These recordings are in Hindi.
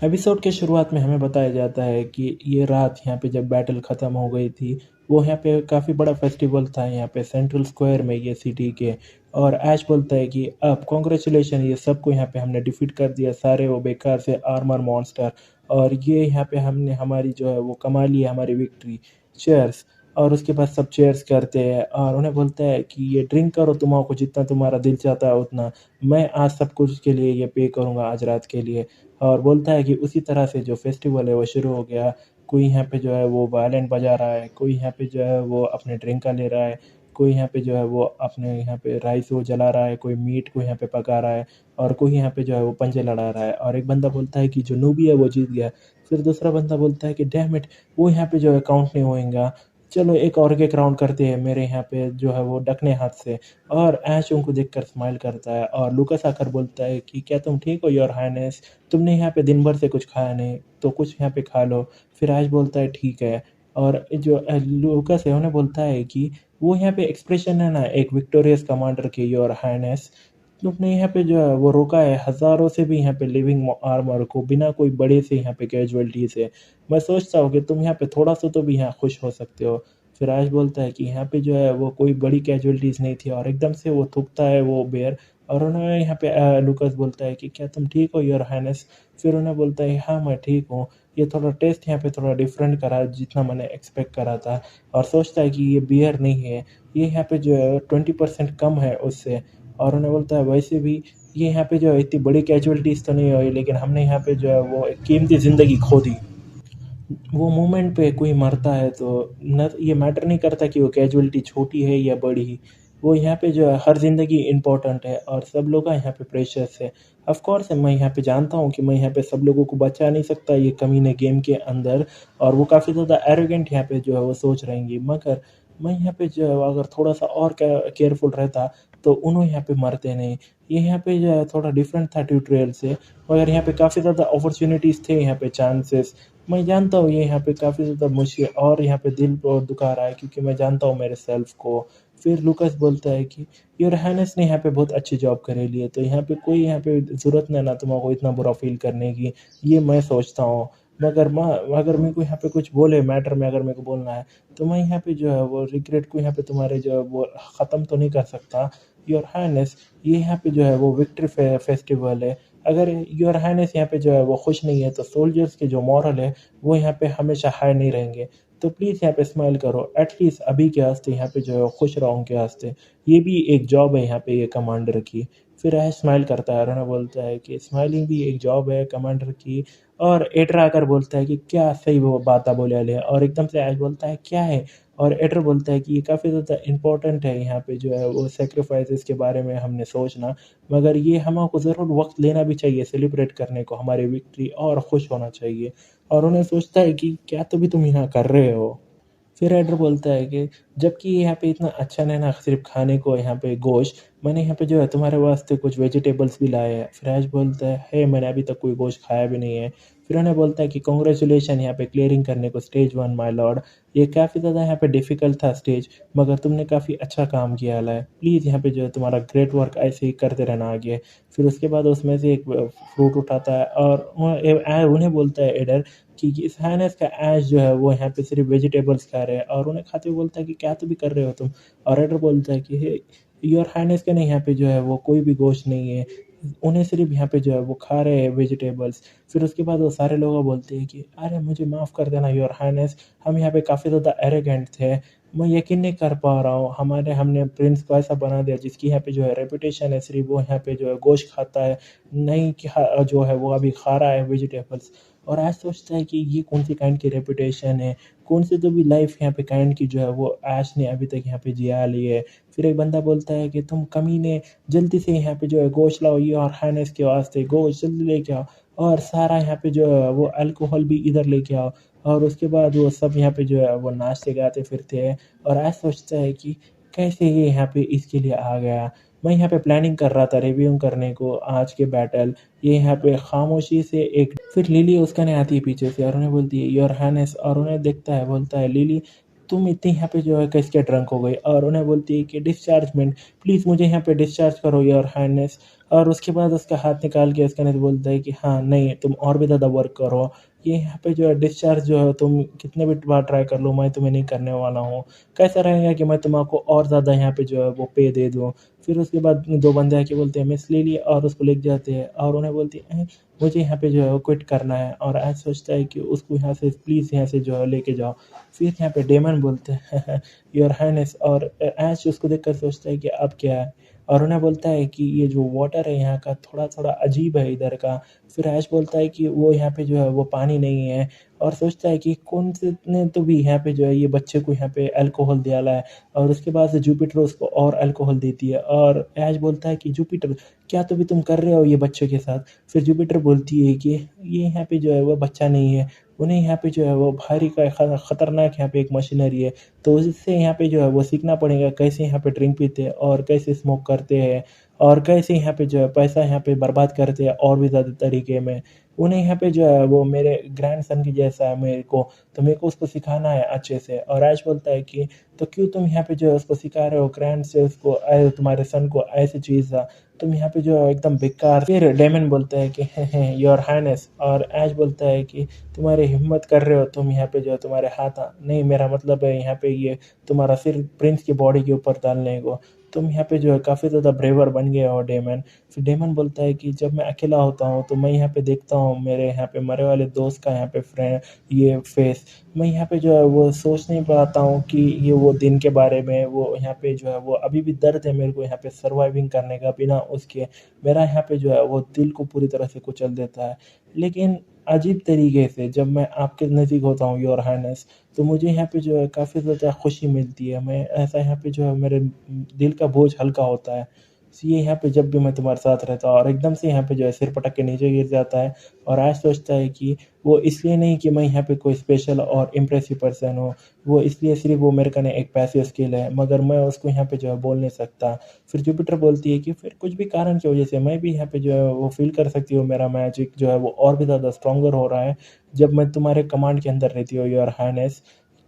एपिसोड के शुरुआत में हमें बताया जाता है कि ये रात यहाँ पे जब बैटल ख़त्म हो गई थी, वो यहाँ पे काफ़ी बड़ा फेस्टिवल था यहाँ पे सेंट्रल स्क्वायर में ये सिटी के। और ऐश बोलता है कि अब कॉन्ग्रेचुलेशन, ये सबको यहाँ पे हमने डिफीट कर दिया, सारे वो बेकार से आर्मर मॉन्स्टर। और ये यहाँ पे हमने हमारी जो है वो कमा ली है हमारी विक्ट्री, चेयर्स। और उसके बाद सब चेयर्स करते हैं और उन्हें बोलता है कि ये ड्रिंक करो तुम्हारा जितना तुम्हारा दिल चाहता है उतना, मैं आज सब कुछ के लिए ये पे करूँगा आज रात के लिए। और बोलता है कि उसी तरह से जो फेस्टिवल है वो शुरू हो गया। कोई यहाँ पे जो है वो वायलिन बजा रहा है, कोई यहाँ पे जो है वो अपने ड्रिंक का ले रहा है, कोई यहाँ पे जो है वो अपने यहाँ पे राइस वो जला रहा है, कोई मीट को यहाँ पे पका रहा है, और कोई यहाँ पे जो है वो पंजे लड़ा रहा है। और एक बंदा बोलता है कि जो नूबी है वो जीत गया। फिर दूसरा बंदा बोलता है कि डैम इट, वो यहाँ पे जो है काउंट नहीं होएगा, चलो एक और के राउंड करते हैं मेरे यहाँ पे जो है वो डकने हाथ से। और ऐश उनको देखकर स्माइल करता है और लूकास आकर बोलता है कि क्या तुम ठीक हो योर हाइनेस, तुमने यहाँ पे दिन भर से कुछ खाया नहीं तो कुछ यहाँ पे खा लो। फिर ऐश बोलता है ठीक है। और जो लूकास है उन्हें बोलता है कि वो यहाँ पे एक्सप्रेशन है ना एक विक्टोरियस कमांडर के, योर हाइनेस तुमने यहाँ पे जो है वो रोका है हज़ारों से भी यहाँ पे लिविंग आर्मर को बिना कोई बड़े से यहाँ पे कैजुअलिटी से। मैं सोचता हूँ कि तुम यहाँ पे थोड़ा सा तो भी यहाँ खुश हो सकते हो। फिर आज बोलता है कि यहाँ पे जो है वो कोई बड़ी कैजुअलिटीज़ नहीं थी, और एकदम से वो थूकता है वो बेयर। और उन्हें यहाँ पे लूकास बोलता है कि क्या तुम ठीक हो योर हाइनेस। फिर उन्हें बोलता है हाँ मैं ठीक हूँ, ये थोड़ा टेस्ट यहाँ पे थोड़ा डिफरेंट करा जितना मैंने एक्सपेक्ट करा था। और सोचता है कि ये बियर नहीं है, ये यहाँ पे जो है 20% कम है उससे। और उन्हें बोलता है वैसे भी ये यहाँ पे जो है इतनी बड़ी कैजुअलिटीज़ तो नहीं हुई, लेकिन हमने यहाँ पे जो है वो एक कीमती ज़िंदगी खो दी। वो मोमेंट पे कोई मरता है तो न ये मैटर नहीं करता कि वो कैजुअलिटी छोटी है या बड़ी, वो यहाँ पे जो है हर ज़िंदगी इम्पोर्टेंट है और सब लोग का यहाँ पे प्रेशर्स है। ऑफ कोर्स मैं यहाँ पे जानता हूँ कि मैं यहाँ पे सब लोगों को बचा नहीं सकता ये कमीने गेम के अंदर, और वो काफ़ी ज़्यादा एरोगेंट यहाँ पे जो है वो सोच रहेंगी, मगर मैं यहाँ पे जो है अगर थोड़ा सा और केयरफुल रहता तो उन्होंने यहाँ पे मरते नहीं। ये यहाँ पे जो है थोड़ा डिफरेंट था ट्यूटोरियल से, मगर यहाँ पे काफ़ी ज़्यादा अपॉर्चुनिटीज़ थे, यहाँ पे चांसेस। मैं जानता हूँ ये यहाँ पे काफ़ी ज़्यादा मुझे और यहाँ पे दिल को दुखा रहा है क्योंकि मैं जानता हूँ मेरे सेल्फ को। फिर लूकास बोलता है कि योर हाइनेस ने यहाँ पे बहुत अच्छी जॉब करी ली है, तो यहाँ पे कोई यहाँ पे ज़रूरत नहीं ना तुम्हारे इतना बुरा फील करने की, ये मैं सोचता हूँ। मगर मैं अगर मेरे को यहाँ पे कुछ बोले मैटर में अगर मेरे को बोलना है तो मैं यहाँ पे जो है वो रिग्रेट को यहाँ पे तुम्हारे जो है वो ख़त्म तो नहीं कर सकता योर हाइनेस। ये यहाँ पे जो है वो विक्ट्री फेस्टिवल है, अगर योर हाइनेस यहाँ पे जो है वो खुश नहीं है तो सोल्जर्स के जो मॉरल है वो यहाँ पे हमेशा हाई नहीं रहेंगे। तो प्लीज़ यहाँ पे स्माइल करो, एटलीस्ट अभी के वास्ते यहाँ पे जो है खुश रहो उनके वास्ते, ये भी एक जॉब है यहाँ पे ये कमांडर की। फिर ऐश स्माइल करता है और उन्हें बोलता है कि स्माइलिंग भी एक जॉब है कमांडर की। और एड्रा आकर बोलता है कि क्या सही वो बात बोले ले, और एकदम से ऐश बोलता है क्या है। और एड्रा बोलता है कि ये काफ़ी ज़्यादा इंपॉर्टेंट है यहाँ पे जो है वो सेक्रीफाइसेस के बारे में हमने सोचना, मगर ये हमको ज़रूर वक्त लेना भी चाहिए सेलिब्रेट करने को हमारी विक्ट्री और खुश होना चाहिए। और उन्हें सोचता है कि क्या तो भी तुम यहाँ कर रहे हो। फिर एडर बोलता है कि जबकि यहाँ पे इतना अच्छा नहीं ना सिर्फ खाने को यहाँ पे गोश्त, मैंने यहाँ पे जो है तुम्हारे वास्ते कुछ वेजिटेबल्स भी लाए हैं। फिर ऐश बोलता है हे मैंने अभी तक कोई गोश्त खाया भी नहीं है। फिर उन्हें बोलता है कि कॉन्ग्रेचुलेशन यहाँ पे क्लियरिंग करने को स्टेज 1 माय लॉर्ड, ये काफ़ी ज़्यादा यहाँ पे डिफ़िकल्ट था स्टेज, मगर तुमने काफ़ी अच्छा काम किया है, प्लीज़ यहाँ पे जो है तुम्हारा ग्रेट वर्क ऐसे ही करते रहना आगे। फिर उसके बाद उसमें से एक फ्रूट उठाता है और उन्हें बोलता है एडर कि इस हाइनेस का ऐश जो है वो यहाँ पे सिर्फ वेजिटेबल्स खा रहे हैं, और उन्हें खाते हुए बोलता है कि क्या तो भी कर रहे हो तुम। और एडर बोलता है कि हे योर हाइनेस का नहीं यहाँ पे जो है वो कोई भी गोश्त नहीं है, उन्हें सिर्फ यहाँ पे जो है वो खा रहे हैं वेजिटेबल्स। फिर उसके बाद वो सारे लोग बोलते हैं कि अरे मुझे माफ़ कर देना योर हाइनेस, हम यहाँ पे काफ़ी ज़्यादा एरोगेंट थे, मैं यकीन नहीं कर पा रहा हूँ हमारे हमने प्रिंस को ऐसा बना दिया जिसकी यहाँ पे जो है रेपुटेशन है सिर्फ वो यहाँ पे जो है गोश्त खाता है, नहीं कि जो है वो अभी खा रहा है वेजिटेबल्स। और ऐश सोचता है कि ये कौन सी काइंड की रेपुटेशन है, कौन सी तो भी लाइफ यहाँ पे काइंड की जो है वो ऐश ने अभी तक यहाँ पे जिया ली है। फिर एक बंदा बोलता है कि तुम कमीने, जल्दी से यहाँ पे जो है गोश्त लाओ, ये और हाइनेस के वास्ते गोश्त जल्दी लेके आओ, और सारा यहाँ पे जो है वो अल्कोहल भी इधर लेके आओ। और उसके बाद वो सब यहाँ पे जो है वो नाचते गाते फिरते हैं। और ऐश सोचता है कि कैसे ये यहाँ पे इसके लिए आ गया। मैं यहाँ पे प्लानिंग कर रहा था रिव्यू करने को आज के बैटल, ये यहाँ पे खामोशी से एक फिर लिली उसका नहीं आती है पीछे से और उन्हें बोलती है योर हाइनेस, और उन्हें देखता है बोलता है लिली तुम इतनी यहाँ पे जो है कैसे ड्रंक हो गई, और उन्हें बोलती है कि डिस्चार्जमेंट, प्लीज़ मुझे यहाँ पे डिस्चार्ज करो योर हाइनेस। और उसके बाद उसका हाथ निकाल के उसके अनिल बोलता है कि हाँ नहीं तुम और भी ज़्यादा वर्क करो, ये यहाँ पे जो है डिस्चार्ज जो है तुम कितने भी बार ट्राई कर लो, मैं तुम्हें नहीं करने वाला हूँ। कैसा रहेगा कि मैं तुमको और ज़्यादा यहाँ पे जो है वो पे दे दूँ। फिर उसके बाद 2 बंदे आके बोलते हैं मिस ले लिए और उसको लेके जाते हैं और उन्हें बोलती है मुझे यहाँ पे जो है वो क्विट करना है, और ऐश सोचता है कि उसको यहाँ से प्लीज़ यहाँ से जो है लेके जाओ। फिर यहाँ पे डेमन बोलते हैं योर हाइनेस, और ऐश उसको देखकर सोचता है कि अब क्या है, और उन्हें बोलता है कि ये जो वाटर है यहाँ का थोड़ा-थोड़ा अजीब है इधर का। फिर ऐश बोलता है कि वो यहाँ पे जो है वो पानी नहीं है, और सोचता है कि कौन से ने तो भी यहाँ पे जो है ये बच्चे को यहाँ पे अल्कोहल दियाला है, और उसके बाद से जुपिटर उसको और अल्कोहल देती है, और ऐश बोलता है कि जुपिटर क्या तो भी तुम कर रहे हो ये बच्चे के साथ। फिर जुपिटर बोलती है कि ये यहाँ पे जो है वो बच्चा नहीं है, उन्हें यहाँ पे जो है वो भारी का खतरनाक यहाँ पे एक मशीनरी है, तो उससे यहाँ पे जो है वो सीखना पड़ेगा कैसे यहाँ पे ड्रिंक पीते हैं और कैसे स्मोक करते हैं और कैसे यहाँ पे जो है पैसा यहाँ पे बर्बाद करते हैं और भी ज़्यादा तरीके में। उन्हें यहाँ पे जो है वो मेरे ग्रैंडसन की जैसा है मेरे को, तो मेरे को उसको सिखाना है अच्छे से। और ऐश बोलता है कि तो क्यों तुम यहाँ पे जो है उसको सिखा रहे हो ग्रैंड से उसको तुम्हारे सन को ऐसी चीज़ तुम यहाँ पे जो है एकदम बेकार। फिर डेमन बोलता है कि योर हाइनेस, और ऐश बोलता है कि तुम्हारी हिम्मत कर रहे हो तुम यहाँ पे जो है तुम्हारे हाथ नहीं, मेरा मतलब है यहाँ पे ये तुम्हारा सिर प्रिंस की बॉडी के ऊपर डालने को, तुम यहाँ पे जो है काफ़ी ज़्यादा ब्रेवर बन गए हो डेमन। फिर डेमन बोलता है कि जब मैं अकेला होता हूँ तो मैं यहाँ पे देखता हूँ मेरे यहाँ पे मरे वाले दोस्त का यहाँ पे फ्रेंड ये फेस, मैं यहाँ पे जो है वो सोच नहीं पाता हूँ कि ये वो दिन के बारे में, वो यहाँ पे जो है वो अभी भी दर्द है मेरे को यहाँ पे सर्वाइविंग करने का बिना उसके, मेरा यहाँ पे जो है वो दिल को पूरी तरह से कुचल देता है। लेकिन अजीब तरीके से जब मैं आपके नज़दीक होता हूँ योर हाइनेस, तो मुझे यहाँ पे जो है काफ़ी ज़्यादा खुशी मिलती है, मैं ऐसा यहाँ पे जो है मेरे दिल का बोझ हल्का होता है। ये यहाँ पे जब भी मैं तुम्हारे साथ रहता हूँ, और एकदम से यहाँ पे जो है सिर पटक के नीचे गिर जाता है, और आज सोचता है कि वो इसलिए नहीं कि मैं यहाँ पे कोई स्पेशल और इम्प्रेसिव पर्सन हूँ, वो इसलिए सिर्फ वो मेरे कने एक पैसिव स्किल है, मगर मैं उसको यहाँ पे जो है बोल नहीं सकता। फिर जुपिटर बोलती है कि फिर कुछ भी कारण की वजह से मैं भी यहाँ पे जो है वो फील कर सकती हूँ मेरा मैजिक जो है वो और भी ज़्यादा स्ट्रॉन्गर हो रहा है जब मैं तुम्हारे कमांड के अंदर रहती हूँ योर हाइनेस।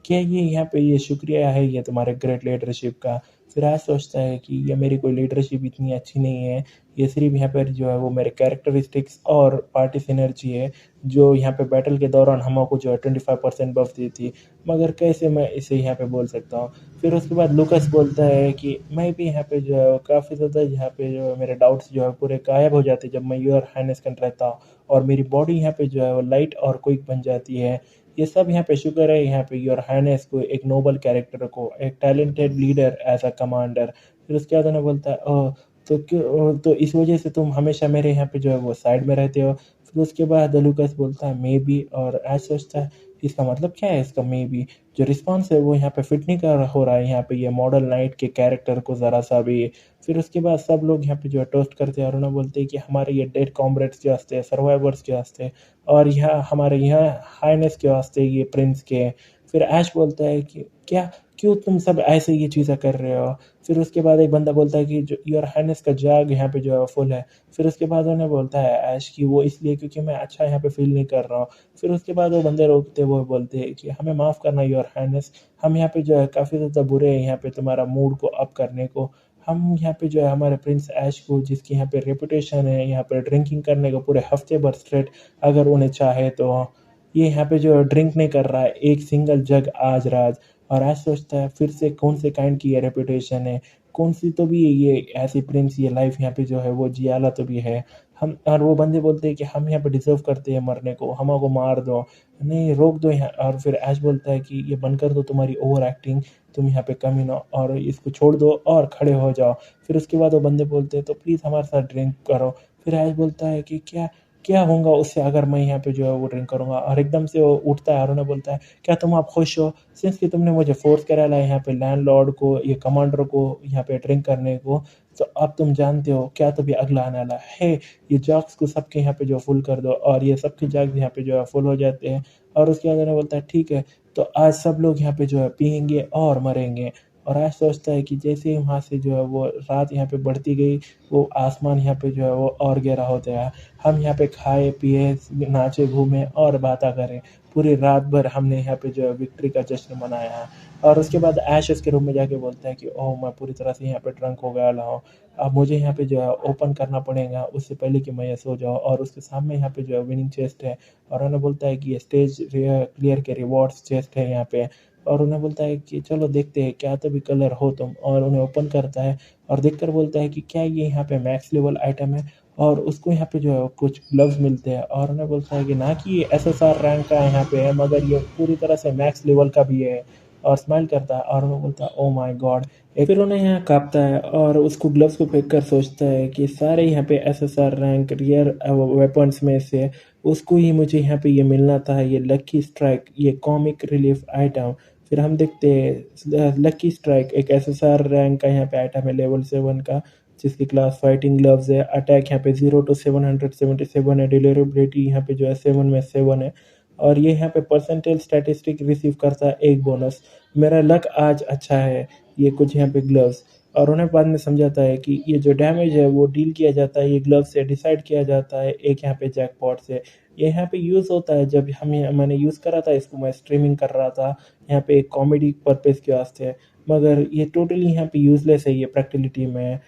क्या ये यहाँ पे ये शुक्रिया है ये तुम्हारे ग्रेट लीडरशिप का। फिर आज सोचता है कि ये मेरी कोई लीडरशिप इतनी अच्छी नहीं है, ये सिर्फ यहाँ पर जो है वो मेरे कैरेक्टरिस्टिक्स और पार्टी सिनर्जी है जो यहाँ पे बैटल के दौरान हमको जो है 25% बफ दी थी, मगर कैसे मैं इसे यहाँ पे बोल सकता हूँ। फिर उसके बाद लूकस बोलता है कि मैं भी यहाँ पे जो है काफ़ी ज़्यादा यहाँ पे जो है मेरे डाउट्स जो है पूरे गायब हो जाते जब मैं योर हाइनेस कंट रहता हूँ, और मेरी बॉडी यहाँ पे जो है वो लाइट और क्विक बन जाती है। ये सब यहाँ पे शुक्र है यहाँ पे योर हाइनेस को, एक नोबल कैरेक्टर को, एक talented leader as a commander. फिर उसके बाद उन्हें बोलता है ओह तो क्यों, तो इस वजह से तुम हमेशा मेरे यहाँ पे जो है वो साइड में रहते हो। फिर उसके बाद लूकस बोलता है मे बी, और ऐश सोचता है इसका मतलब क्या है इसका मे बी, जो रिस्पॉन्स है वो यहाँ पे फिट नहीं कर हो रहा है यहाँ पे ये मॉडल नाइट के कैरेक्टर को ज़रा सा भी। फिर उसके बाद सब लोग यहाँ पे जो है टोस्ट करते हैं और उन्हें बोलते हैं कि हमारे ये डेड कॉम्रेड्स के वास्ते, सर्वाइवर्स के वास्ते, और यहाँ हमारे यहाँ हाइनेस के वास्ते ये प्रिंस के। फिर ऐश बोलता है कि क्या, क्यों तुम सब ऐसे ये चीज़ें कर रहे हो। फिर उसके बाद एक बंदा बोलता है कि जो योर हाइनेस का जाग यहाँ पे जो है फुल है। फिर उसके बाद उन्हें बोलता है ऐश कि वो इसलिए क्योंकि मैं अच्छा यहाँ पे फील नहीं कर रहा हूँ। फिर उसके बाद वो बंदे रोकते वो बोलते हैं कि हमें माफ़ करना योर हाइनेस, हम यहाँ पे जो है काफ़ी ज़्यादा बुरे हैं यहाँ पे तुम्हारा मूड को अप करने को। हम यहाँ पे जो है हमारे प्रिंस ऐश को, जिसकी यहाँ पे रेपुटेशन है यहाँ पे ड्रिंकिंग करने को पूरे हफ्ते भर स्ट्रेट, अगर उन्हें चाहे तो ये यहाँ पे जो ड्रिंक नहीं कर रहा है एक सिंगल जग आज रात। और आज सोचता है फिर से कौन से काइंड की ये रेपुटेशन है, कौन सी तो भी ये ऐसी प्रिंस ये लाइफ यहाँ पे जो है वो जियाला तो भी है। हम, और वो बंदे बोलते हैं कि हम यहाँ पे डिजर्व करते हैं मरने को, हमको मार दो, नहीं रोक दो यहाँ। और फिर ऐश बोलता है कि ये बंद कर दो तुम्हारी ओवर एक्टिंग, तुम यहाँ पे कमी ना, और इसको छोड़ दो और खड़े हो जाओ। फिर उसके बाद वो बंदे बोलते हैं तो प्लीज़ हमारे साथ ड्रिंक करो। फिर ऐश बोलता है कि क्या क्या होगा उससे अगर मैं यहाँ पे जो है वो ड्रिंक करूँगा, और एकदम से वो उठता है और उन्हें बोलता है क्या तुम आप खुश हो, सिंस कि तुमने मुझे फोर्स करा है यहाँ पे लैंडलॉर्ड को, ये कमांडर को यहाँ पे ड्रिंक करने को, तो अब तुम जानते हो क्या तो भी अगला आने वाला है। ये जॉक्स को सबके यहाँ पे जो फुल कर दो, और ये सबके जॉक्स यहाँ पे जो है फुल हो जाते हैं। और उसके बाद उन्हें बोलता है ठीक है, तो आज सब लोग यहाँ पे जो है पियेंगे और मरेंगे। और ऐश सोचता है कि जैसे ही वहाँ से जो है वो रात यहाँ पे बढ़ती गई, वो आसमान यहाँ पे जो है वो और गहरा होता गया। हम यहाँ पे खाए पिए, नाचे घूमे और बातें करें। पूरी रात भर हमने यहाँ पे जो है विक्ट्री का जश्न मनाया है। और उसके बाद ऐश उसके रूम में जाके बोलता है कि ओह, मैं पूरी तरह से यहाँ पे ड्रंक हो गया हूँ। अब मुझे यहाँ पे जो है ओपन करना पड़ेगा उससे पहले कि मैं ये सो जाऊँ। और उसके सामने यहाँ पे जो है विनिंग चेस्ट है, और उन्हें बोलता है कि ये स्टेज क्लियर के रिवॉर्ड्स चेस्ट है यहाँ पे। और उन्हें बोलता है कि चलो देखते हैं क्या तो भी कलर हो तुम। और उन्हें ओपन करता है और देखकर बोलता है कि क्या ये यहाँ पे मैक्स लेवल आइटम है। और उसको यहाँ पे जो है कुछ ग्लव्स मिलते हैं, और उन्हें बोलता है कि ना कि ये एसएसआर रैंक का यहाँ पे है, मगर ये पूरी तरह से मैक्स लेवल का भी है। और स्माइल करता है और वो बोलता है ओ माय गॉड। फिर उन्हें यहाँ काँपता है और उसको ग्लव्स को फेंक कर सोचता है कि सारे यहाँ पे एसएसआर रैंक रियर वेपन्स में से उसको ही मुझे यहाँ पे ये मिलना था, ये लकी स्ट्राइक, ये कॉमिक रिलीफ आइटम। फिर हम देखते हैं लकी स्ट्राइक एक एसएसआर रैंक का यहाँ पे आइटम है, लेवल 7 का, जिसकी क्लास फाइटिंग ग्लव्स है। अटैक यहाँ पे 0 to 777 है। डिलीवरेबिलिटी यहाँ पे जो है 7 में 7 है। और ये यहाँ पे परसेंटेज स्टैटिस्टिक रिसीव करता है एक बोनस। मेरा लक आज अच्छा है। ये कुछ यहाँ पे ग्लव्स। और उन्हें बाद में समझाता है कि ये जो डैमेज है वो डील किया जाता है ये ग्लव्स से, डिसाइड किया जाता है एक यहाँ पे जैकपॉट से। ये यहाँ पे यूज़ होता है जब मैंने यूज़ करा था इसको, मैं स्ट्रीमिंग कर रहा था यहाँ पे एक कॉमेडी पर्पज़ के वास्ते। मगर ये टोटली यहाँ पे यूज़लेस है ये प्रैक्टिलिटी में।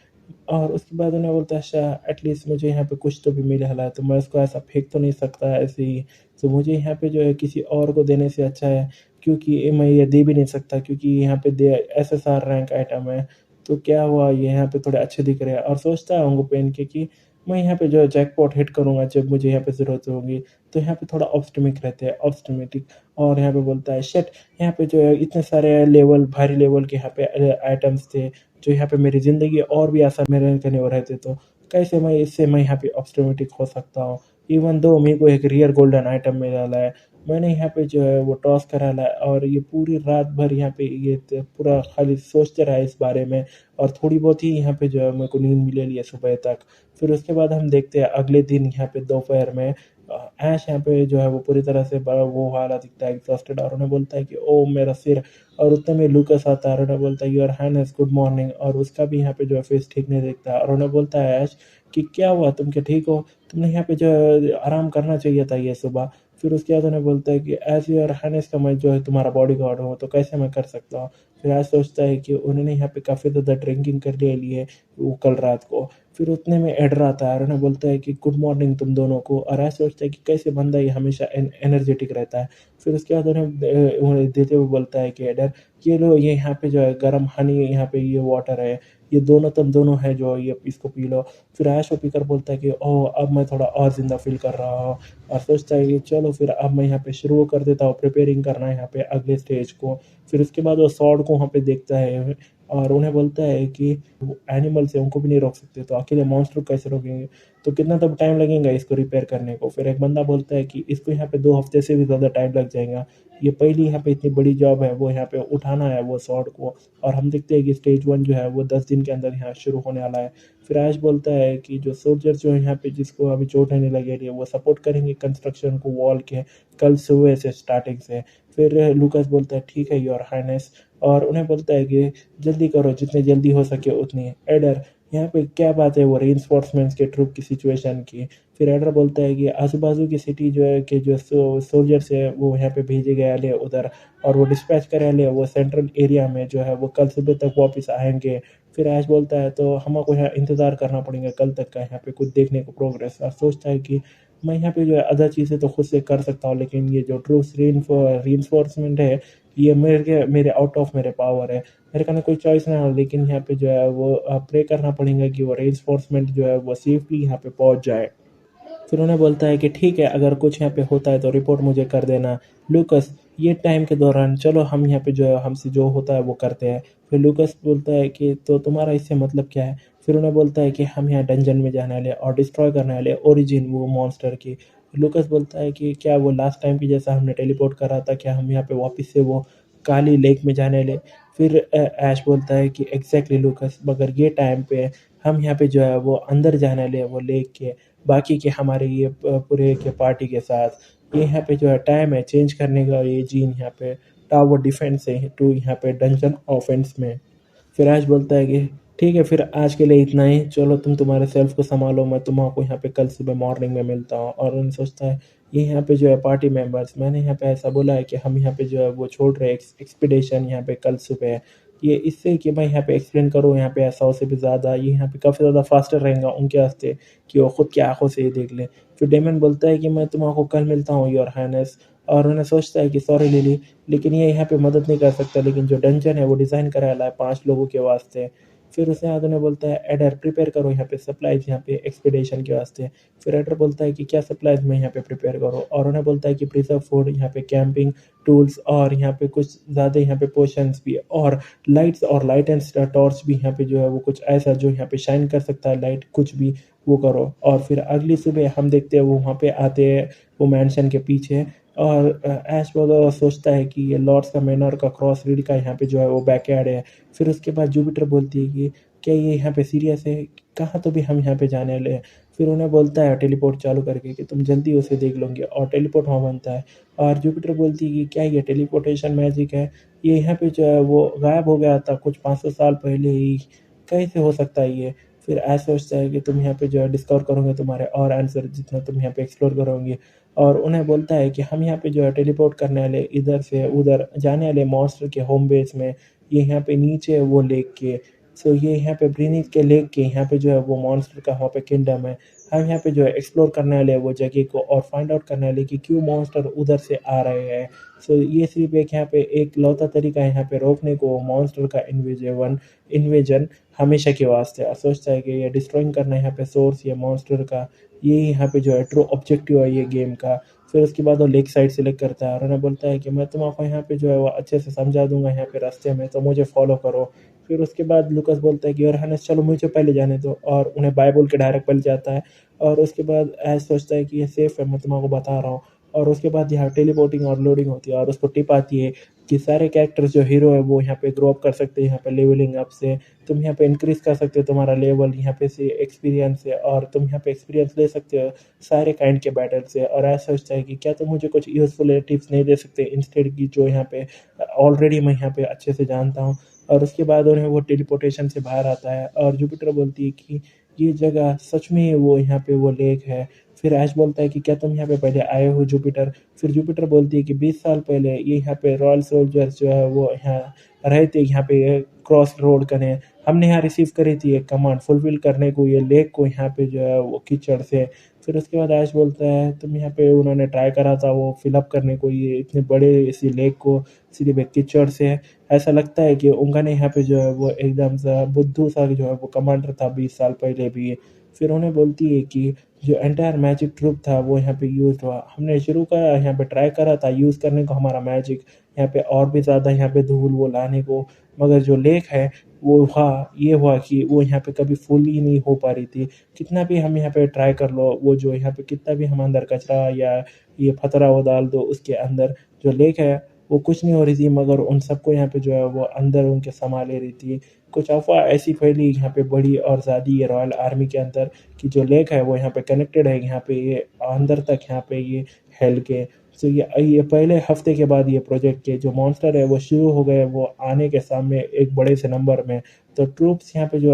और उसके बाद उन्हें बोलता है अच्छा एटलीस्ट मुझे यहाँ पे कुछ तो भी मिल रहा है, तो मैं उसको ऐसा फेंक तो नहीं सकता ऐसे ही। तो मुझे यहाँ पे जो है किसी और को देने से अच्छा है, क्योंकि मैं ये दे भी नहीं सकता क्योंकि यहाँ पे दे एसएसआर रैंक आइटम है। तो क्या हुआ, ये यहाँ पे थोड़े अच्छे दिख रहे हैं। और सोचता है उनको पहन के कि मैं यहाँ पे जो है जैकपॉट हिट करूँगा जब मुझे यहाँ पे ज़रूरत होगी। तो यहाँ पे थोड़ा ऑप्टिमिक रहते हैं, ऑप्टिमिटिक। और यहाँ पे बोलता है शिट, यहाँ पे जो है इतने सारे लेवल, भारी लेवल के यहाँ पे आइटम्स थे जो यहाँ पे मेरी ज़िंदगी और भी आसान मेरे करने वो रहते। तो कैसे मैं यहाँ पे ऑप्टिमिटिक हो सकता हूँ, इवन दो मेरे को एक रियर गोल्डन आइटम में डाला है। मैंने यहाँ पे जो है वो टॉस करा ला है और ये पूरी रात भर यहाँ पे ये पूरा खाली सोचते रहा इस बारे में। और थोड़ी बहुत ही यहाँ पे जो है मेरे को नींद मिले लिया सुबह तक। फिर उसके बाद हम देखते हैं अगले दिन यहाँ पे दोपहर में ऐश यहाँ पे जो है वो पूरी तरह से बड़ा वो वाला दिखता है, एग्जॉस्टेड। और उन्हें बोलता है कि ओ मेरा सिर। और उतने में लूकस आता है और उन्हें बोलता है योर हाइनेस गुड मॉर्निंग। और उसका भी यहाँ पे जो है फेस ठीक नहीं दिखता है। और उन्हें बोलता है ऐश कि क्या हुआ, तुम क्या ठीक हो, तुमने यहाँ पे जो है आराम करना चाहिए था ये सुबह। फिर उसके बाद उन्हें बोलता है कि एज योर हाइनेस का मैं जो है तुम्हारा बॉडी गार्ड हूँ, तो कैसे मैं कर सकता हूँ। फिर आज सोचता है कि उन्होंने यहाँ पे काफ़ी ज़्यादा ड्रिंकिंग कर लिए वो कल रात को। फिर उतने में एडर आता है और उन्हें बोलता है कि गुड मॉर्निंग तुम दोनों को। और ऐसा सोचता है कि कैसे बंदा ये हमेशा एनर्जेटिक रहता है। फिर उसके बाद उन्हें देते हुए बोलता है कि एडर ये लो, ये यहाँ पे जो है गर्म हनी, यहाँ पे ये वाटर है, ये दोनों तुम दोनों है जो ये इसको पी लो। फिर ऐश वो पीकर बोलता है कि ओह अब मैं थोड़ा और ज़िंदा फील कर रहा हूँ। और सोचता है कि चलो फिर अब मैं यहाँ पे शुरू कर देता हूँ, प्रिपेयरिंग करना है यहाँ पे अगले स्टेज को। फिर उसके बाद वो सॉर्ड को वहाँ पे देखता है और उन्हें बोलता है कि एनिमल्स है उनको भी नहीं रोक सकते, तो अकेले मॉन्स्टर को कैसे रोकेंगे, तो कितना तब टाइम लगेगा इसको रिपेयर करने को। फिर एक बंदा बोलता है कि इसको यहाँ पे 2 हफ्ते से भी ज़्यादा टाइम लग जाएगा, ये पहली यहाँ पे इतनी बड़ी जॉब है वो यहाँ पे उठाना है वो सॉर्ड को। और हम देखते हैं कि स्टेज 1 जो है वो 10 दिन के अंदर यहाँ शुरू होने वाला है। फिर ऐश बोलता है कि जो सोल्जर जो है यहाँ पे जिसको अभी चोट नहीं लगे रही है वो सपोर्ट करेंगे कंस्ट्रक्शन को वॉल के कल सुबह से स्टार्टिंग से। फिर लूकास बोलता है ठीक है योर हाइनेस। और उन्हें बोलता है कि जल्दी करो, जितनी जल्दी हो सके उतनी। एडर यहाँ पे क्या बात है वो रेइंफोर्समेंट्स के ट्रूप की सिचुएशन की। फिर एडर बोलता है कि आजू बाजू की सिटी जो है कि जो सोल्जर्स है वो यहाँ पे भेजे गए ले उधर, और वो डिस्पैच करे ले वो सेंट्रल एरिया में जो है वो कल सुबह तक वापस आएंगे। फिर ऐश बोलता है तो हमको यहाँ इंतज़ार करना पड़ेगा कल तक का यहाँ पे कुछ देखने को प्रोग्रेस। और सोचता है कि मैं यहाँ पे जो है अदर चीज़ें तो खुद से कर सकता हूँ, लेकिन ये जो ट्रूप्स रीइंफोर्समेंट है ये मेरे आउट ऑफ मेरे पावर है, मेरे का कोई चॉइस ना हो। लेकिन यहाँ पे जो है वो प्रे करना पड़ेगा कि वो रेंफोर्समेंट जो है वो सेफली यहाँ पे पहुँच जाए। फिर उन्हें बोलता है कि ठीक है अगर कुछ यहाँ पे होता है तो रिपोर्ट मुझे कर देना लूकस। ये टाइम के दौरान चलो हम यहाँ पे जो है हमसे जो होता है वो करते हैं। फिर लूकस बोलता है कि तो तुम्हारा इससे मतलब क्या है। फिर उन्हें बोलता है कि हम यहाँ डंजन में जाने वाले और डिस्ट्रॉय करने वाले ओरिजिन वो मॉन्स्टर की। लूकस बोलता है कि क्या वो लास्ट टाइम की जैसा हमने टेलीपोर्ट करा था, क्या हम यहाँ पे वापस से वो काली लेक में जाने वाले। फिर ऐश बोलता है कि एग्जैक्टली लूकस, मगर ये टाइम पे हम यहाँ पे जो है वो अंदर जाने वाले वो लेक के बाकी के हमारे ये पूरे के पार्टी के साथ। ये यहाँ पे जो है टाइम है चेंज करने का, ये जीन यहाँ पे टावर डिफेंस है टू यहाँ पे डंजन ऑफेंस में। फिर ऐश बोलता है कि ठीक है फिर आज के लिए इतना ही, चलो तुम तुम्हारे सेल्फ को संभालो, मैं तुम्हारा यहाँ पे कल सुबह मॉर्निंग में मिलता हूँ। और उन्हें सोचता है ये यहाँ पे जो है पार्टी मेंबर्स, मैंने यहाँ पे ऐसा बोला है कि हम यहाँ पे जो है वो छोड़ रहे हैं एक्सपीडिशन यहाँ पे कल सुबह। ये इससे कि मैं यहाँ पे एक्सप्लेन करूँ यहाँ पे 100 से भी ज़्यादा, ये यहाँ पे काफ़ी ज़्यादा फास्टर रहेगा उनके वास्ते कि वो खुद की आंखों से ही देख ले। फिर डेमन बोलता है कि मैं तुम्हारा कल मिलता हूँ योर हाइनेस। और उन्हें सोचता है कि सॉरी लिली, लेकिन ये यहाँ पे मदद नहीं कर सकता, लेकिन जो डंजन है वो डिज़ाइन कराया है 5 लोगों के वास्ते। फिर उसने बाद उन्हें बोलता है एडर प्रिपेयर करो यहाँ पे सप्लाईज यहाँ पे एक्सपीडिशन के वास्ते। फिर एडर बोलता है कि क्या सप्लाईज मैं यहाँ पे प्रिपेयर करूँ, और उन्हें बोलता है कि प्रिजर्व फूड यहाँ पे कैंपिंग टूल्स और यहाँ पे कुछ ज़्यादा यहाँ पे पोशंस भी और लाइट्स और लाइट एंड टॉर्च भी यहाँ पे जो है वो कुछ ऐसा जो यहाँ पे शाइन कर सकता है लाइट कुछ भी वो करो। और फिर अगली सुबह हम देखते हैं वो वहाँ पे आते हैं वो मैंशन के पीछे। और ऐश वगैरह सोचता है कि ये लॉर्ड्स का मैनर का क्रॉस रीड का यहाँ पे जो है वो बैकयार्ड है। फिर उसके बाद जुपिटर बोलती है कि क्या ये यहाँ पे सीरियस है, कहाँ तो भी हम यहाँ पे जाने वाले हैं। फिर उन्हें बोलता है टेलीपोर्ट चालू करके कि तुम जल्दी उसे देख लोगे, और टेलीपोर्ट वहाँ बनता है। और जुपिटर बोलती है कि क्या ये टेलीपोर्टेशन मैजिक है, ये यहाँ पे जो है वो गायब हो गया था कुछ 500 साल पहले ही, कैसे हो सकता है ये। फिर ऐसा सोचता है कि तुम यहाँ पे जो है डिस्कवर करोगे तुम्हारे और आंसर जितना तुम यहाँ पे एक्सप्लोर करोगे। और उन्हें बोलता है कि हम यहाँ पे जो है टेलीपोर्ट करने वाले इधर से उधर जाने वाले मॉन्स्टर के होम बेस में, ये यहाँ पे नीचे है वो लेक के। सो ये यहाँ पे ब्रीनिथ के लेक के यहाँ पे जो है वो मॉन्स्टर का वहाँ पे किंगडम है। हम यहाँ पे जो है एक्सप्लोर करने वाले हैं वो जगह को, और फाइंड आउट करने वाले कि क्यों मॉन्स्टर उधर से आ रहे हैं। सो ये सिर्फ एक यहाँ पे एक लौता तरीका है यहाँ पे रोकने को मॉन्स्टर का इन्वेजन हमेशा के वास्ते। और सोचता है कि ये डिस्ट्रॉइंग करना है यहाँ पे सोर्स ये मॉन्स्टर का, ये यहाँ पे जो है ट्रू ऑब्जेक्टिव है ये गेम का। फिर उसके बाद वो लेक साइड सेलेक्ट करता है और उन्हें बोलता है कि मैं तुमको यहाँ पे जो है वो अच्छे से समझा दूंगा यहाँ पे रास्ते में, तो मुझे फॉलो करो। फिर उसके बाद लुकस बोलता है कि और हनस चलो मुझे पहले जाने दो, और उन्हें बाय बोल के डायरेक्ट पहले जाता है। और उसके बाद ऐस सोचता है कि ये सेफ़ है, मैं तुमको बता रहा हूँ। और उसके बाद यहाँ टेलीपोर्टिंग और लोडिंग होती है और उसको टिप आती है कि सारे कैरेक्टर्स जो हीरो है वो यहाँ पे ग्रो अप कर सकते हैं यहाँ पे लेवलिंग अप से। तुम यहाँ पे इंक्रीज कर सकते हो तुम्हारा लेवल यहाँ पे से एक्सपीरियंस से, और तुम यहाँ पे एक्सपीरियंस ले सकते हो सारे काइंड के बैटल से। और ऐसा सोचता है कि क्या तुम मुझे कुछ यूज़फुल टिप्स नहीं दे सकते इंस्टेड की जो यहाँ पे ऑलरेडी मैं यहाँ पे अच्छे से जानता हूँ। और उसके बाद उन्हें वो टेलीपोर्टेशन से बाहर आता है और जुपिटर बोलती है कि ये जगह सच में वो यहाँ पे वो लेक है। फिर ऐश बोलता है कि क्या तुम यहाँ पे पहले आए हो जुपिटर। फिर जुपिटर बोलती है कि 20 साल पहले ये यहाँ पे रॉयल सोल्जर्स जो है वो यहाँ रहे थे यहाँ पे क्रॉस रोड करने, हमने यहाँ रिसीव करी थी एक कमांड फुलफिल करने को ये लेक को यहाँ पे जो है वो कीचड़ से। फिर उसके बाद ऐश बोलता है तुम यहाँ पे उन्होंने ट्राई करा था वो फिलअप करने को ये इतने बड़े इसी लेक को सिर्फ एक कीचड़ से। ऐसा लगता है कि उनका ने यहाँ पे जो है वो एकदम सा बुद्धू सा जो है वो कमांडर था 20 साल पहले भी। फिर उन्हें बोलती है कि जो एंटायर मैजिक ट्रूप था वो यहाँ पे यूज़ हुआ, हमने शुरू करा यहाँ पे ट्राई करा था यूज़ करने को हमारा मैजिक यहाँ पे और भी ज़्यादा यहाँ पे धूल वो लाने को, मगर जो लेक है वो हुआ ये हुआ कि वो यहाँ पे कभी फुल ही नहीं हो पा रही थी। कितना भी हम यहाँ पे ट्राई कर लो वो जो यहाँ पे कितना भी हम अंदर कचरा या ये फतरा वो डाल दो उसके अंदर, जो लेक है वो कुछ नहीं हो रही थी, मगर उन सबको यहाँ पे जो है वो अंदर उनके समा ले रही थी। कुछ अफवाह ऐसी फैली यहाँ पे बड़ी और ज़्यादा ये रॉयल आर्मी के अंदर कि जो लेक है वो यहाँ पे कनेक्टेड है यहाँ पे ये अंदर तक यहाँ पे ये हेल के। सो ये पहले हफ्ते के बाद ये प्रोजेक्ट के जो मॉन्स्टर है वो शुरू हो गए वो आने के सामने एक बड़े से नंबर में। तो ट्रूप्स यहाँ पे जो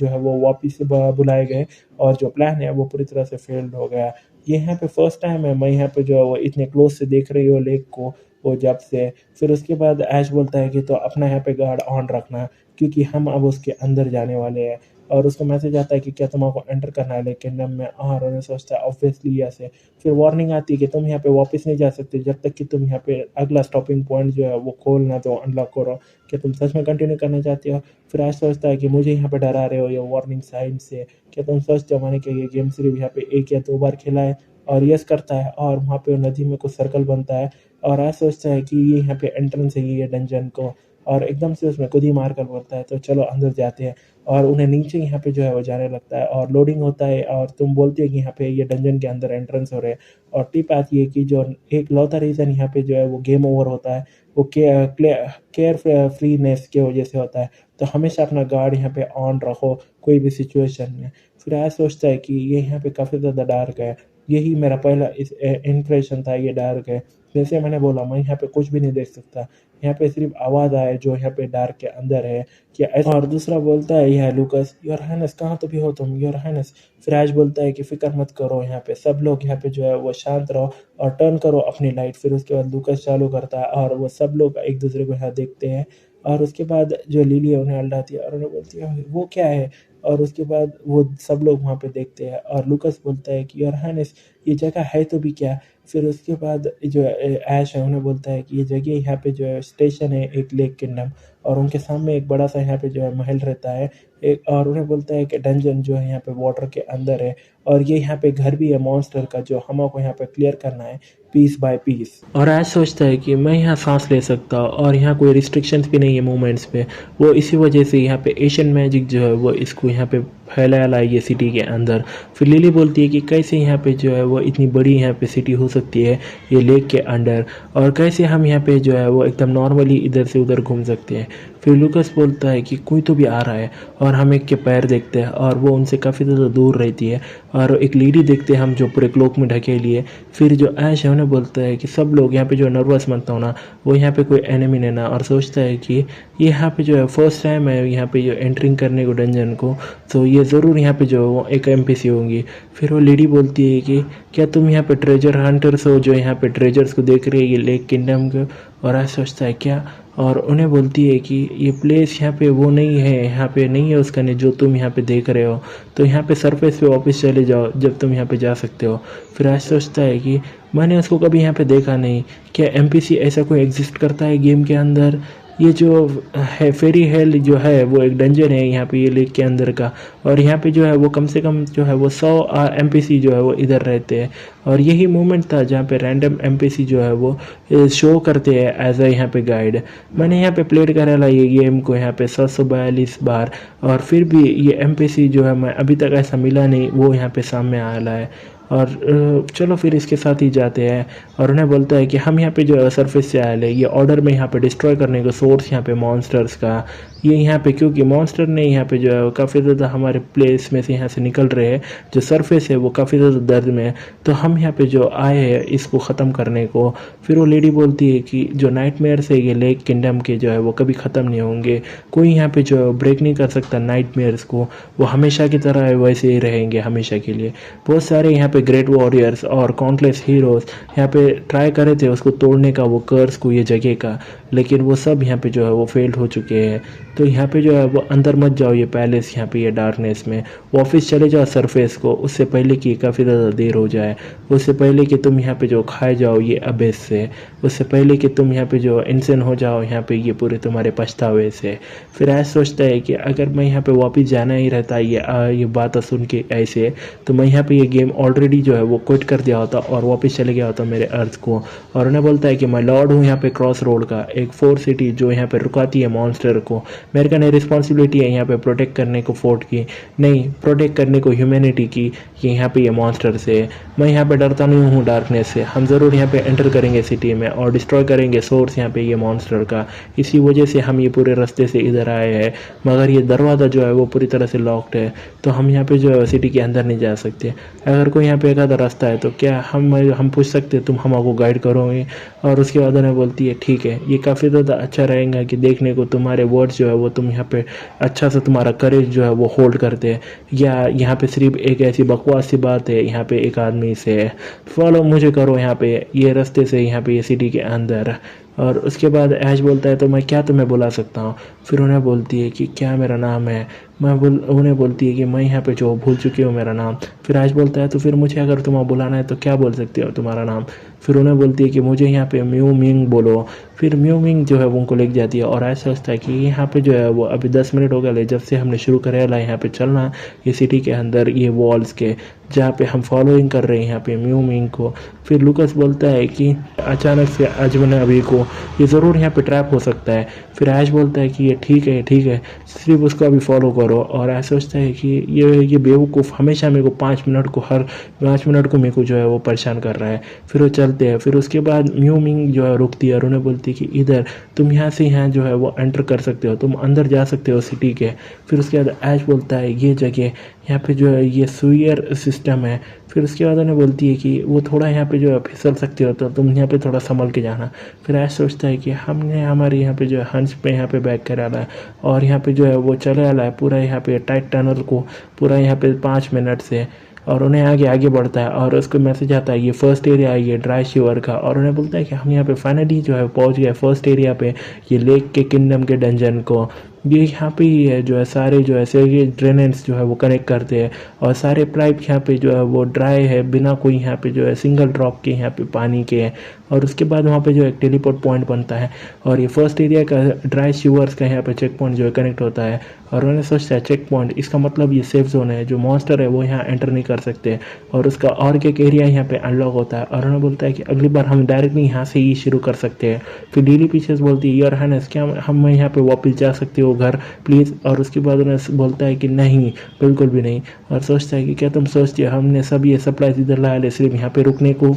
है वो वापिस से बुलाए गए, और जो प्लान है वो पूरी तरह से फेल्ड हो गया। ये यहाँ पे फर्स्ट टाइम है मैं यहाँ पे जो है वो इतने क्लोज से देख रही हूँ लेक को वो जब से। फिर उसके बाद ऐश बोलता है कि तो अपना यहाँ पे गार्ड ऑन रखना क्योंकि हम अब उसके अंदर जाने वाले हैं। और उसको मैसेज आता है कि क्या तुमको एंटर करना है लेकिन किंगडम में, और उन्हें सोचता है ऑब्वियसली ऐसे। फिर वार्निंग आती है कि तुम यहाँ पे वापस नहीं जा सकते जब तक कि तुम यहाँ पे अगला स्टॉपिंग पॉइंट जो है वो खोल ना दो अनलॉक करो, क्या तुम सच में कंटिन्यू करना चाहते हो। फिर आज सोचता है कि मुझे यहाँ पे डरा रहे हो ये वार्निंग साइन से, क्या तुम सोचते हो मैंने कि ये गेम सिर्फ यहाँ पे 1 या 2 बार खेला है। और यस करता है और वहाँ पे नदी में कुछ सर्कल बनता है, और आज सोचता है कि ये यहाँ पे एंट्रेंस है ये डंजन को, और एकदम से उसमें खुद ही मार कर बोलता है तो चलो अंदर जाते हैं। और उन्हें नीचे यहाँ पे जो है वो जाने लगता है और लोडिंग होता है, और तुम बोलती है कि यहाँ पे ये डंजन के अंदर एंट्रेंस हो रहे हैं। और टिप आती है कि जो एक लौता रीज़न यहाँ पे जो है वो गेम ओवर होता है वो केयर फ्रीनेस की वजह से होता है। तो हमेशा अपना गार्ड यहाँ पे ऑन रखो कोई भी सिचुएशन में। फिर ऐसा सोचता है कि ये यहाँ पे काफ़ी ज़्यादा डार्क है, यही मेरा पहला इस इम्प्रेशन था, ये डार्क है। जैसे मैंने बोला मैं यहाँ पे कुछ भी नहीं देख सकता, यहाँ पे सिर्फ आवाज़ आए जो यहाँ पे डार्क के अंदर है क्या ऐसा। और दूसरा बोलता है यह लूकस, योर हाइनेस कहाँ तो भी हो तुम, योर हाइनेस। फिर ऐश बोलता है कि फिक्र मत करो, यहाँ पे सब लोग यहाँ पे जो है वो शांत रहो और टर्न करो अपनी लाइट। फिर उसके बाद लूकस चालू करता है और वो सब लोग एक दूसरे को यहाँ देखते हैं। और उसके बाद जो लिली है उन्हें अलडाती है और उन्हें बोलती है वो क्या है। और उसके बाद वो सब लोग वहाँ पे देखते हैं और लूकस बोलता है कि योर हाइनेस ये जगह है तो भी क्या। फिर उसके बाद जो ऐश है उन्हें बोलता है कि ये जगह यहाँ पे जो है स्टेशन है एक लेक किंगडम, और उनके सामने एक बड़ा सा यहाँ पे जो है महल रहता है एक। और उन्हें बोलता है कि डंजन जो है यहाँ पे वाटर के अंदर है और ये यहाँ पे घर भी है मॉन्स्टर का जो हमको यहाँ पे क्लियर करना है पीस बाय पीस। और आज सोचता है कि मैं यहाँ सांस ले सकता हूँ और यहाँ कोई रिस्ट्रिक्शंस भी नहीं है मूवमेंट्स पे। वो इसी वजह से यहाँ पे एशियन मैजिक जो है वो इसको यहाँ पे फैलाया ला ये सिटी के अंदर। फिर लिली बोलती है कि कैसे यहाँ पे जो है वो इतनी बड़ी यहाँ पे सिटी हो सकती है ये लेक के अंडर, और कैसे हम यहाँ पे जो है वो एकदम नॉर्मली इधर से उधर घूम सकते हैं। फिर लूकस बोलता है कि कोई तो भी आ रहा है और हम एक के पैर देखते हैं और वो उनसे काफ़ी ज़्यादा दूर रहती है, और एक लेडी देखते हैं हम जो पूरे क्लोक में ढके लिए। फिर जो ऐश है उन्हें बोलता है कि सब लोग यहाँ पे जो नर्वस मत होना, वो यहाँ पे कोई एनिमी नहीं ना। और सोचता है कि ये यहाँ पे जो है फर्स्ट टाइम है यहाँ पे जो एंट्रिंग करने को डंजन को, तो ये ज़रूर यहाँ पे जो है वो एक एमपीसी होंगी। फिर वो लेडी बोलती है कि क्या तुम यहाँ पे ट्रेजर हंटर्स हो जो यहाँ पे ट्रेजर्स को देख रहे हैं ये लेक किंगडम के। और ऐसा सोचता है क्या, और उन्हें बोलती है कि ये प्लेस यहाँ पे वो नहीं है, यहाँ पे नहीं है उसका नहीं जो तुम यहाँ पे देख रहे हो, तो यहाँ पे सरफेस पे वापस चले जाओ जब तुम यहाँ पे जा सकते हो। फिर ऐसा सोचता है कि मैंने उसको कभी यहाँ पे देखा नहीं, क्या एमपीसी ऐसा कोई एग्जिस्ट करता है गेम के अंदर। ये जो है फेरी हेल जो है वो एक डंजन है यहाँ पे ये लेक के अंदर का, और यहाँ पे जो है वो कम से कम जो है वो 100 एमपीसी जो है वो इधर रहते हैं। और यही मोमेंट था जहाँ पे रैंडम एमपीसी जो है वो शो करते हैं एज अ यहाँ पे गाइड। मैंने यहाँ पे प्लेड करा ला ये गेम को यहाँ पे 742 बार, और फिर भी ये एमपीसी जो है मैं अभी तक ऐसा मिला नहीं वो यहाँ पे सामने आया है। और चलो फिर इसके साथ ही जाते हैं। और उन्हें बोलता है कि हम यहाँ पे जो सरफेस से आए हैं ये ऑर्डर में यहाँ पे डिस्ट्रॉय करने का सोर्स यहाँ पे मॉन्स्टर्स का ये यहाँ पे, क्योंकि मॉन्स्टर ने यहाँ पे जो है काफ़ी ज़्यादा हमारे प्लेस में से यहाँ से निकल रहे हैं, जो सरफेस है वो काफ़ी ज़्यादा दर्द में है, तो हम यहाँ पे जो आए हैं इसको ख़त्म करने को। फिर वो लेडी बोलती है कि जो नाइटमेयर्स है ये लेक किंगडम के जो है वो कभी ख़त्म नहीं होंगे, कोई यहाँ पे जो ब्रेक नहीं कर सकता नाइटमेयर्स को, वो हमेशा की तरह वैसे ही रहेंगे हमेशा के लिए। बहुत सारे यहाँ पे ग्रेट वॉरियर्स और काउंटलेस हीरोज़ यहाँ पे ट्राई करे थे उसको तोड़ने का, वो कर्स को ये जगह का, लेकिन वो सब यहाँ पे जो है वो फेल्ड हो चुके हैं। तो यहाँ पे जो है वो अंदर मत जाओ ये पैलेस यहाँ पे ये डार्कनेस में, वापस चले जाओ सरफेस को, उससे पहले कि काफ़ी ज़्यादा देर हो जाए, उससे पहले कि तुम यहाँ पे जो खाए जाओ ये अबेस से, उससे पहले कि तुम यहाँ पे जो इंसान हो जाओ यहाँ पे ये पूरे तुम्हारे पछतावे से। फिर ऐसा सोचता है कि अगर मैं यहाँ पे वापस जाना ही रहता ये बात सुन के ऐसे, तो मैं यहाँ पे ये गेम ऑलरेडी जो है वो क्विट कर दिया होता और वापस चले गया होता मेरे अर्थ को। और उन्हें बोलता है कि मैं लॉर्ड हूँ यहाँ पे क्रॉस रोड का, एक फोर्ट सिटी जो यहाँ पे रुकाती है मॉन्स्टर को, मेरे का नहीं रिस्पॉन्सिबिलिटी है यहाँ पे प्रोटेक्ट करने को फोर्ट की, नहीं प्रोटेक्ट करने को ह्यूमैनिटी की, कि यहाँ पे ये मॉन्स्टर से मैं यहाँ पे डरता नहीं हूँ डार्कनेस से। हम ज़रूर यहाँ पे एंटर करेंगे सिटी में और डिस्ट्रॉय करेंगे सोर्स यहाँ पे ये मॉन्स्टर का, इसी वजह से हम ये पूरे रास्ते से इधर आए हैं, मगर ये दरवाज़ा जो है वो पूरी तरह से लॉक्ड है, तो हम यहाँ पे जो है सिटी के अंदर नहीं जा सकते। अगर कोई यहाँ पे एक आधा रास्ता है तो क्या हम पूछ सकते तुम हमको गाइड करोगे। और उसके बाद उन्हें बोलती है ठीक है, ये काफ़ी ज़्यादा अच्छा रहेगा कि देखने को तुम्हारे वर्ड्स जो है वो तुम यहाँ पे अच्छा सा तुम्हारा करेज जो है वो होल्ड करते हैं, या यहाँ पे सिर्फ एक ऐसी बकवास सी बात है यहाँ पे एक आदमी से फॉलो मुझे करो यहाँ पे ये रास्ते से यहाँ पे ये सिटी के अंदर। और उसके बाद ऐश बोलता है तो मैं क्या तुम्हें बुला सकता हूँ। फिर उन्हें बोलती है कि क्या मेरा नाम है, उन्हें बोलती है कि मैं यहाँ पे जो भूल चुकी हूँ मेरा नाम। फिर ऐश बोलता है तो फिर मुझे अगर तुम्हें बुलाना है तो क्या बोल सकते हो तुम्हारा नाम। फिर उन्हें बोलती है कि मुझे यहाँ पे म्यू मिंग बोलो। फिर म्यू मिंग जो है वो उनको लेके जाती है, और ऐसा सोचता है कि यहाँ पे जो है वो अभी 10 मिनट हो गए जब से हमने शुरू करे ला यहाँ पे चलना ये सिटी के अंदर ये वॉल्स के, जहाँ पे हम फॉलोइंग कर रहे हैं यहाँ पे म्यू मिंग को। फिर लूकस बोलता है कि अचानक से अजमन अभी को ये ज़रूर यहाँ पे ट्रैप हो सकता है। फिर ऐश बोलता है कि ये ठीक है सिर्फ उसको अभी फॉलो करो। और ऐसा सोचता है कि ये बेवकूफ़ हमेशा मेरे को 5 मिनट को हर 5 मिनट को मेरे को जो है वो परेशान कर रहा है। फिर वो चलते हैं। फिर उसके बाद म्यू मिंग जो है रुकती है और उन्हें बोलती है कि इधर तुम यहाँ से यहाँ जो है वो एंटर कर सकते हो, तुम अंदर जा सकते हो सिटी के। फिर उसके बाद ऐश बोलता है ये जगह यहाँ पे जो है ये सुयर सिस्टम है। फिर उसके बाद उन्हें बोलती है कि वो थोड़ा यहाँ पे जो है फिसल सकती हो, तो तुम यहाँ पे थोड़ा संभल के जाना। फिर ऐश सोचता है कि हमने हमारे यहाँ पे जो है हंस पे यहाँ पे बैक कर आना है, और यहाँ पे जो है वो चले आला है पूरा यहाँ पे टाइट टनल को पूरा यहाँ पे 5 मिनट से। और उन्हें आगे आगे बढ़ता है और उसको मैसेज आता है ये फर्स्ट एरिया है ये ड्राई शिवर का, और उन्हें बोलता है कि हम यहाँ पे फाइनली जो है पहुँच गए फर्स्ट एरिया पे, ये लेक के किंगडम के डंजन को। ये यहाँ पे ही है जो है सारे जो है ये ड्रेनेंस जो है वो कनेक्ट करते हैं, और सारे पाइप यहाँ पे जो है वो ड्राई है, बिना कोई यहाँ पे जो है सिंगल ड्रॉप के यहाँ पे पानी के हैं। और उसके बाद वहाँ पे जो एक टेलीपोर्ट पॉइंट बनता है, और ये फर्स्ट एरिया का ड्राई शिवर्स का यहाँ पे चेक पॉइंट जो है कनेक्ट होता है। और उन्हें सोचता है चेक पॉइंट इसका मतलब ये सेफ जोन है, जो मॉन्स्टर है वो यहाँ एंटर नहीं कर सकते, और उसका और एक एरिया यहाँ पे अनलॉक होता है। और उन्हें बोलता है कि अगली बार हम डायरेक्टली यहाँ से ही शुरू कर सकते हैं। फिर लिली पीछे से बोलती है योर हाइनेस क्या हम यहाँ पे वापस जा सकते हो घर प्लीज़। और उसके बाद उन्हें बोलता है कि नहीं बिल्कुल भी नहीं। और सोचता है कि क्या तुम सोचती हो हमने सब ये सप्लाईज इधर लाया ले सिर्फ यहाँ पे रुकने को।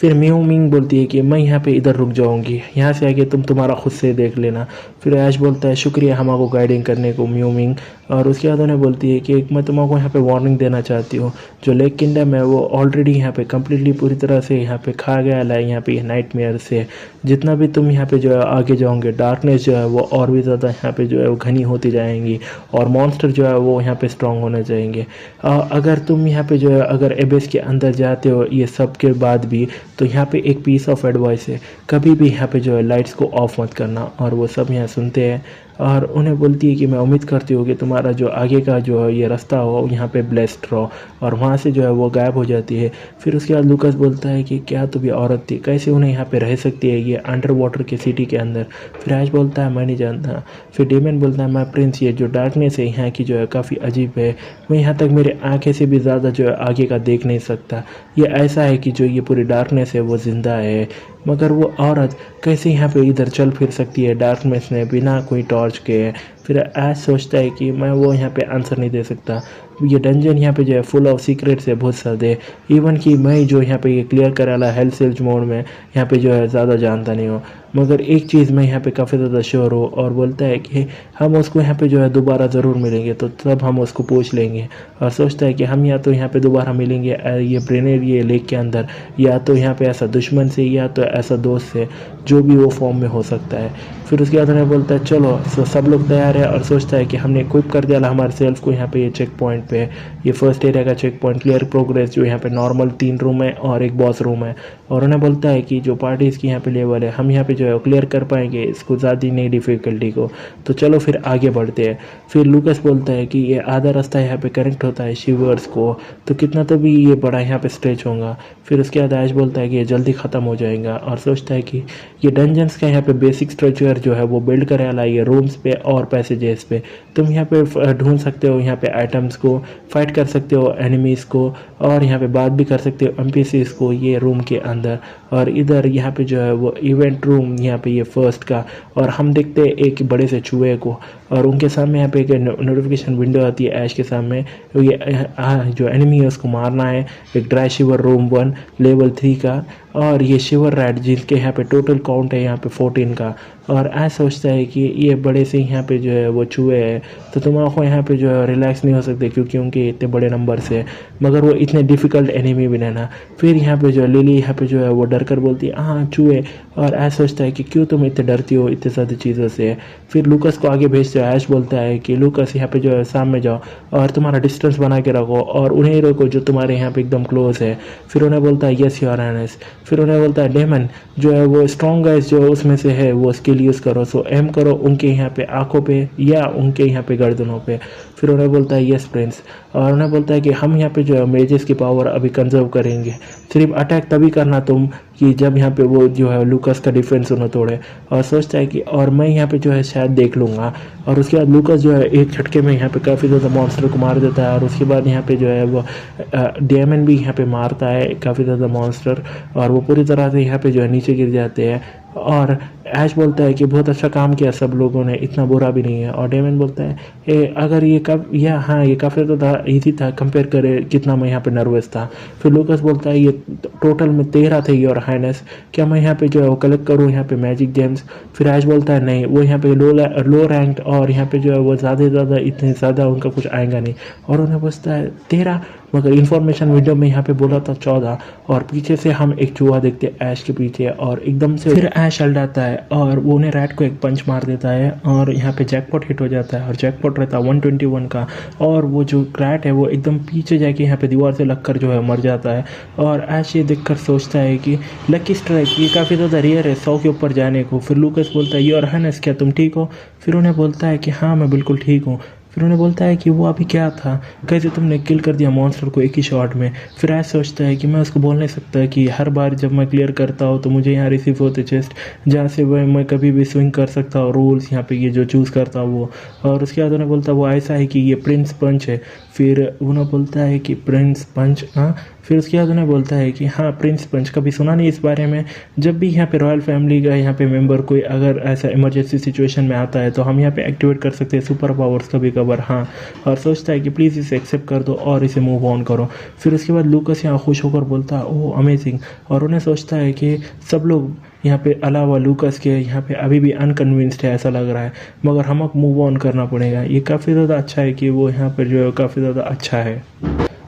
फिर म्यू मिंग बोलती है कि मैं यहाँ पे इधर रुक जाऊँगी, यहाँ से आगे तुम तुम्हारा खुद से देख लेना। फिर ऐश बोलता है शुक्रिया हमको गाइडिंग करने को म्यू मिंग। और उसके बाद उन्हें बोलती है कि मैं तुमको यहाँ पे वार्निंग देना चाहती हूँ, जो लेक किंगडम है वो ऑलरेडी यहाँ पे कम्प्लीटली पूरी तरह से यहाँ पे खा गया है यहाँ पे नाइटमेयर से। जितना भी तुम यहाँ पे जो है आगे जाओगे डार्कनेस जो है वो और भी ज़्यादा यहाँ पे जो है वो घनी होती जाएंगी, और मॉन्स्टर जो है वो यहाँ पे स्ट्रांग होने जाएंगे। अगर तुम यहाँ पे जो है अगर एबेस के अंदर जाते हो ये सब के बाद भी, तो यहाँ पे एक पीस ऑफ एडवाइस है, कभी भी यहाँ पे जो है लाइट्स को ऑफ मत करना। और वो सब यहाँ सुनते हैं, और उन्हें बोलती है कि मैं उम्मीद करती हूँ कि तुम्हारा जो आगे का जो है ये रास्ता हो यहाँ पे ब्लेस्ड रहो। और वहाँ से जो है वो गायब हो जाती है। फिर उसके बाद लूकास बोलता है कि क्या तू भी औरत थी, कैसे उन्हें यहाँ पे रह सकती है ये अंडर वाटर के सिटी के अंदर। फिर ऐश बोलता है मैं नहीं जानता। फिर डेमन बोलता है मैं प्रिंस, ये जो डार्कनेस है यहाँ की जो है काफ़ी अजीब है, मैं यहाँ तक मेरे आँखें से भी ज़्यादा जो है आगे का देख नहीं सकता। ये ऐसा है कि जो ये पूरी डार्कनेस है वो ज़िंदा है, मगर वो औरत कैसे यहाँ पे इधर चल फिर सकती है डार्कनेस में बिना कोई टॉर्च के। फिर ऐश सोचता है कि मैं वो यहाँ पे आंसर नहीं दे सकता, ये डंजन यहाँ पे जो है फुल ऑफ सीक्रेट्स है बहुत सारे, इवन कि मैं जो यहाँ पे ये क्लियर करा ला हेल्थ सेल्स मोड में यहाँ पे जो है ज़्यादा जानता नहीं हूँ। मगर एक चीज़ मैं यहाँ पे काफ़ी ज़्यादा श्योर हूँ, और बोलता है कि हम उसको यहाँ पे जो है दोबारा ज़रूर मिलेंगे, तो तब हम उसको पूछ लेंगे। और सोचता है कि हम या तो यहाँ पे दोबारा मिलेंगे ये ब्रेनेर ये लेक के अंदर, या तो यहाँ पे ऐसा दुश्मन से, या तो ऐसा दोस्त से, जो भी वो फॉर्म में हो सकता है। फिर उसके बाद उन्हें बोलता है चलो सब लोग तैयार है, और सोचता है कि हमने इक्विप कर दिया हमारे सेल्फ को यहाँ पे ये चेक पॉइंट पे, ये फर्स्ट एरिया का चेक पॉइंट क्लियर प्रोग्रेस, जो यहाँ पे नॉर्मल 3 रूम है और एक बॉस रूम है। और उन्हें बोलता है कि जो पार्टीज़ की यहाँ पे लेवल है हम यहाँ पे जो है क्लियर कर पाएंगे इसको ज़्यादा नहीं डिफ़िकल्टी को, तो चलो फिर आगे बढ़ते हैं। फिर लूकास बोलता है कि ये आधा रास्ता यहाँ पे कनेक्ट होता है शिवर्स को, तो कितना तो भी ये बड़ा यहाँ पे स्ट्रेच होगा। फिर उसके बाद ऐश बोलता है कि ये जल्दी ख़त्म हो जाएगा, और सोचता है कि ये डंजन्स का यहाँ पे बेसिक स्ट्रक्चर जो है वो बिल्ड करे ला ये रूम्स पे और पैसेजेस पे। तुम यहाँ पे ढूंढ सकते हो यहाँ पे आइटम्स को, फाइट कर सकते हो एनिमीज़ को, और यहाँ पे बात भी कर सकते हो एमपीसीज को ये रूम के अंदर। और इधर यहाँ पे जो है वो इवेंट रूम यहाँ पे ये फर्स्ट का, और हम देखते हैं एक बड़े से चूहे को, और उनके सामने यहाँ पे एक नोटिफिकेशन विंडो आती है ऐश के सामने, तो ये जो एनिमी है उसको मारना है। एक ड्राई शिवर रूम 1 लेवल 3 का, और ये शिवर रैट जिनके यहाँ पे टोटल काउंट है यहाँ पे 14 का। और ऐसा सोचता है कि ये बड़े से यहाँ पे जो है वो चूहे हैं, तो तुम आपको यहाँ पे जो है रिलैक्स नहीं हो सकते क्योंकि उनके इतने बड़े नंबर से, मगर वो इतने डिफ़िकल्ट एनिमी भी नहीं ना। फिर यहाँ पे जो है लिली यहाँ पे जो है वो डर कर बोलती है हाँ चूहे, और ऐसा सोचता है कि क्यों तुम इतने डरती हो इतने ज़्यादा चीज़ों से। फिर लूकास को आगे भेजते हो, ऐश बोलता है कि लूकास यहाँ पे जो है सामने जाओ और तुम्हारा डिस्टेंस बना के रखो, और उन्हें रोको जो तुम्हारे यहाँ पे एकदम क्लोज है। फिर उन्हें बोलता है यस योर हाइनेस। फिर उन्हें बोलता है डेमन जो है वो स्ट्रॉन्ग गाइस जो उसमें से है वो स्किल यूज़ करो, सो एम करो उनके यहाँ पे आंखों पे या उनके यहाँ पे गर्दनों पे। फिर उन्हें बोलता है यस प्रिंस, और उन्हें बोलता है कि हम यहाँ पे जो है मेजेस की पावर अभी कंजर्व करेंगे, सिर्फ अटैक तभी करना तुम कि जब यहाँ पे वो जो है लूकास का डिफेंस उन्हें तोड़े। और सोचता है कि और मैं यहाँ पे जो है शायद देख लूँगा। और उसके बाद लूकास जो है एक झटके में यहाँ पे काफ़ी ज़्यादा मॉन्स्टर को मार देता है, और उसके बाद यहाँ पे जो है वो डेमन भी यहाँ पे मारता है काफ़ी ज़्यादा मॉन्स्टर, और वो पूरी तरह से यहाँ पे जो है नीचे गिर जाते हैं। और ऐश बोलता है कि बहुत अच्छा काम किया सब लोगों ने, इतना बुरा भी नहीं है। और डेमन बोलता है अगर ये कब या हाँ ये काफ़ी ज़्यादा ईजी था कंपेयर करे कितना मैं यहाँ पे नर्वस था। फिर लूकास बोलता है ये टोटल में 13 थे योर हाइनेस, क्या मैं यहाँ पे जो है वो कलेक्ट करूँ यहाँ पे मैजिक जेम्स। फिर ऐश बोलता है नहीं, वो यहाँ पे लो रैंक और यहाँ पे जो है वो ज़्यादा से ज़्यादा इतने ज़्यादा उनका कुछ आएगा नहीं। और उन्हें पूछता है 13, मगर इन्फॉर्मेशन विंडो में यहाँ पे बोला था 14, और पीछे से हम एक चूहा देखते हैं ऐश के पीछे, और एकदम से फिर ऐश हल जाता है और वो उन्हें रैट को एक पंच मार देता है और यहाँ पे जैकपॉट हिट हो जाता है, और जैकपॉट रहता है 121 का, और वो जो रैट है वो एकदम पीछे जाके यहाँ पे दीवार से लगकर जो है मर जाता है। और ऐश ये देखकर सोचता है कि लकी स्ट्राइक, ये काफ़ी ज़्यादा रेयर है 100 के ऊपर जाने को। फिर लूकस बोलता है योर हनेस, क्या तुम ठीक हो? फिर उन्हें बोलता है कि हाँ मैं बिल्कुल ठीक हूँ। फिर उन्हें बोलता है कि वो अभी क्या था, कैसे तुमने किल कर दिया मॉन्स्टर को एक ही शॉट में। फिर ऐसा सोचता है कि मैं उसको बोल नहीं सकता कि हर बार जब मैं क्लियर करता हूँ तो मुझे यहाँ रिसीव होते चेस्ट, जहाँ से वह मैं कभी भी स्विंग कर सकता हूँ रूल्स यहाँ पे ये जो चूज़ करता हूँ वो। और उसके बाद उन्हें बोलता है वो ऐसा है कि ये प्रिंस पंच है। फिर उन्हें बोलता है कि प्रिंस पंच, हाँ। फिर उसके बाद उन्हें बोलता है कि हाँ प्रिंस पंच, कभी सुना नहीं इस बारे में। जब भी यहाँ पे रॉयल फैमिली का यहाँ पे मेंबर कोई अगर ऐसा इमरजेंसी सिचुएशन में आता है तो हम यहाँ पे एक्टिवेट कर सकते हैं सुपर पावर्स कभी कभार, हाँ। और सोचता है कि प्लीज़ इसे एक्सेप्ट कर दो और इसे मूव ऑन करो। फिर उसके बाद लूकस यहाँ खुश होकर बोलता है ओह अमेजिंग, और उन्हें सोचता है कि सब लोग यहाँ पे अलावा लूकस के यहाँ पे अभी भी अनकन्विंस्ड है ऐसा लग रहा है, मगर हमें मूव ऑन करना पड़ेगा। ये काफ़ी ज़्यादा अच्छा है कि वो यहाँ पर जो है काफ़ी ज़्यादा अच्छा है।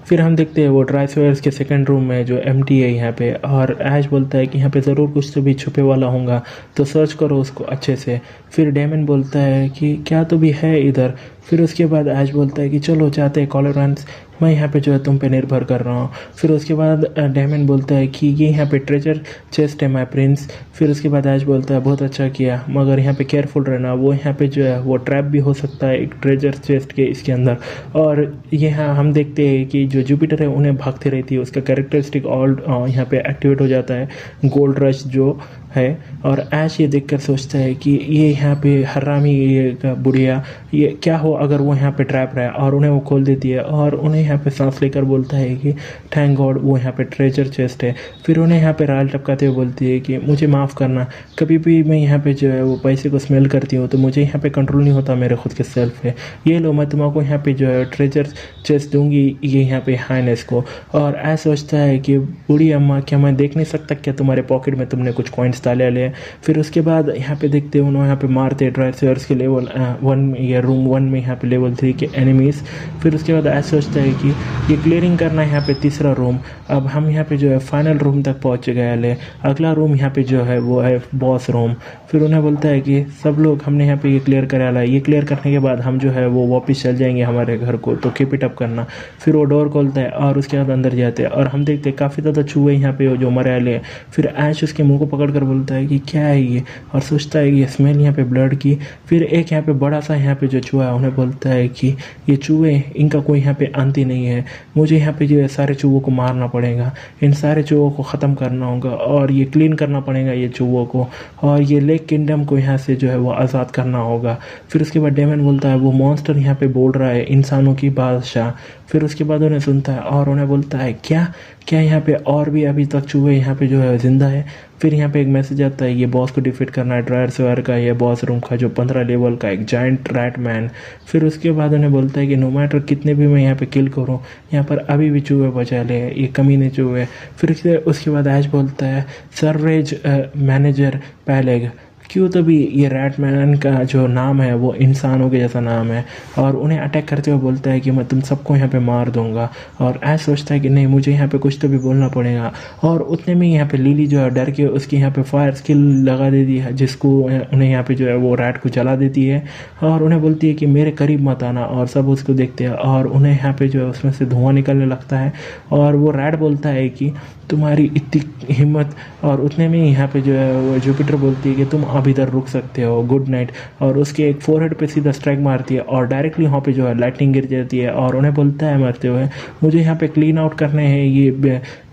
फिर हम देखते हैं वो ट्राइसोर्स के सेकंड रूम में जो एम्प्टी है यहाँ पे, और ऐश बोलता है कि यहाँ पे ज़रूर कुछ तो भी छुपे वाला होगा तो सर्च करो उसको अच्छे से। फिर डेमन बोलता है कि क्या तो भी है इधर। फिर उसके बाद ऐश बोलता है कि चलो जाते हैं कॉलोरेंस, मैं यहाँ पे जो है तुम पे निर्भर कर रहा हूँ। फिर उसके बाद डेमन बोलता है कि ये यहाँ पे ट्रेजर चेस्ट है माय प्रिंस। फिर उसके बाद ऐश बोलता है बहुत अच्छा किया, मगर यहाँ पे केयरफुल रहना, वो यहाँ पे जो है वो ट्रैप भी हो सकता है एक ट्रेजर चेस्ट के इसके अंदर। और यहाँ हम देखते हैं कि जो जुपिटर है उन्हें भागती रहती है, उसका कैरेक्टरिस्टिक ऑल यहाँ पे एक्टिवेट हो जाता है गोल्ड रश जो है। और ऐश ये देखकर सोचता है कि ये यहाँ पे हरामी ये बुढ़िया, ये क्या हो अगर वो यहाँ पे ट्रैप रहा है, और उन्हें वो खोल देती है और उन्हें यहाँ पे सांस लेकर बोलता है कि थैंक गॉड वो यहाँ पे ट्रेजर चेस्ट है। फिर उन्हें यहाँ पे राल टपकाते हुए बोलती है कि मुझे माफ़ करना, कभी भी मैं यहाँ पे जो है वो पैसे को स्मेल करती हूँ तो मुझे यहाँ पे कंट्रोल नहीं होता मेरे खुद के सेल्फ पे। ये लो मैं तुम्हारे यहाँ पे जो है ट्रेजर चेस्ट दूंगी ये यहाँ पे हाइनेस को। और ऐसा सोचता है कि बूढ़ी अम्मा क्या मैं देख नहीं सकता क्या तुम्हारे पॉकेट में तुमने कुछ कॉइन्स डाले ले। फिर उसके बाद यहाँ पे देखते हैं उन्होंने यहाँ पे मारते ट्राइसर्स के लेवल 1 या रूम 1 में यहाँ पे लेवल 3 के एनिमीज़। फिर उसके बाद ऐसा सोचता है कि ये क्लियरिंग करना है यहाँ पे तीसरा रूम। अब हम यहाँ पे जो है फाइनल रूम तक पहुँच गए ले, अगला रूम यहाँ पे जो है वो है बॉस रूम। फिर उन्हें बोलता है कि सब लोग हमने यहाँ पे ये क्लियर करा ला, ये क्लियर करने के बाद हम जो है वो वापस चल जाएंगे हमारे घर को, तो कीप इट अप करना। फिर वो डोर खोलता है और उसके बाद अंदर जाते हैं और हम देखते हैं काफ़ी ज़्यादा चूहे यहाँ पे जो मरे वाले हैं। फिर ऐश उसके मुंह को पकड़ कर बोलता है कि क्या है ये, और सोचता है कि स्मेल यहाँ पे ब्लड की। फिर एक यहाँ पे बड़ा सा यहाँ पे जो चूहा है उन्हें बोलता है कि ये चूहे इनका कोई यहाँ पे अंत ही नहीं है, मुझे यहाँ पे जो है सारे चूहों को मारना पड़ेगा, इन सारे चूहों को ख़त्म करना होगा और ये क्लीन करना पड़ेगा ये चूहों को, और ये लेक किंगडम को यहाँ से जो है वो आज़ाद करना होगा। फिर उसके बाद डेमन बोलता है वो मॉन्स्टर यहाँ पे बोल रहा है इंसानों की बादशाह। फिर उसके बाद उन्हें सुनता है और उन्हें बोलता है क्या क्या यहाँ पे और भी अभी तक चूहे यहाँ पे जो है ज़िंदा है। फिर यहाँ पे एक मैसेज आता है ये बॉस को डिफीट करना है, ड्रायर स्वेयर का ये बॉस रूम का जो 15 लेवल का एक जाइंट रैट मैन। फिर उसके बाद उन्हें बोलता है कि नो मैटर कितने भी मैं यहाँ पे किल करूँ यहाँ पर अभी भी चूहे बचा ले, ये कमीने चूहे। फिर उसके बाद ऐश बोलता है सर्वेज मैनेजर पैलेग, क्यों तो भी ये रैटमैन का जो नाम है वो इंसानों के जैसा नाम है, और उन्हें अटैक करते हुए बोलता है कि मैं तुम सबको यहाँ पे मार दूंगा। और ऐसा सोचता है कि नहीं मुझे यहाँ पे कुछ तो भी बोलना पड़ेगा, और उतने में यहाँ पे लिली जो है डर के उसकी यहाँ पे फायर स्किल लगा देती है जिसको उन्हें यहाँ पे जो है वो रैट को जला देती है, और उन्हें बोलती है कि मेरे करीब मत आना, और सब उसको देखते हैं और उन्हें यहाँ पे जो है उसमें से धुआं निकलने लगता है। और वो रैट बोलता है कि तुम्हारी इतनी हिम्मत, और उतने में यहाँ पे जो है वो जुपिटर बोलती है कि तुम अब इधर रुक सकते हो, गुड नाइट, और उसके एक फोरहेड पे सीधा स्ट्राइक मारती है और डायरेक्टली वहाँ पे जो है लाइटनिंग गिर जाती है। और उन्हें बोलता है मरते हुए मुझे यहाँ पे क्लीन आउट करने हैं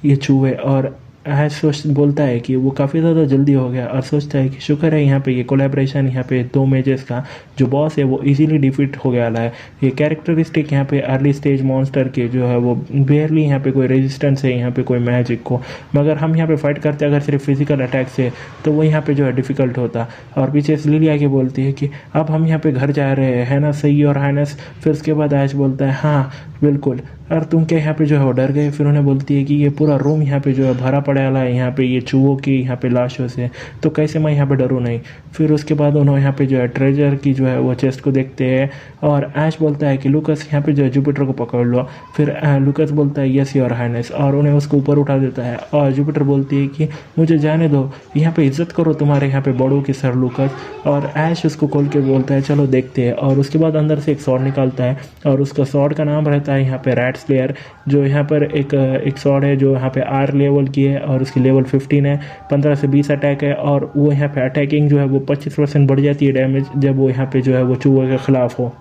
ये चूहे। और बोलता है कि वो काफ़ी ज़्यादा जल्दी हो गया, और सोचता है कि शुक्र है यहाँ पे ये कोलैबोरेशन यहाँ पे 2 मेजेस का जो बॉस है वो इजीली डिफीट हो गया है। ये कैरेक्टरिस्टिक यहाँ पे अर्ली स्टेज मॉन्स्टर के जो है वो बेयरली यहाँ पे कोई रेजिस्टेंस है यहाँ पे कोई मैजिक को, मगर हम यहाँ पे फाइट करते अगर सिर्फ फिजिकल अटैक से तो वो यहाँ पे जो है डिफ़िकल्ट होता। और पीछे से लिली आके बोलती है कि अब हम यहाँ पे घर जा रहे हैं है ना सही और हाइनेस। फिर उसके बाद ऐश बोलता है हाँ बिल्कुल, और तुम क्या यहाँ पे जो है वो डर गए। फिर उन्हें बोलती है कि ये पूरा रूम यहाँ पे जो है भरा पड़ा पड़े वाला है यहाँ पे ये चूहों की यहाँ पे लाशों से, तो कैसे मैं यहाँ पे डरूँ नहीं। फिर उसके बाद उन्होंने यहाँ पे जो है ट्रेजर की जो है वो चेस्ट को देखते हैं और ऐश बोलता है कि लूकस यहाँ पे जो है जुपिटर को पकड़ लो। फिर लूकस बोलता है यस योर हाइनेस, और उन्हें उसको ऊपर उठा देता है और जुपिटर बोलती है कि मुझे जाने दो, यहाँ पे इज्जत करो तुम्हारे यहाँ पे बड़ों की सर लूकस। और ऐश उसको खोल के बोलता है चलो देखते हैं, और उसके बाद अंदर से एक स्वॉर्ड निकालता है और उसका स्वॉर्ड का नाम रहता है यहाँ पे रैट स्लेयर, जो यहाँ पर एक स्वॉर्ड है जो यहाँ पे आर लेवल की है और उसकी लेवल 15 है, 15 से 20 अटैक है, और वो यहाँ पे अटैकिंग जो है वो 25% बढ़ जाती है डैमेज जब वो यहाँ पे जो है वो चूहे के खिलाफ हो।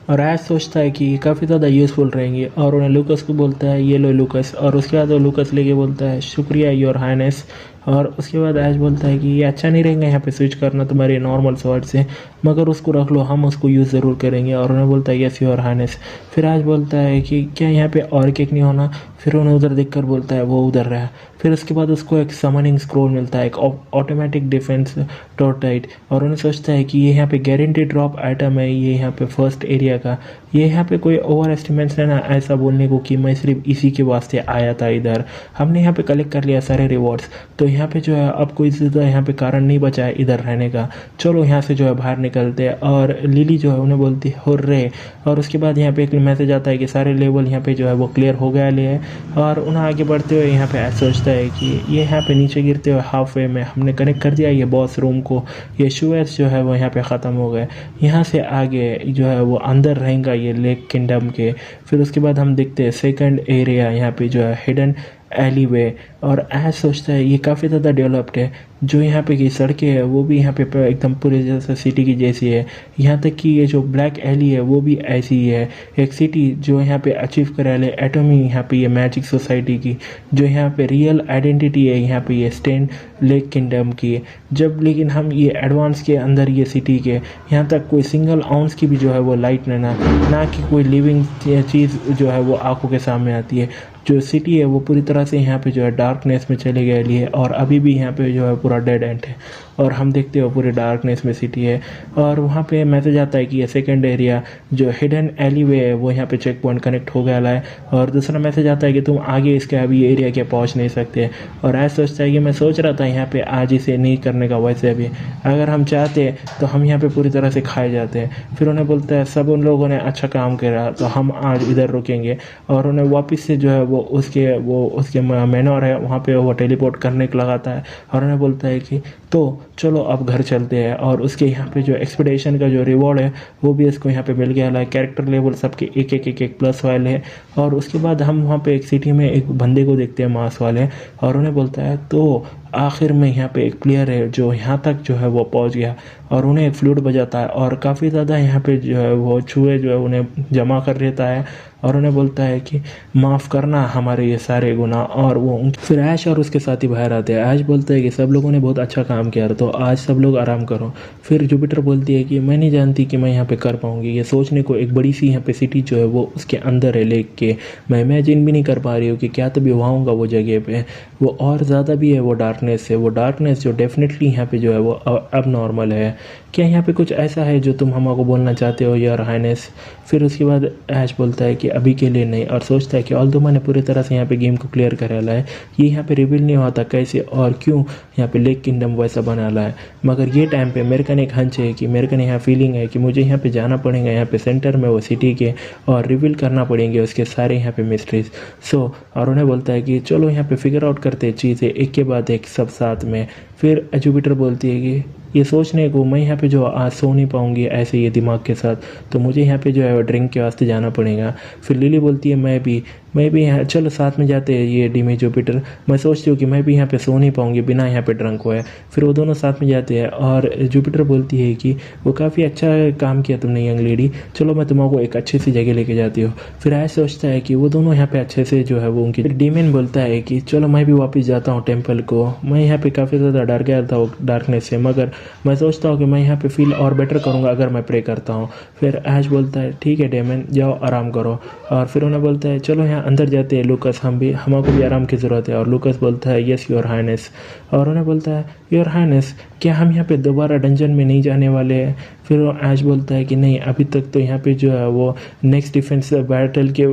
और ऐश सोचता है कि काफ़ी ज़्यादा यूज़फुल रहेंगे और उन्हें लूकस को बोलता है ये लो लूकस, और उसके बाद वो लूकस लेके बोलता है शुक्रिया योर हाइनेस। और उसके बाद ऐश बोलता है कि ये अच्छा नहीं रहेगा यहाँ पे स्विच करना तुम्हारे नॉर्मल स्वॉर्ड से, मगर उसको रख लो, हम उसको यूज़ ज़रूर करेंगे। और उन्हें बोलता है यस योर हाइनेस। फिर ऐश बोलता है कि क्या यहाँ पे और केक नहीं होना। फिर उन्हें उधर देख कर बोलता है वो उधर रहा। फिर उसके बाद उसको एक समनिंग स्क्रोल मिलता है, एक ऑटोमेटिक डिफेंस टॉर्टाइट, और उन्हें सोचता है कि ये यहाँ पे गारंटी ड्रॉप आइटम है, ये यहाँ पे फर्स्ट एरिया का। ये यहाँ पे कोई ओवर एस्टिमेट्स है ना ऐसा बोलने को कि मैं सिर्फ इसी के वास्ते आया था इधर, हमने यहाँ पे कलेक्ट कर लिया सारे रिवॉर्ड्स, तो यहाँ पे जो है अब कोई ज़्यादा यहाँ पे कारण नहीं बचा है इधर रहने का, चलो यहाँ से जो है बाहर निकलते हैं। और लिली जो है उन्हें बोलती है हुर्रे। और उसके बाद यहाँ पे एक मैसेज आता है कि सारे लेवल यहाँ पे जो है वो क्लियर हो गया लिए, और उन्हें आगे बढ़ते हुए यहाँ पे ऐसा सोचता है कि ये यहाँ पे नीचे गिरते हुए हाफ वे में हमने कनेक्ट कर दिया ये बॉस रूम को, ये शूएस जो है वो यहाँ पे ख़त्म हो गए, यहाँ से आगे जो है वो अंदर रहेगा ये लेक किंगडम के। फिर उसके बाद हम देखते हैं सेकंड एरिया यहाँ पे जो है हिडन एलीवे, और ऐसा सोचता है ये काफ़ी ज़्यादा डेवलप्ड है, जो यहाँ पे की सड़कें है वो भी यहाँ पे एकदम पूरे जैसा सिटी की जैसी है, यहाँ तक कि ये जो ब्लैक एली है वो भी ऐसी ही है, एक सिटी जो यहाँ पे अचीव करे ले एटमी यहाँ पे ये मैजिक सोसाइटी की, जो यहाँ पे रियल आइडेंटिटी है यहाँ पे ये स्टेन लेक किंगडम की। जब लेकिन हम ये एडवांस के अंदर ये सिटी के यहाँ तक कोई सिंगल आउंस की भी जो है वो लाइट ना कि कोई लिविंग चीज़ जो है वो आंखों के सामने आती है, जो सिटी है वो पूरी तरह से यहाँ पे जो है डार्कनेस में चले गए है, और अभी भी यहाँ पे जो है पूरा डेड एंड है, और हम देखते हो पूरे डार्कनेस में सिटी है। और वहाँ पे मैसेज आता है कि ये सेकंड एरिया जो हिडन एलीवे है वो यहाँ पे चेक पॉइंट कनेक्ट हो गया है, और दूसरा मैसेज आता है कि तुम आगे इसके अभी एरिया के पहुँच नहीं सकते। और ऐसा सोचता है कि मैं सोच रहा था यहाँ पे आज इसे नहीं करने का, वैसे अभी अगर हम चाहते तो हम यहाँ पे पूरी तरह से खाए जाते हैं। फिर उन्हें बोलता है सब उन लोगों ने अच्छा काम करा तो हम आज इधर रुकेंगे, और उन्हें वापस से जो है वो उसके मैनर है वहाँ पे वो टेलीपोर्ट करने को लगाता है, और उन्हें बोलता है कि तो चलो अब घर चलते हैं। और उसके यहाँ पे जो एक्सपीडिशन का जो रिवॉर्ड है वो भी इसको यहाँ पे मिल गया है, कैरेक्टर लेवल सबके एक प्लस वाले है। और उसके बाद हम वहाँ पे एक सिटी में एक बंदे को देखते हैं मास वाले, और उन्हें बोलता है तो आखिर में यहाँ पे एक प्लेयर है जो यहाँ तक जो है वो पहुँच गया, और उन्हें एक फ्लूट बजाता है, और काफ़ी ज़्यादा यहाँ पे जो है वो चूहे जो है उन्हें जमा कर लेता है, और उन्हें बोलता है कि माफ़ करना हमारे ये सारे गुनाह। और वो फिर ऐश और उसके साथी बाहर आते हैं। ऐश बोलता है कि सब लोगों ने बहुत अच्छा काम किया तो आज सब लोग आराम करो। फिर जुपिटर बोलती है कि मैं नहीं जानती कि मैं यहाँ पे कर पाऊँगी, ये सोचने को एक बड़ी सी यहाँ पे सिटी जो है वो उसके अंदर है लेक के, मैं इमेजिन भी नहीं कर पा रही हूँ कि क्या तभी वहाँ होगा वो जगह पे, वो और ज़्यादा भी है वो डार्कनेस है, वो डार्कनेस जो डेफिनेटली यहाँ पे जो है वो अब नॉर्मल है। क्या यहाँ पे कुछ ऐसा है जो तुम हमको बोलना चाहते हो योर हाइनेस। फिर उसके बाद ऐश बोलता है कि अभी के लिए नहीं, और सोचता है कि ऑल्दो मैंने पूरी तरह से यहाँ पे गेम को क्लियर करेला है, ये यहाँ पे रिवील नहीं होता कैसे और क्यों यहाँ पे लेक किंगडम वैसा बनाला है, मगर ये टाइम पे मेरे कन एक हंच है कि मेरे कन यहाँ फीलिंग है कि मुझे यहाँ पे जाना पड़ेगा यहाँ पे सेंटर में वो सिटी के, और रिवील करना पड़ेंगे उसके सारे यहाँ पे मिस्ट्रीज। और उन्हें बोलता है कि चलो यहाँ पे फिगर आउट करते चीज़ें एक के बाद एक सब साथ में। फिर जुपिटर बोलती है कि ये सोचने को मैं यहाँ पे जो आज सो नहीं पाऊँगी ऐसे ये दिमाग के साथ, तो मुझे यहाँ पे जो है ड्रिंक के वास्ते जाना पड़ेगा। फिर लिली बोलती है मैं भी यहाँ चलो साथ में जाते हैं ये डिमी जुपिटर, मैं सोचती हूँ कि मैं भी यहाँ पे सो नहीं पाऊँगी बिना यहाँ पे ड्रंक हुए। फिर वो दोनों साथ में जाते हैं, और जुपिटर बोलती है कि वो काफ़ी अच्छा काम किया तुमने यंग लेडी, चलो मैं तुमको एक अच्छी सी जगह लेके जाती हूँ। फिर ऐसा सोचता है कि वो दोनों यहाँ पे अच्छे से जो है वो उनकी डीमन बोलता है कि चलो मैं भी वापस जाता हूँ टेम्पल को, मैं यहाँ पे काफ़ी ज़्यादा डर गया था डार्कनेस से, मगर मैं सोचता हूँ कि मैं यहाँ पे फील और बेटर करूँगा अगर मैं प्रे करता हूँ। फिर ऐश बोलता है ठीक है डेमन जाओ आराम करो, और फिर उन्हें बोलता है चलो यहाँ अंदर जाते हैं लूकस, हमको भी आराम की ज़रूरत है। और लूकस बोलता है यस योर हाइनेस, और उन्हें बोलता है योर हाइनेस क्या हम यहाँ पे दोबारा डंजन में नहीं जाने वाले हैं। फिर ऐश बोलता है कि नहीं अभी तक तो यहाँ पे जो है वो नेक्स्ट डिफेंस बैटल के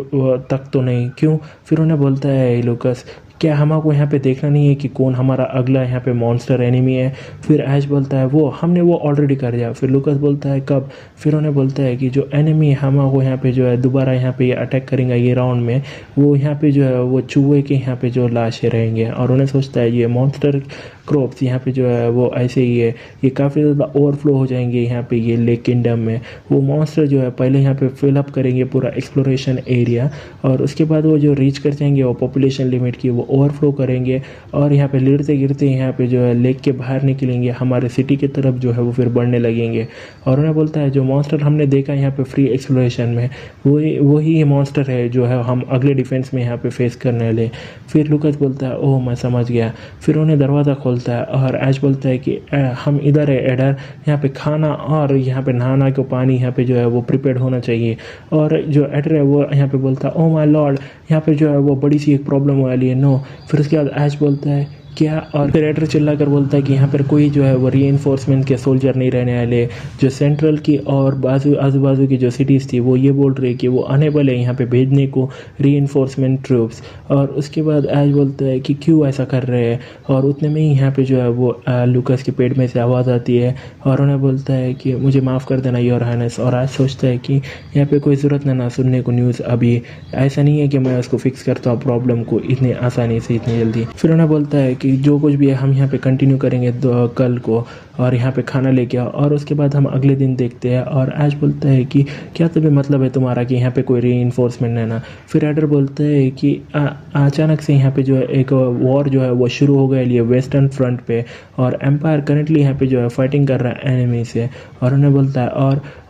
तक तो नहीं, क्यों। फिर उन्हें बोलता है लूकस क्या हमको यहाँ पे देखना नहीं है कि कौन हमारा अगला यहाँ पे मॉन्स्टर एनिमी है? फिर ऐश बोलता है वो हमने वो ऑलरेडी कर दिया। फिर लूकास बोलता है कब? फिर उन्हें बोलता है कि जो एनिमी हमको यहाँ पे जो है दोबारा यहाँ पे अटैक करेंगे ये राउंड में, वो यहाँ पे जो है वो चूहे के यहाँ पे जो लाशें रहेंगे। और उन्हें सोचता है ये मॉन्स्टर क्रॉप्स यहाँ पे जो है वो ऐसे ही है, ये काफ़ी ज़्यादा ओवरफ्लो हो जाएंगे यहाँ पे ये लेक किंगडम में। वो मॉन्स्टर जो है पहले यहाँ पे फिलअप करेंगे पूरा एक्सप्लोरेशन एरिया, और उसके बाद वो जो रीच कर जाएंगे वो पॉपुलेशन लिमिट की, वो ओवरफ्लो करेंगे और यहाँ पे गिरते गिरते यहाँ पे जो है लेक के बाहर निकलेंगे, हमारे सिटी की तरफ जो है वो फिर बढ़ने लगेंगे। और उन्हें बोलता है जो मॉन्स्टर हमने देखा यहाँ पे फ्री एक्सप्लोरेशन में, वही मॉन्स्टर है जो है हम अगले डिफेंस में यहाँ पे फेस करने वाले। फिर लूकास बोलता है ओह मैं समझ गया। फिर उन्हें दरवाज़ा खोलता है और ऐश बोलता है कि हम इधर है एडर, यहाँ पे खाना और यहाँ पे नहाना को पानी यहाँ पे जो है वो प्रिपेयर्ड होना चाहिए। और जो एडर है वो यहाँ पे बोलता है ओह माय लॉर्ड, यहाँ पे जो है वो बड़ी सी एक प्रॉब्लम वाली है नो। फिर उसके बाद ऐश बोलता है क्या? और फिर एडर चिल्ला कर बोलता है कि यहाँ पर कोई जो है वो रीइंफोर्समेंट के सोल्जर नहीं रहने वाले। जो सेंट्रल की और आजू बाजू की जो सिटीज़ थी वो ये बोल रही है कि वो अनेबल है यहाँ पे भेजने को रीइंफोर्समेंट ट्रूप्स। और उसके बाद ऐश बोलता है कि क्यों ऐसा कर रहे हैं, और उतने में ही यहाँ पे जो है वो लूकास के पेट में से आवाज़ आती है और उन्हें बोलता है कि मुझे माफ़ कर देना योर हाइनेस। और ऐश सोचता है कि यहाँ पे कोई ज़रूरत ना सुनने को न्यूज़, अभी ऐसा नहीं है कि मैं उसको फिक्स करता हूँ प्रॉब्लम को इतनी आसानी से इतनी जल्दी। फिर उन्हें बोलता है कि जो कुछ भी है हम यहाँ पे कंटिन्यू करेंगे कल को, और यहाँ पे खाना लेके आओ, और उसके बाद हम अगले दिन देखते हैं। और ऐश बोलता है कि क्या तुम्हें मतलब है तुम्हारा कि यहाँ पे कोई रीइंफोर्समेंट है ना? फिर एडर बोलता है कि अचानक से यहाँ पे जो है एक वॉर जो है वो शुरू हो गया लिए वेस्टर्न फ्रंट पे, और एम्पायर करेंटली यहाँ पे जो है फाइटिंग कर रहा है एनिमी से। और उन्हें बोलता है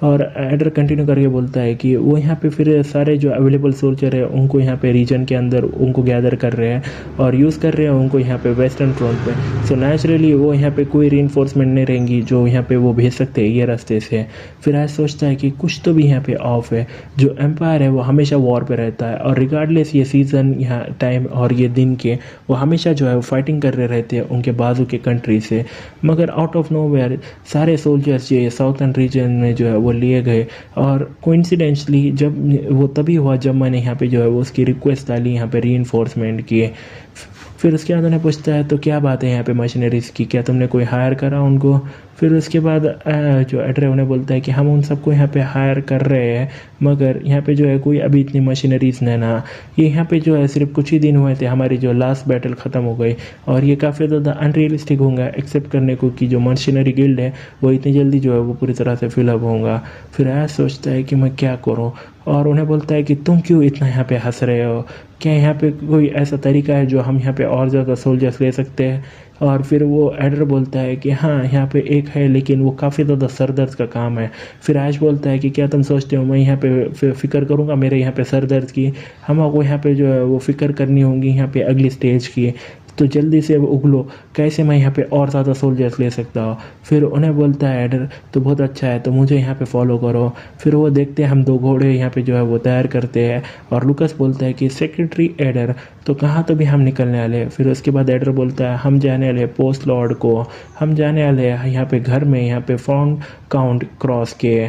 और एडर कंटिन्यू करके बोलता है कि वो यहाँ पे फिर सारे जो अवेलेबल सोल्जर है उनको यहाँ पे रीजन के अंदर उनको गैदर कर रहे हैं और यूज़ कर रहे हैं उनको यहाँ पे वेस्टर्न फ्रंट पे। सो नेचुरली वो यहाँ पे कोई रीइंफोर्समेंट नहीं रहेंगी जो यहाँ पे वो भेज सकते हैं ये रास्ते से। फिर ऐसा सोचता है कि कुछ तो भी यहाँ पे ऑफ है। जो एम्पायर है वो हमेशा वॉर पे रहता है, और रिगार्डलेस ये सीज़न यहाँ टाइम और ये दिन के, वो हमेशा जो है वो फाइटिंग कर रहे रहते हैं उनके बाजू के कंट्री से। मगर आउट ऑफ नोवेयर सारे सोल्जर्स ये साउथर्न रीजन में जो है वो लिए गए, और कोइंसिडेंटली जब वो तभी हुआ जब मैंने यहाँ पे जो है वो उसकी रिक्वेस्ट डाली यहाँ पे रीइंफोर्समेंट की। फिर उसके बाद उन्हें पूछता है तो क्या बात है यहाँ पे मशीनरीज़ की, क्या तुमने कोई हायर करा उनको? फिर उसके बाद जो एडर उन्हें बोलता है कि हम उन सबको यहाँ पे हायर कर रहे हैं, मगर यहाँ पे जो है कोई अभी इतनी मशीनरीज़ नहीं ना। ये यहाँ पे जो है सिर्फ कुछ ही दिन हुए थे, हमारी जो लास्ट बैटल ख़त्म हो गई, और ये काफ़ी ज़्यादा अनरियलिस्टिक होगा एक्सेप्ट करने को कि जो मशीनरी गिल्ड है वो इतनी जल्दी जो है वो पूरी तरह से फिलअप होगा। फिर ऐसा सोचता है कि मैं क्या करूँ, और उन्हें बोलता है कि तुम क्यों इतना यहाँ पे हंस रहे हो, क्या यहाँ पे कोई ऐसा तरीका है जो हम यहाँ पे और ज़्यादा सोल्जर्स ले सकते हैं? और फिर वो एडर बोलता है कि हाँ यहाँ पे एक है, लेकिन वो काफ़ी ज़्यादा सर दर्द का काम है। फिर ऐश बोलता है कि क्या तुम सोचते हो मैं यहाँ पे फ़िक्र करूँगा मेरे यहाँ पे सर दर्द की? हमको यहाँ पे जो है वो फ़िक्र करनी होगी यहाँ पे अगली स्टेज की, तो जल्दी से उगलो, कैसे मैं यहाँ पे और ज़्यादा सोल्जर्स ले सकता हूँ। फिर उन्हें बोलता है एडर तो बहुत अच्छा है, तो मुझे यहाँ पे फॉलो करो। फिर वो देखते हैं हम 2 घोड़े यहाँ पे जो है वो तैयार करते हैं, और लूकास बोलता है कि सेक्रेटरी एडर तो कहाँ तो भी हम निकलने वाले। फिर उसके बाद एडर बोलता है हम जाने वाले पोस्ट लॉर्ड को, हम जाने वाले यहाँ पे घर में यहाँ पे फ्रंट काउंट क्रॉस के।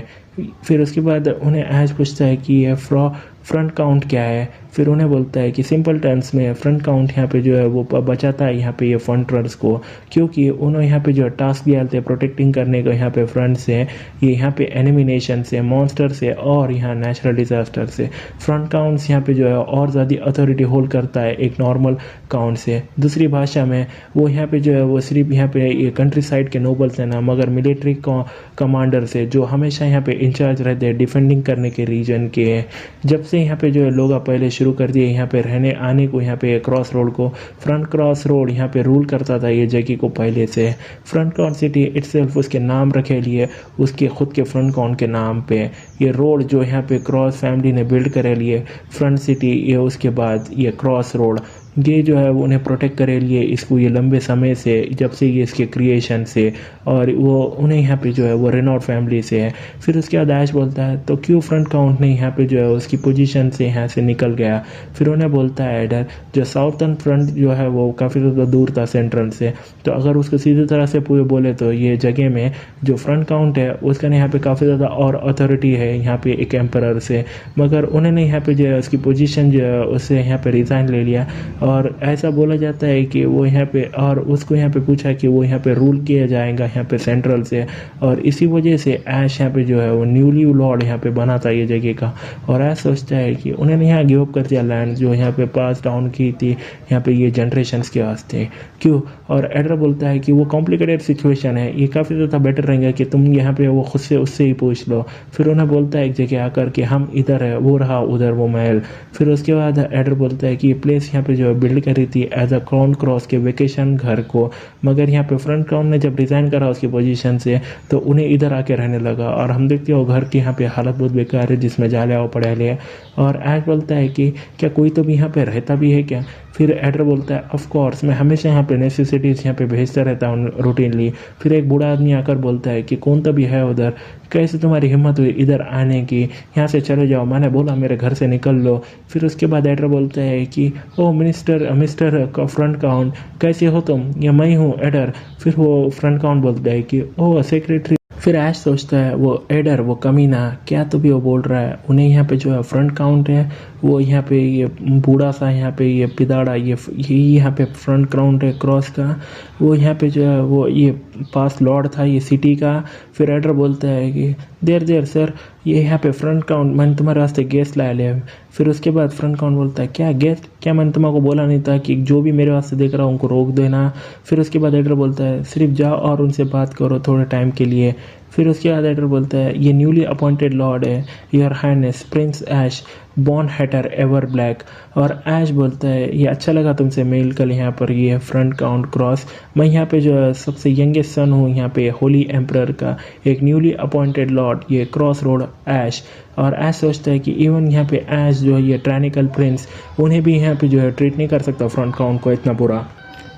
फिर उसके बाद उन्हें ऐश पूछता है कि ये फ्रंट काउंट क्या है? फिर उन्हें बोलता है कि सिंपल टर्म्स में फ्रंट काउंट यहाँ पे जो है वो बचाता है यहाँ पे ये फ्रंटर्स को, क्योंकि उन्होंने यहाँ पे जो टास्क दिया थे प्रोटेक्टिंग करने को यहाँ पे फ्रंट से, ये यहाँ पे एनिमिनेशन से, मॉन्स्टर से और यहाँ नेचुरल डिजास्टर से। फ्रंट काउंट्स यहाँ पे जो है और ज़्यादा अथॉरिटी होल्ड करता है एक नॉर्मल काउंट से। दूसरी भाषा में वो यहाँ पे जो है वो सिर्फ यहाँ पे ये कंट्री साइड के नोबल्स हैं ना, मगर मिलिट्री कमांडर से जो हमेशा यहाँ पे इंचार्ज रहते हैं डिफेंडिंग करने के रीजन के। जब से यहाँ पे जो है लोग पहले शुरू कर दिए यहाँ पे रहने आने को, यहाँ पे क्रॉस रोड को, फ्रंट क्रॉस रोड यहाँ पे रूल करता था ये जगह को पहले से। फ्रंट काउंट सिटी इटसेल्फ उसके नाम रखे लिए उसके खुद के फ्रंट काउंट के नाम पे। ये रोड जो यहाँ पे क्रॉस फैमिली ने बिल्ड करे लिए फ्रंट सिटी, ये उसके बाद ये क्रॉस रोड ये जो है वो उन्हें प्रोटेक्ट करे लिए इसको ये लंबे समय से, जब से ये इसके क्रिएशन से, और वो उन्हें यहाँ पे जो है वो रेनॉल्ड फैमिली से है। फिर उसके बाद ऐश बोलता है तो क्यों फ्रंट काउंट नहीं यहाँ पे जो है उसकी पोजीशन से यहाँ से निकल गया? फिर उन्हें बोलता है एडर जो साउथर्न फ्रंट जो है वो काफ़ी ज़्यादा दूर था सेंट्रल से, तो अगर उसको सीधी तरह से पूरे बोले तो ये जगह में जो फ्रंट काउंट है उसका यहाँ पे काफ़ी ज़्यादा और अथॉरिटी है यहाँ पे एक एम्परर से, मगर उन्होंने यहाँ पे जो है उसकी पोजीशन जो है उससे यहाँ पे रिज़ाइन ले लिया और ऐसा बोला जाता है कि वो यहाँ पे, और उसको यहाँ पे पूछा कि वो यहाँ पे रूल किया जाएगा यहाँ पे सेंट्रल से, और इसी वजह से ऐश यहाँ पे जो है वो न्यूली लॉर्ड यहाँ पे बना था ये जगह का। और ऐसा सोचता है कि उन्होंने यहाँ गिव अप कर दिया लैंड जो यहाँ पे पास डाउन की थी यहाँ पे ये जनरेशन्स के वास्ते, क्यों। और एडर बोलता है कि वो कॉम्प्लिकेटेड सिचुएशन है, ये काफ़ी ज़्यादा बेटर रहेगा कि तुम यहाँ पे वो खुद से उससे ही पूछ लो। फिर उन्हें बोलता है एक जगह आकर कि हम इधर है, वो रहा उधर वो महल। फिर उसके बाद एडर बोलता है कि ये प्लेस यहाँ पे जो है बिल्ड करी थी एज अ क्राउन क्रॉस के वेकेशन घर को, मगर यहाँ पे फ्रंट क्राउन ने जब रिज़ाइन करा उसकी पोजीशन से तो उन्हें इधर आके रहने लगा। और हम देखते हो घर की यहाँ पे हालत बहुत बेकार है जिसमें जाले आओ पड़े ले। और ऐश बोलता है कि क्या कोई तो भी यहाँ पे रहता भी है क्या। फिर एडर बोलता है ऑफ कोर्स, मैं हमेशा यहाँ पे नेसेसिटीज़ यहाँ पे भेजता रहता हूँ रूटीनली। फिर एक बूढ़ा आदमी आकर बोलता है कि कौन तो भी है उधर, कैसे तुम्हारी हिम्मत हुई इधर आने की, यहाँ से चले जाओ, मैंने बोला मेरे घर से निकल लो। फिर उसके बाद एडर बोलता है कि ओ मिस्टर फ्रंट काउंट कैसे हो तुम, या मैं हूँ एडर। फिर वो फ्रंट काउंट बोलता है कि ओ सेक्रेटरी। फिर ऐश सोचता है वो एडर वो कमीना क्या तो भी वो बोल रहा है। उन्हें यहाँ पे जो है फ्रंट काउंट है, वो यहाँ पे ये बूढ़ा सा यहाँ पे ये पिदाड़ा ये यहाँ पे फ्रंट काउंट है क्रॉस का, वो यहाँ पे जो है वो ये पास लॉर्ड था ये सिटी का। फिर एडर बोलता है कि देर सर, ये यहाँ पे फ्रंट काउंट मैंने तुम्हारे वास्ते गेस्ट लाया ले। फिर उसके बाद फ्रंट काउंट बोलता है क्या गेस्ट, क्या मैंने तुम्हारे बोला नहीं था कि जो भी मेरे वास्ते देख रहा हूँ उनको रोक देना। फिर उसके बाद एडर बोलता है सिर्फ जाओ और उनसे बात करो थोड़े टाइम के लिए। फिर उसके बाद एडर बोलता है ये न्यूली अपॉइंटेड लॉर्ड है your highness prince Ash born hater ever black. और ऐश बोलता है ये अच्छा लगा तुमसे मेल कल यहाँ पर ये फ्रंट काउंट क्रॉस, मैं यहाँ पे जो है सबसे यंगेस्ट सन हूँ यहाँ पे होली एम्परर का, एक न्यूली अपॉइंटेड लॉर्ड ये क्रॉस रोड ऐश। और ऐश सोचता है कि इवन यहाँ पे ऐश जो है ये ट्रानिकल प्रिंस उन्हें भी यहाँ पे जो है ट्रीट नहीं कर सकता फ्रंट काउंट को इतना बुरा।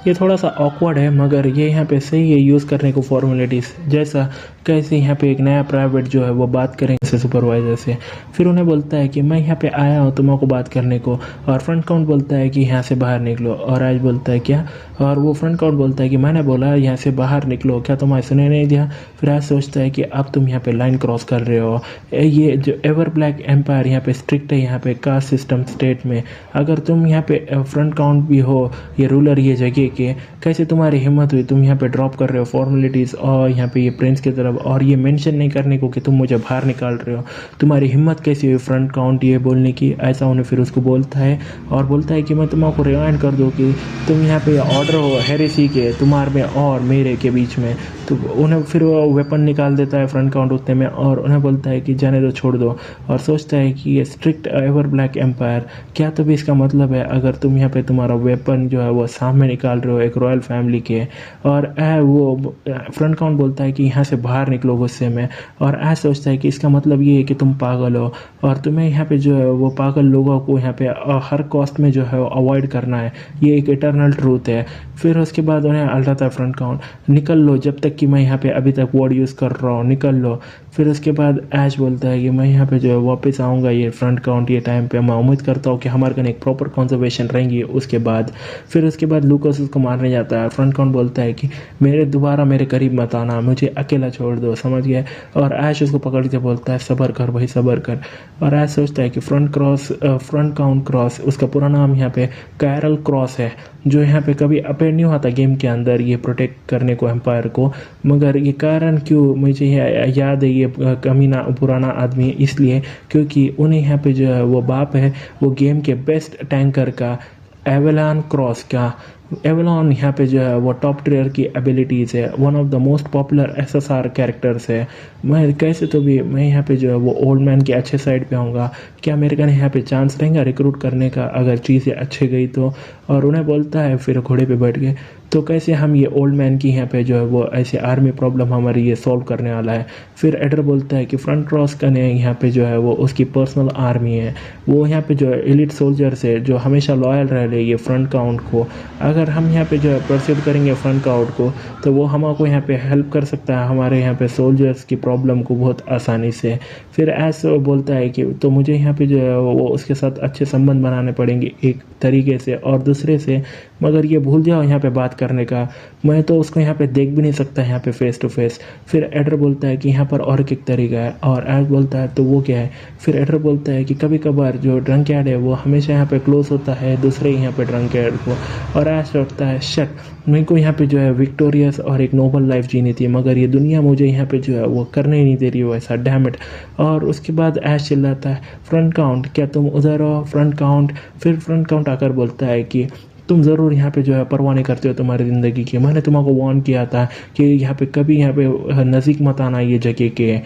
ये थोड़ा सा ऑकवर्ड है मगर ये यहाँ पे सही है यूज़ करने को फॉर्मेलिटीज़, जैसा कैसे यहाँ पे एक नया प्राइवेट जो है वो बात करेंगे से सुपरवाइज़र से। फिर उन्हें बोलता है कि मैं यहाँ पे आया हूँ तुम को बात करने को, और फ्रंट काउंट बोलता है कि यहाँ से बाहर निकलो। और आज बोलता है क्या, और वो फ्रंट काउंट बोलता है कि मैंने बोला यहाँ से बाहर निकलो, क्या तुम्हारे सुने नहीं दिया। फिर आज सोचता है कि अब तुम यहाँ पे लाइन क्रॉस कर रहे हो, ये जो एवर ब्लैक एम्पायर यहाँ पे स्ट्रिक्ट है यहाँ पे कास्ट सिस्टम स्टेट में, अगर तुम यहाँ पे फ्रंट काउंट भी हो ये रूलर ये जगह के, कैसे तुम्हारी हिम्मत हुई तुम यहाँ पे ड्रॉप कर रहे हो फॉर्मेलिटीज़ और यहाँ पे ये प्रिंस की तरफ, और ये मेंशन नहीं करने को कि तुम मुझे बाहर निकाल रहे हो, तुम्हारी हिम्मत कैसी हुई फ्रंट काउंट ये बोलने की। ऐसा उन्हें फिर उसको बोलता है और बोलता है कि मैं तुम्हारे रिमाइंड कर दूँ कि तुम यहाँ पे ऑर्डर हो हेरेसी के तुम्हारे में और मेरे के बीच में। तो उन्हें फिर वो वेपन निकाल देता है फ्रंट काउंट उतने में, और उन्हें बोलता है कि जाने दो छोड़ दो। और सोचता है कि ये स्ट्रिक्ट एवर ब्लैक एम्पायर, क्या तो भी इसका मतलब है अगर तुम यहाँ पे तुम्हारा वेपन जो है वो सामने निकाल रहे हो एक रॉयल फैमिली के। और वो फ्रंट काउंट बोलता है कि यहाँ से बाहर निकलो गुस्से में। और ऐसा सोचता है कि इसका मतलब ये है कि तुम पागल हो और तुम्हें यहाँ पे जो है वो पागल लोगों को यहाँ पे हर कॉस्ट में जो है अवॉइड करना है, ये एक इटर्नल ट्रूथ है। फिर उसके बाद उन्हें अल्टाता है फ्रंट काउंट, निकल लो जब तक कि मैं यहाँ पे अभी तक वर्ड यूज़ कर रहा हूँ, निकल लो। फिर उसके बाद ऐश बोलता है कि मैं यहाँ पे जो है वापस आऊँगा ये फ्रंट काउंट ये टाइम पे, मैं उम्मीद करता हूँ कि हमारे कने एक प्रॉपर कंजर्वेशन रहेंगी उसके बाद। फिर उसके बाद लूकस उसको मारने जाता है। फ्रंट काउंट बोलता है कि दोबारा मेरे करीब मत आना, मुझे अकेला छोड़ दो, समझ गया। और ऐश उसको पकड़ के बोलता है सब्र कर भाई सब्र कर। और ऐश सोचता है कि फ्रंट काउंट क्रॉस उसका पूरा नाम यहाँ पे कैरल क्रॉस है, जो यहाँ पे कभी अपेयर नहीं होता गेम के अंदर ये प्रोटेक्ट करने को एम्पायर को, मगर ये कारण क्यों मुझे याद है ये कमीना पुराना आदमी, इसलिए क्योंकि उन्हें यहाँ पे जो है वो बाप है वो गेम के बेस्ट टैंकर का एवेलान क्रॉस का। एवेलॉन यहाँ पे जो है वो टॉप टियर की एबिलिटीज़ है, one of the most popular SSR characters है। मैं कैसे तो भी मैं यहाँ पे जो है वो ओल्ड मैन के अच्छे साइड पे आऊँगा, क्या मेरे का यहाँ पे चांस रहेगा रिक्रूट करने का अगर चीज़ें अच्छे गई तो। और उन्हें बोलता है फिर घोड़े पे बैठ के, तो कैसे हम ये ओल्ड मैन की यहाँ पे जो है वो ऐसे आर्मी प्रॉब्लम हमारी ये सॉल्व करने वाला है। फिर एडर बोलता है कि फ्रंट क्रॉस का ने यहाँ पे जो है वो उसकी पर्सनल आर्मी है, वो यहाँ पे जो है एलिट सोल्जर्स है जो हमेशा लॉयल रह रहे ये फ्रंट काउंट को। अगर हम यहाँ पे जो है प्रोसीड करेंगे फ्रंट काउंट को तो वो हमको यहाँ पे हेल्प कर सकता है हमारे यहाँ पे सोल्जर्स की प्रॉब्लम को बहुत आसानी से। फिर ऐसा बोलता है कि तो मुझे यहाँ पे जो है वो उसके साथ अच्छे संबंध बनाने पड़ेंगे एक तरीके से, और दूसरे से मगर ये भूल जाओ यहाँ पे बात करने का, मैं तो उसको यहाँ पे देख भी नहीं सकता यहाँ पे फेस टू फेस। फिर एडर बोलता है कि यहाँ पर और एक तरीका है, और ऐश बोलता है तो वो क्या है। फिर एडर बोलता है कि कभी कभार जो ड्रंक यार्ड है वो हमेशा यहाँ पे क्लोज होता है दूसरे यहाँ पे ड्रंक यार्ड को। और ऐश सोचता है शट, मेरे को यहाँ पे जो है विक्टोरियस और एक नोबल लाइफ जीनी थी, मगर ये दुनिया मुझे यहाँ पे जो है वो करने ही नहीं दे रही वैसा, डैम इट। और उसके बाद ऐश चिल्लाता है फ्रंट काउंट, क्या तुम उधर हो फ्रंट काउंट। फिर फ्रंट काउंट आकर बोलता है कि तुम ज़रूर यहाँ पे जो है परवाह नहीं करते हो तुम्हारी ज़िंदगी की, मैंने तुमको वार्न किया था कि यहाँ पे कभी यहाँ पे नज़दीक मत आना ये जगह के,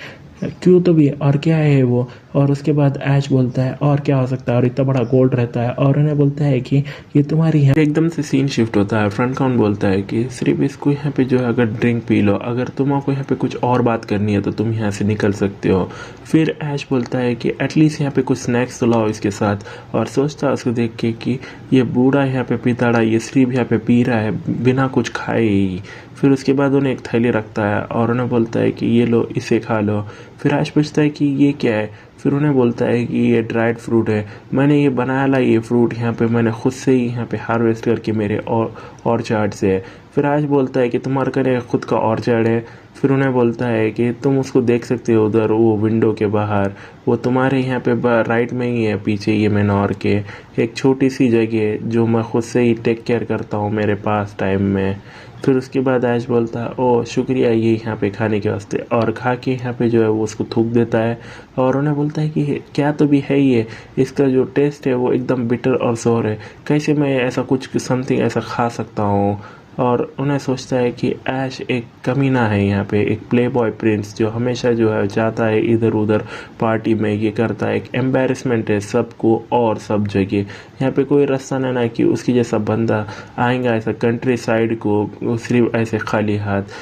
क्यों तो भी और क्या है वो। और उसके बाद ऐश बोलता है और क्या हो सकता है, और इतना बड़ा गोल्ड रहता है, और उन्हें बोलता है कि ये तुम्हारी है। एकदम से सीन शिफ्ट होता है। फ्रंट काउंट बोलता है कि सिर्फ इसको यहाँ पे जो है अगर ड्रिंक पी लो, अगर तुमको यहाँ पे कुछ और बात करनी है तो तुम यहाँ से निकल सकते हो। फिर ऐश बोलता है कि एटलीस्ट यहाँ पे कुछ स्नैक्स तो लाओ इसके साथ, और सोचता है उसको देख के कि ये बूढ़ा यहाँ पे पिताड़ा ये सिर्फ यहाँ पे पी रहा है बिना कुछ खाए ही। फिर उसके बाद उन्हें एक थैली रखता है और उन्हें बोलता है कि ये लो इसे खा लो। फिर ऐश पूछता है कि ये क्या है। फिर उन्हें बोलता है कि ये ड्राइड फ्रूट है, मैंने ये बनाया ला ये फ्रूट यहाँ पे मैंने खुद से ही यहाँ पे हार्वेस्ट करके मेरे ऑर्चार्ड से है। फिर ऐश बोलता है कि तुम्हारे करे खुद का ऑर्चार्ड है। फिर उन्हें बोलता है कि तुम उसको देख सकते हो उधर वो विंडो के बाहर, वो तुम्हारे यहाँ पे राइट में ही है पीछे ये मैनोर के, एक छोटी सी जगह जो मैं खुद से ही टेक केयर करता हूँ मेरे पास टाइम में। फिर उसके बाद ऐश बोलता है ओ शुक्रिया ये यहाँ पे खाने के वास्ते, और खा के यहाँ पे जो है वो उसको थूक देता है। और उन्हें बोलता है कि क्या तो भी है ये, इसका जो टेस्ट है वो एकदम बिटर और सोर है, कैसे मैं ऐसा कुछ समथिंग ऐसा खा सकता हूँ। और उन्हें सोचता है कि ऐश एक कमीना है यहाँ पे, एक प्ले बॉय प्रिंस जो हमेशा जो है जाता है इधर उधर पार्टी में, ये करता है, एक एम्बेरसमेंट है सबको और सब जगह। यहाँ पे कोई रास्ता नहीं ना कि उसकी जैसा बंदा आएगा ऐसा कंट्री साइड को सिर्फ ऐसे खाली हाथ।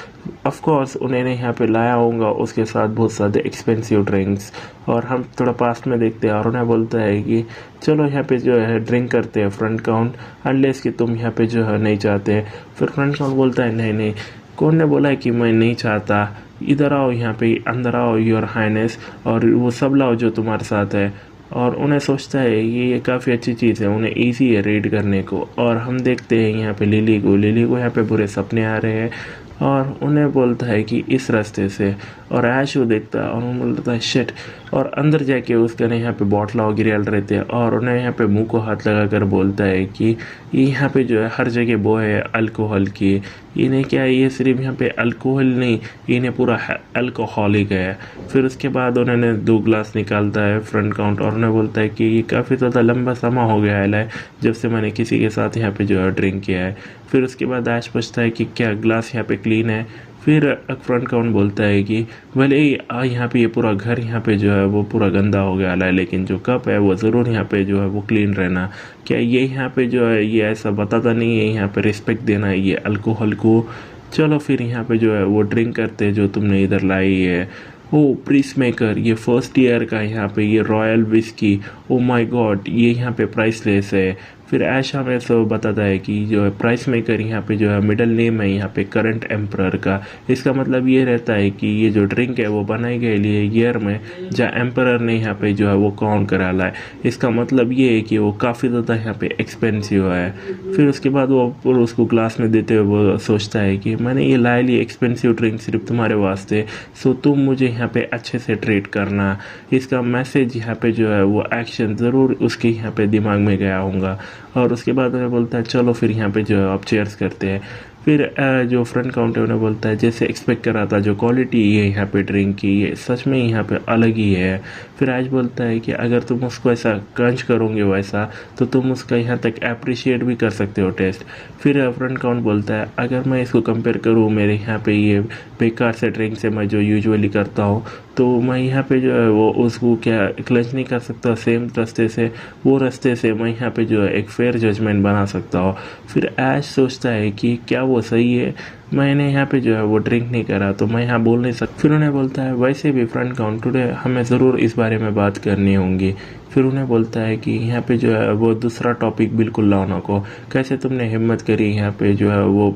ऑफ कोर्स उन्हें यहाँ पे लाया होगा उसके साथ बहुत सारे एक्सपेंसिव ड्रिंक्स। और हम थोड़ा पास्ट में देखते हैं और उन्हें बोलता है कि चलो यहाँ पे जो है ड्रिंक करते हैं फ्रंट काउंट, अनलेस कि तुम यहाँ पे जो है नहीं चाहते। फिर फ्रंट काउंट बोलता है नहीं नहीं, कौन ने बोला है कि मैं नहीं चाहता, इधर आओ यहाँ पे अंदर आओ योर हाइनेस, और वो सब लाओ जो तुम्हारे साथ है। और उन्हें सोचता है ये काफ़ी अच्छी चीज़ है, उन्हें इजी है रीड करने को। और हम देखते हैं यहाँ पे लिली को यहाँ पे बुरे सपने आ रहे हैं, और उन्हें बोलता है कि इस रास्ते से। और ऐश वो देखता है और उन्हें बोलता है शिट, और अंदर जाके उसके ने यहाँ पे बॉटला वगैरह रहते हैं, और उन्हें यहाँ पे मुंह को हाथ लगा कर बोलता है कि ये यहाँ पे जो है हर जगह वो है अल्कोहल की, इन्हें क्या ये सिर्फ यहाँ पे अल्कोहल नहीं, इन्हें पूरा अल्कोहलिक है। फिर उसके बाद उन्होंने 2 ग्लास निकालता है फ्रंट काउंट, और उन्हें बोलता है कि ये काफ़ी ज़्यादा लंबा समय हो गया है जब से मैंने किसी के साथ यहाँ पे जो है ड्रिंक किया है। फिर उसके बाद ऐश पूछता है कि क्या ग्लास यहाँ पे क्लीन है। फिर फ्रंट काउंट बोलता है कि भले ही यहाँ पे ये पूरा घर यहाँ पे जो है वो पूरा गंदा हो गया है, लेकिन जो कप है वो ज़रूर यहाँ पे जो है वो क्लीन रहना। क्या ये यहाँ पे जो है ये ऐसा बताता नहीं है यहाँ पे रिस्पेक्ट देना है ये अल्कोहल को। चलो फिर यहाँ पे जो है वो ड्रिंक करते हैं जो तुमने इधर लाई है। ओ प्रीस मेकर, ये फर्स्ट ईयर का यहाँ पे ये royal whisky, oh my God ये यहाँ पे प्राइसलेस है। फिर ऐश हमें सब बताता है कि जो है प्राइस मेकर यहाँ पे जो है मिडल नेम है यहाँ पे करंट एम्परर का। इसका मतलब ये रहता है कि ये जो ड्रिंक है वो बनाई गई लिए ईयर में जहाँ एम्परर ने यहाँ पे जो है वो काउंट करा ला है। इसका मतलब ये है कि वो काफ़ी ज़्यादा यहाँ पे एक्सपेंसिव है। फिर उसके बाद वो उसको ग्लास में देते हुए वो सोचता है कि मैंने ये ला ली एक्सपेंसिव ड्रिंक सिर्फ तुम्हारे वास्ते, सो तुम मुझे यहाँ पे अच्छे से ट्रीट करना। इसका मैसेज यहाँ पे जो है वो एक्शन ज़रूर उसके यहाँ पे दिमाग में गया होगा। और उसके बाद उन्हें बोलता है चलो फिर यहाँ पे जो है आप चेयर्स करते हैं। फिर जो फ्रंट काउंटर उन्हें बोलता है जैसे एक्सपेक्ट करा था जो क्वालिटी है यहाँ पे ड्रिंक की ये सच में यहाँ पे अलग ही है। फिर आज बोलता है कि अगर तुम उसको ऐसा क्रंच करोगे वैसा तो तुम उसका यहाँ तक अप्रिशिएट भी कर सकते हो टेस्ट। फिर फ्रंट काउंट बोलता है अगर मैं इसको कंपेयर करूँ मेरे यहाँ पे ये बेकार से ड्रिंक से मैं जो यूजुअली करता हूँ तो मैं यहाँ पे जो है वो उसको क्या क्लच नहीं कर सकता सेम रास्ते से, वो रास्ते से मैं यहाँ पे जो है एक फेयर जजमेंट बना सकता हूँ। फिर ऐश सोचता है कि क्या वो सही है, मैंने यहाँ पे जो है वो ड्रिंक नहीं करा तो मैं यहाँ बोल नहीं सकता। फिर उन्हें बोलता है वैसे भी फ्रंट काउंट टुडे हमें ज़रूर इस बारे में बात करनी होंगी। फिर उन्हें बोलता है कि यहाँ पे जो है वो दूसरा टॉपिक बिल्कुल लाना को, कैसे तुमने हिम्मत करी यहाँ पे जो है वो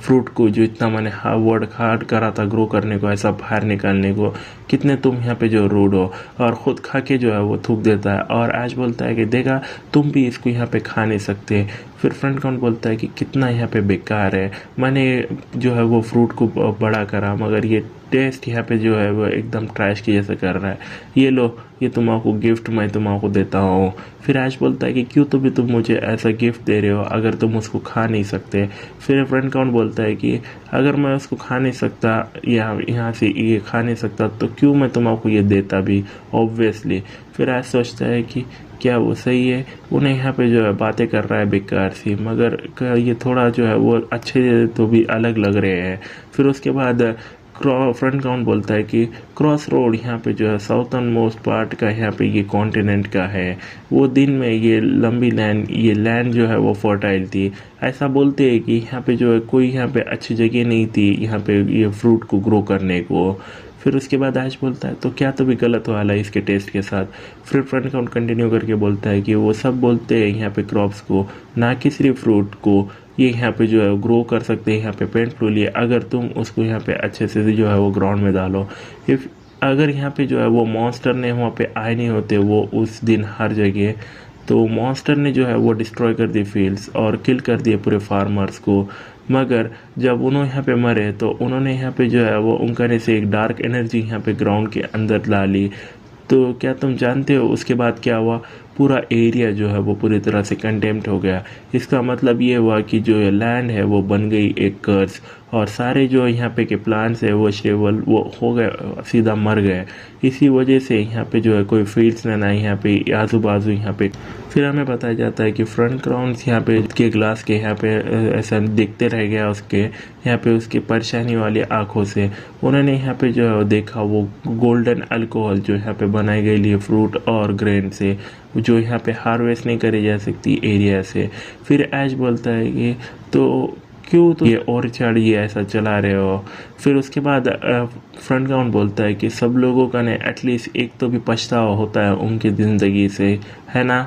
फ्रूट को जो इतना मैंने वर्ड हार्ड करा था ग्रो करने को, ऐसा बाहर निकालने को, कितने तुम यहाँ पे जो रूड हो, और ख़ुद खा के जो है वो थूक देता है। और ऐश बोलता है कि देखा तुम भी इसको यहाँ पे खा नहीं सकते। फिर फ्रेंड काउंट बोलता है कि कितना यहाँ पे बेकार है, मैंने जो है वो फ्रूट को बड़ा करा मगर ये टेस्ट यहाँ पे जो है वो एकदम ट्रैश की जैसे कर रहा है, ये लो ये तुम्हारा गिफ्ट मैं तुम्हारा देता हूँ। फिर ऐश बोलता है कि क्यों तो भी तुम मुझे ऐसा गिफ्ट दे रहे हो अगर तुम उसको खा नहीं सकते। फिर फ्रेंड काउंट बोलता है कि अगर मैं उसको खा नहीं सकता या यहाँ से ये खा नहीं सकता तो क्यों मैं तुम्हारा ये देता भी, ऑब्वियसली। फिर ऐश सोचता है कि क्या वो सही है, उन्हें यहाँ पे जो है बातें कर रहा है बेकार सी, मगर ये थोड़ा जो है वो अच्छे तो भी अलग लग रहे हैं। फिर उसके बाद फ्रंट काउंट बोलता है कि क्रॉस रोड यहाँ पे जो है साउथर्न मोस्ट पार्ट का यहाँ पे ये कॉन्टिनेंट का है, वो दिन में ये लंबी लैंड, ये लैंड जो है वो फर्टाइल थी। ऐसा बोलते हैं कि यहाँ पे जो है कोई यहाँ पे अच्छी जगह नहीं थी यहाँ पे ये फ्रूट को ग्रो करने को। फिर उसके बाद ऐश बोलता है तो क्या तो भी गलत वाला है इसके टेस्ट के साथ। फिर फ्रंट काउंट कंटिन्यू करके बोलता है कि वो सब बोलते हैं यहाँ पे क्रॉप्स को, ना कि सिर्फ फ्रूट को, ये यहाँ पे जो है ग्रो कर सकते हैं यहाँ पे पेंटफुली अगर तुम उसको यहाँ पे अच्छे से जो है वो ग्राउंड में डालो। इफ अगर यहाँ पे जो है वो मॉन्स्टर ने वहाँ पे आए नहीं होते वो उस दिन हर जगह, तो मॉन्स्टर ने जो है वो डिस्ट्रॉय कर दी फील्ड्स और किल कर दिए पूरे फार्मर्स को। मगर जब उन्होंने यहाँ पे मरे तो उन्होंने यहाँ पे जो है वो उनका से एक डार्क एनर्जी यहाँ पे ग्राउंड के अंदर ला ली। तो क्या तुम जानते हो उसके बाद क्या हुआ, पूरा एरिया जो है वो पूरी तरह से कंडेम्ड हो गया। इसका मतलब ये हुआ कि जो लैंड है वो बन गई एक कर्स, और सारे जो यहाँ पे के प्लांट्स है वो शेवल वो हो गए, सीधा मर गए। इसी वजह से यहाँ पे जो है कोई फील्ड्स ना यहाँ पे आजू बाजू यहाँ पे। फिर हमें बताया जाता है कि फ्रंट ग्राउंड्स यहाँ पे के ग्लास के यहाँ पे ऐसा दिखते रह गया उसके यहाँ पे उसके परेशानी वाली आंखों से। उन्होंने यहाँ पे जो है देखा वो गोल्डन अल्कोहल जो यहाँ पे बनाई गई फ्रूट और ग्रेन से, जो यहाँ पे हार्वेस्ट नहीं करी जा सकती एरिया से। फिर ऐश बोलता है कि तो क्यों तो ये ऑर्चर्ड ये ऐसा चला रहे हो। फिर उसके बाद फ्रंट काउंट बोलता है कि सब लोगों का ने एटलीस्ट एक तो भी पछतावा होता है उनकी ज़िंदगी से, है ना,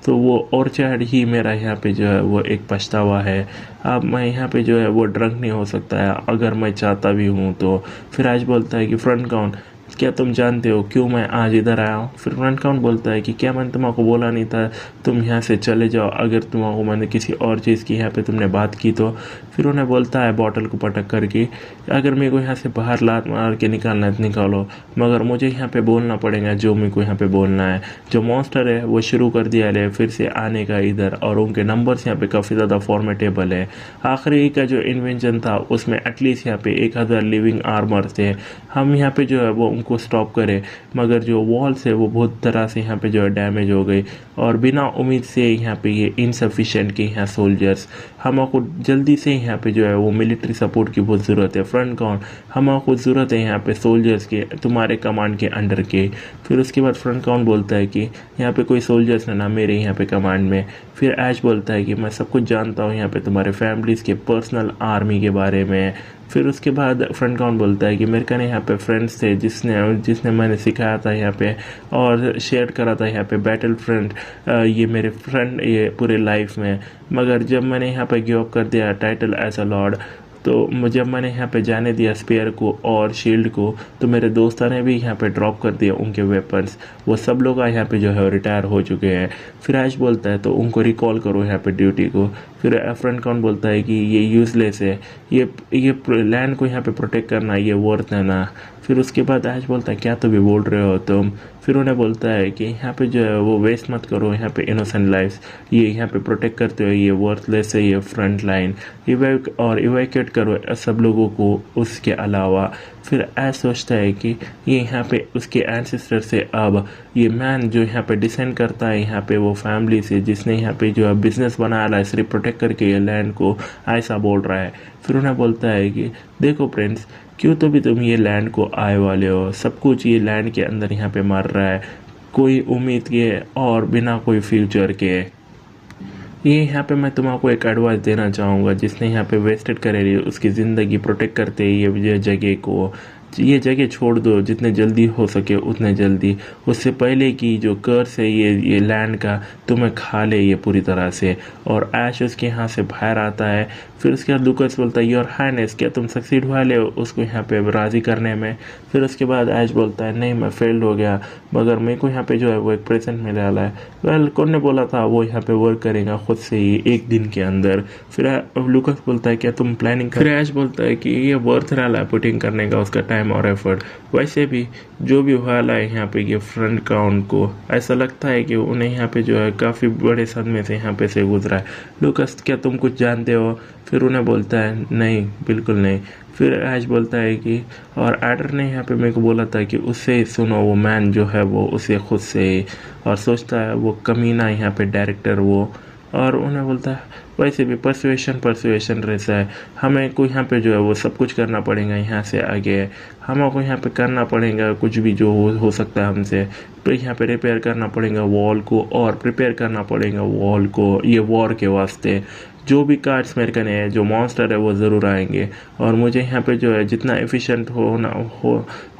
तो वो ऑर्चर्ड ही मेरा यहाँ पे जो है वो एक पछतावा है। अब मैं यहाँ पे जो है वो ड्रंक नहीं हो सकता है अगर मैं चाहता भी हूँ तो। फिर आज बोलता है कि फ्रंट काउंट क्या तुम जानते हो क्यों मैं आज इधर आया हूँ। फिर फ्रंट काउंट बोलता है कि क्या मैंने तुम्हारे बोला नहीं था तुम यहाँ से चले जाओ अगर तुम्हारे मैंने किसी और चीज़ की यहाँ पे तुमने बात की तो। फिर उन्हें बोलता है बॉटल को पटक करके अगर मेरे को यहाँ से बाहर लात मार के निकालना है तो निकालो, मगर मुझे यहाँ पे बोलना पड़ेगा जो मेरे को यहाँ पे बोलना है। जो मॉन्स्टर है वो शुरू कर दिया है फिर से आने का इधर, और उनके नंबर्स यहाँ पे काफ़ी ज़्यादा फॉर्मेटेबल है। आखिरी का जो इन्वेंशन था उसमें एटलीस्ट यहाँ पे 1000 लिविंग आर्मर थे, हम यहाँ पे जो है वो उनको स्टॉप करें, मगर जो वॉल्स है वो बहुत तरह से यहाँ पे जो है डैमेज हो गई, और बिना उम्मीद से यहाँ पे ये इनसफिशेंट के यहाँ सोल्जर्स, हमको जल्दी से यहाँ पे जो है वो मिलिट्री सपोर्ट की बहुत ज़रूरत है। फ्रंट काउंट हमको ज़रूरत है यहाँ पे सोल्जर्स के तुम्हारे कमांड के अंडर के। फिर उसके बाद फ्रंट काउंट बोलता है कि यहाँ पे कोई सोल्जर्स ना मेरे यहाँ पे कमांड में। फिर ऐश बोलता है कि मैं सब कुछ जानता हूँ यहाँ पे तुम्हारे फैमिलीज़ के पर्सनल आर्मी के बारे में। फिर उसके बाद फ्रंट काउंट बोलता है कि मेरे का यहाँ पे फ्रेंड्स थे जिसने मैंने सिखाया था यहाँ पे और शेयर करा था यहाँ पे बैटल फ्रंट, ये मेरे फ्रेंड ये पूरे लाइफ में। मगर जब मैंने यहाँ पे गिव अप कर दिया टाइटल एज अ लॉर्ड, तो जब मैंने यहाँ पे जाने दिया स्पेयर को और शील्ड को, तो मेरे दोस्तों ने भी यहाँ पे ड्रॉप कर दिया उनके वेपन्स, वो सब लोग यहाँ पे जो है रिटायर हो चुके हैं। फिर ऐश बोलता है तो उनको रिकॉल करो यहाँ पे ड्यूटी को। फिर फ्रंट काउंट बोलता है कि ये यूज़लेस है, ये लैंड को यहाँ पे प्रोटेक्ट करना ये वर्थ है ना। फिर उसके बाद ऐश बोलता है क्या तो भी बोल रहे हो तुम। फिर उन्हें बोलता है कि यहाँ पे जो है वो वेस्ट मत करो यहाँ पे इनोसेंट लाइफ्स, ये यहाँ पे प्रोटेक्ट करते हो ये वर्थलेस है ये फ्रंट लाइन, इवैक्यूएट करो सब लोगों को उसके अलावा। फिर ऐसा सोचता है कि ये यहाँ पे उसके एंसेस्टर से अब ये मैन जो यहाँ पे डिसेंड करता है यहाँ पे वो फैमिली से जिसने यहाँ पे जो है बिजनेस बनाया है सिर्फ प्रोटेक्ट करके ये लैंड को, ऐसा बोल रहा है। फिर उन्हें बोलता है कि देखो फ्रेंड्स क्यों तो भी तुम ये लैंड को आए वाले हो, सब कुछ ये लैंड के अंदर यहाँ पे मर रहा है, कोई उम्मीद के और बिना कोई फ्यूचर के। ये यहाँ पे मैं तुम्हारा एक एडवाइस देना चाहूँगा, जिसने यहाँ पे वेस्टेड करे रही उसकी ज़िंदगी प्रोटेक्ट करते ये जगह को, ये जगह छोड़ दो जितने जल्दी हो सके उतने जल्दी, उससे पहले कि जो कर्स है ये लैंड का तुम्हें खा ले ये पूरी तरह से। और ऐश उसके यहाँ से बाहर आता है। फिर उसके बाद लूकस बोलता है योर हाइनेस, क्या तुम सक्सीड वाले हो उसको यहाँ पे राज़ी करने में। फिर उसके बाद ऐश बोलता है नहीं मैं फेल्ड हो गया, मगर मेरे को यहाँ पे जो है वो एक प्रेजेंट मिलने वाला है। वेल कौन ने बोला था वो यहाँ पे वर्क करेगा खुद से ही एक दिन के अंदर। फिर लूकस बोलता है क्या तुम प्लानिंग कर। फिर ऐश बोलता है कि ये वर्थ रहा है पुटिंग करने का उसका टाइम और एफर्ट। वैसे भी जो भी वाला है यहाँ पे ये फ्रंट काउंट को ऐसा लगता है कि उन्हें यहाँ पे जो है काफ़ी बड़े सदमे से यहाँ पे से गुजरा है। लूकस क्या तुम कुछ जानते हो। फिर उन्हें बोलता है नहीं बिल्कुल नहीं। फिर ऐश बोलता है कि और एडर ने यहाँ पे मेरे को बोला था कि उससे ही सुनो, वो मैन जो है वो उसे खुद से ही। और सोचता है वो कमीना यहाँ पे डायरेक्टर वो। और उन्हें बोलता है वैसे भी परसुएशन रहता है, हमें को यहाँ पे जो है वो सब कुछ करना पड़ेगा यहाँ से आगे। हमको यहाँ पे करना पड़ेगा कुछ भी जो हो सकता है हमसे। तो यहाँ पे रिपेयर करना पड़ेगा वॉल को और प्रिपेयर करना पड़ेगा वॉल को ये वॉर के वास्ते। जो भी कार्ड्स मेरे कने है जो मॉन्स्टर है वो ज़रूर आएंगे और मुझे यहाँ पे जो है जितना एफिशिएंट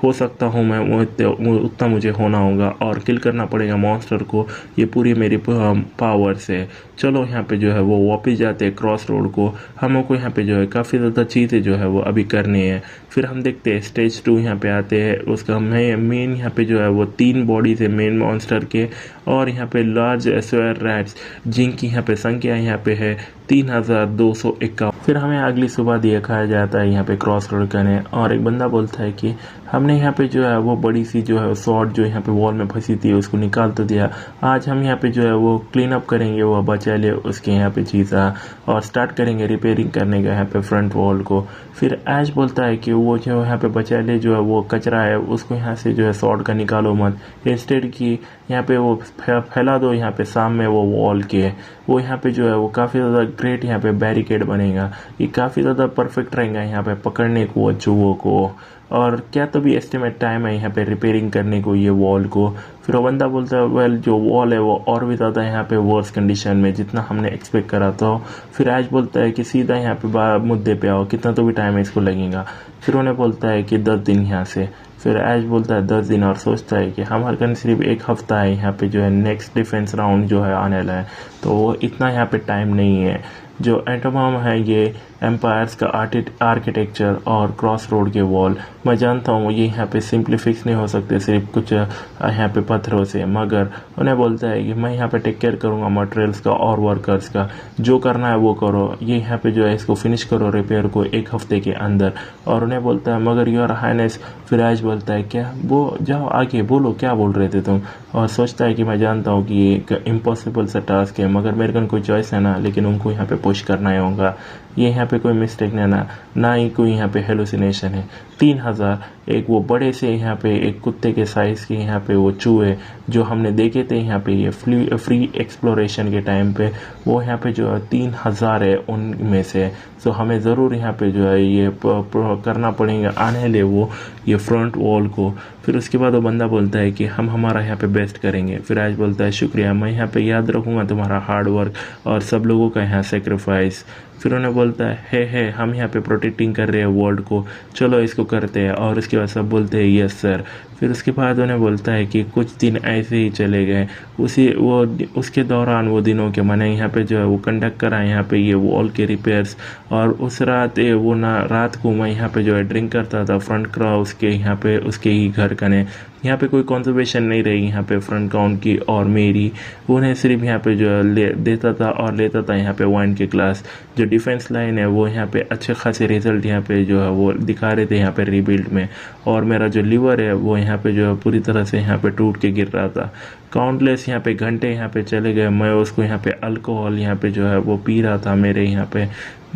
हो सकता हूँ मैं वो उतना मुझे होना होगा और किल करना पड़ेगा मॉन्स्टर को ये पूरी मेरी पावर से। चलो यहाँ पे जो है वो वापस जाते हैं क्रॉस रोड को। हमको यहाँ पे जो है काफ़ी ज़्यादा चीज़ें जो है वो अभी करनी है। फिर हम देखते हैं स्टेज 2 यहाँ पे आते हैं। उसका मेन यहाँ पे जो है वो 3 बॉडीज है मेन मॉन्स्टर के और यहाँ पे लार्ज एसोयर रैट्स जिनकी यहाँ पे संख्या यहाँ पे है 3251। फिर हमें अगली सुबह दिखाया जाता है यहाँ पे क्रॉस रोड करने और एक बंदा बोलता है कि हमने यहाँ पे जो है वो बड़ी सी जो है शॉर्ट जो यहाँ पे वॉल में फंसी थी उसको निकाल तो दिया, आज हम यहाँ पे जो है वो क्लीन अप करेंगे वो बचा ले उसके यहाँ पे चीज़ा और स्टार्ट करेंगे रिपेयरिंग करने का यहाँ पे फ्रंट वॉल को। फिर ऐश बोलता है कि वो जो यहाँ पे बचा ले जो है वो कचरा है उसको यहाँ से जो है शॉर्ट का निकालो मत, इंस्टेड की यहाँ पे वो फैला दो यहाँ पे सामने वो वॉल के। वो यहाँ पे जो है वो काफ़ी ज़्यादा ग्रेट यहाँ पे बैरिकेड बनेगा, ये काफ़ी ज़्यादा परफेक्ट रहेगा यहाँ पे पकड़ने को चूहों को। और क्या तो भी एस्टिमेट टाइम है यहाँ पे रिपेयरिंग करने को ये वॉल को। फिर वो बंदा बोलता है वेल जो वॉल है वो और भी ज़्यादा यहाँ पे वर्स कंडीशन में जितना हमने एक्सपेक्ट करा था। फिर ऐश बोलता है कि सीधा यहाँ पे मुद्दे पे आओ, कितना तो भी टाइम है इसको लगेगा। फिर उन्हें बोलता है कि 10 दिन यहाँ से। फिर ऐश बोलता है 10 दिन और सोचता है कि हमारे कन सिर्फ एक हफ्ता है यहाँ पे जो है नेक्स्ट डिफेंस राउंड जो है आने वाला है, तो वो इतना यहाँ पे टाइम नहीं है। जो एटोबॉम्ब है ये एम्पायर्स का आर्किटेक्चर और क्रॉस रोड के वॉल, मैं जानता हूँ ये यहाँ पे सिंपली फिक्स नहीं हो सकते सिर्फ कुछ यहाँ पे पत्थरों से, मगर उन्हें बोलता है कि मैं यहाँ पे टेक केयर करूँगा मटेरियल्स का और वर्कर्स का, जो करना है वो करो, ये यहाँ पे जो है इसको फिनिश करो रिपेयर को 1 हफ्ते के अंदर। और उन्हें बोलता है मगर योर हाइनेस। फिर ऐश बोलता है क्या वो जाओ आगे बोलो क्या बोल रहे थे तुम। और सोचता है कि मैं जानता हूँ कि ये एक इम्पॉसिबल सा टास्क है मगर मेरे को कोई चॉइस है ना, लेकिन उनको यहाँ पे पुश करना ही होगा। ये यहाँ पे कोई मिस्टेक नहीं ना ही कोई यहाँ पे हेलुसिनेशन है। 3000 एक वो बड़े से यहाँ पे एक कुत्ते के साइज के यहाँ पे वो चूहे जो हमने देखे थे यहाँ पे ये फ्री एक्सप्लोरेशन के टाइम पे, वो यहाँ पे जो है 3000 है उनमें से। तो हमें ज़रूर यहाँ पे जो है ये करना पड़ेगा आने ले वो ये फ्रंट वॉल को। फिर उसके बाद वो बंदा बोलता है कि हम हमारा यहाँ पे बेस्ट करेंगे। फिर आज बोलता है शुक्रिया, मैं यहाँ पे याद रखूँगा तुम्हारा हार्ड वर्क और सब लोगों का यहाँ सेक्रीफाइस। फिर उन्हें बोलता है हम यहाँ पे प्रोटेक्टिंग कर रहे हैं वर्ल्ड को, चलो इसको करते हैं। और उसके बाद सब बोलते हैं यस सर। फिर उसके बाद उन्हें बोलता है कि कुछ दिन ऐसे ही चले गए, उसके दौरान वो दिनों के मैंने यहाँ पे जो है वो कंडक्ट करा यहाँ पे ये वॉल के रिपेयर्स। और उस रात रात को मैं यहाँ पे जो है ड्रिंक करता था फ्रंट क्रॉस के यहाँ पे उसके ही घर कने। यहाँ पे कोई कंजर्वेशन नहीं रही यहाँ पे फ्रंट काउंट की और मेरी, उन्हें सिर्फ यहाँ पे जो है देता था और लेता था यहाँ पे वाइन के ग्लास। जो डिफेंस लाइन है वो यहाँ पे अच्छे खासे रिजल्ट यहाँ पे जो है वो दिखा रहे थे यहाँ पे रीबिल्ड में। और मेरा जो लीवर है वो यहाँ पे जो है पूरी तरह से यहाँ पे टूट के गिर रहा था। काउंटलेस यहाँ पे घंटे यहाँ पे चले गए, मैं उसको यहाँ पे अल्कोहल यहाँ पे जो है वो पी रहा था मेरे यहाँ पे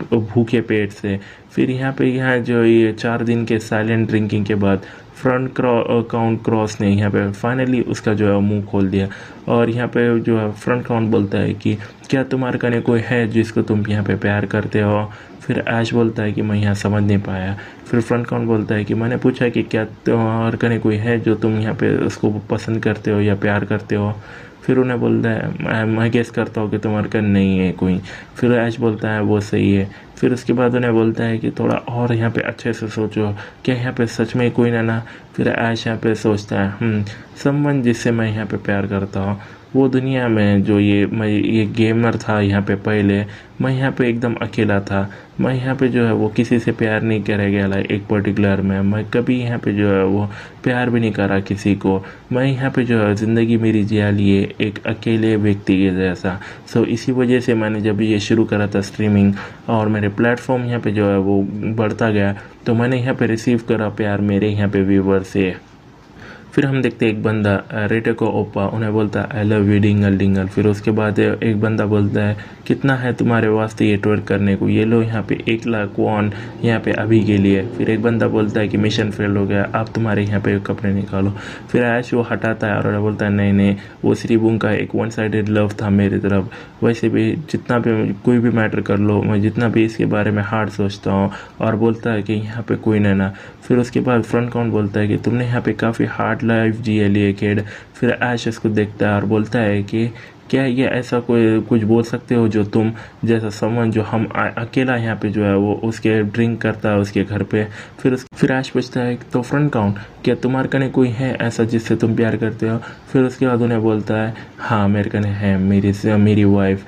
भूखे पेट से। फिर यहाँ जो ये 4 दिन के साइलेंट ड्रिंकिंग के बाद फ्रंट काउंट क्रॉस ने यहाँ पे फाइनली उसका जो है मुंह खोल दिया। और यहाँ पे जो है फ्रंट काउंट बोलता है कि क्या तुम्हारे कने कोई है जिसको तुम यहाँ पे प्यार करते हो। फिर ऐश बोलता है कि मैं यहाँ समझ नहीं पाया। फिर फ्रंट काउंट बोलता है कि मैंने पूछा कि क्या तुम्हारे कने कोई है जो तुम यहाँ पे उसको पसंद करते हो या प्यार करते हो। फिर उन्हें बोलता है मैं गेस करता हूँ कि तुम्हारे घर नहीं है कोई। फिर ऐश बोलता है वो सही है। फिर उसके बाद उन्हें बोलता है कि थोड़ा और यहाँ पे अच्छे से सोचो, क्या यहाँ पे सच में कोई ना। फिर ऐश यहाँ पे सोचता है समवन जिससे मैं यहाँ पे प्यार करता हूँ वो दुनिया में जो ये गेमर था यहाँ पे पहले, मैं यहाँ पे एकदम अकेला था। मैं यहाँ पे जो है वो किसी से प्यार नहीं करे गया एक पर्टिकुलर में, मैं कभी यहाँ पे जो है वो प्यार भी नहीं करा किसी को। मैं यहाँ पे जो है ज़िंदगी मेरी जिया लिए एक अकेले व्यक्ति के जैसा। सो इसी वजह से मैंने जब ये शुरू करा था स्ट्रीमिंग और मेरे प्लेटफॉर्म यहाँ पे जो है वो बढ़ता गया, तो मैंने यहाँ पे रिसीव करा प्यार मेरे यहाँ पे व्यूवर से। फिर हम देखते हैं एक बंदा रेटे को ओपा उन्हें बोलता है I love you Dingal Dingal. फिर उसके बाद एक बंदा बोलता है कितना है तुम्हारे वास्ते ये ट्वर्क करने को, ये लो यहाँ पे 1 लाख वॉन यहाँ पे अभी के लिए। फिर एक बंदा बोलता है कि मिशन फेल हो गया, आप तुम्हारे यहाँ पे कपड़े निकालो। फिर ऐश वो हटाता है और बोलता है नहीं नहीं वो श्रीबुंग का एक 1-साइडेड लव था मेरी तरफ। वैसे भी जितना भी कोई भी मैटर कर लो, मैं जितना भी इसके बारे में हार्ड सोचता हूँ। और बोलता है कि यहाँ पे कोई ना। फिर उसके बाद फ्रंट काउंट बोलता है कि तुमने यहाँ पे काफ़ी हार्ड लाइफ जी है लिए किड। फिर ऐश इसको देखता है और बोलता है कि क्या ये ऐसा कोई कुछ बोल सकते हो जो तुम जैसा समन जो हम अकेला यहाँ पे जो है वो उसके ड्रिंक करता है उसके घर पे। फिर ऐश पूछता है तो फ्रंट काउंट क्या तुम्हारे कने कोई है ऐसा जिससे तुम प्यार करते हो। फिर उसके बाद उन्हें बोलता है हाँ मेरे कने है, मेरी वाइफ,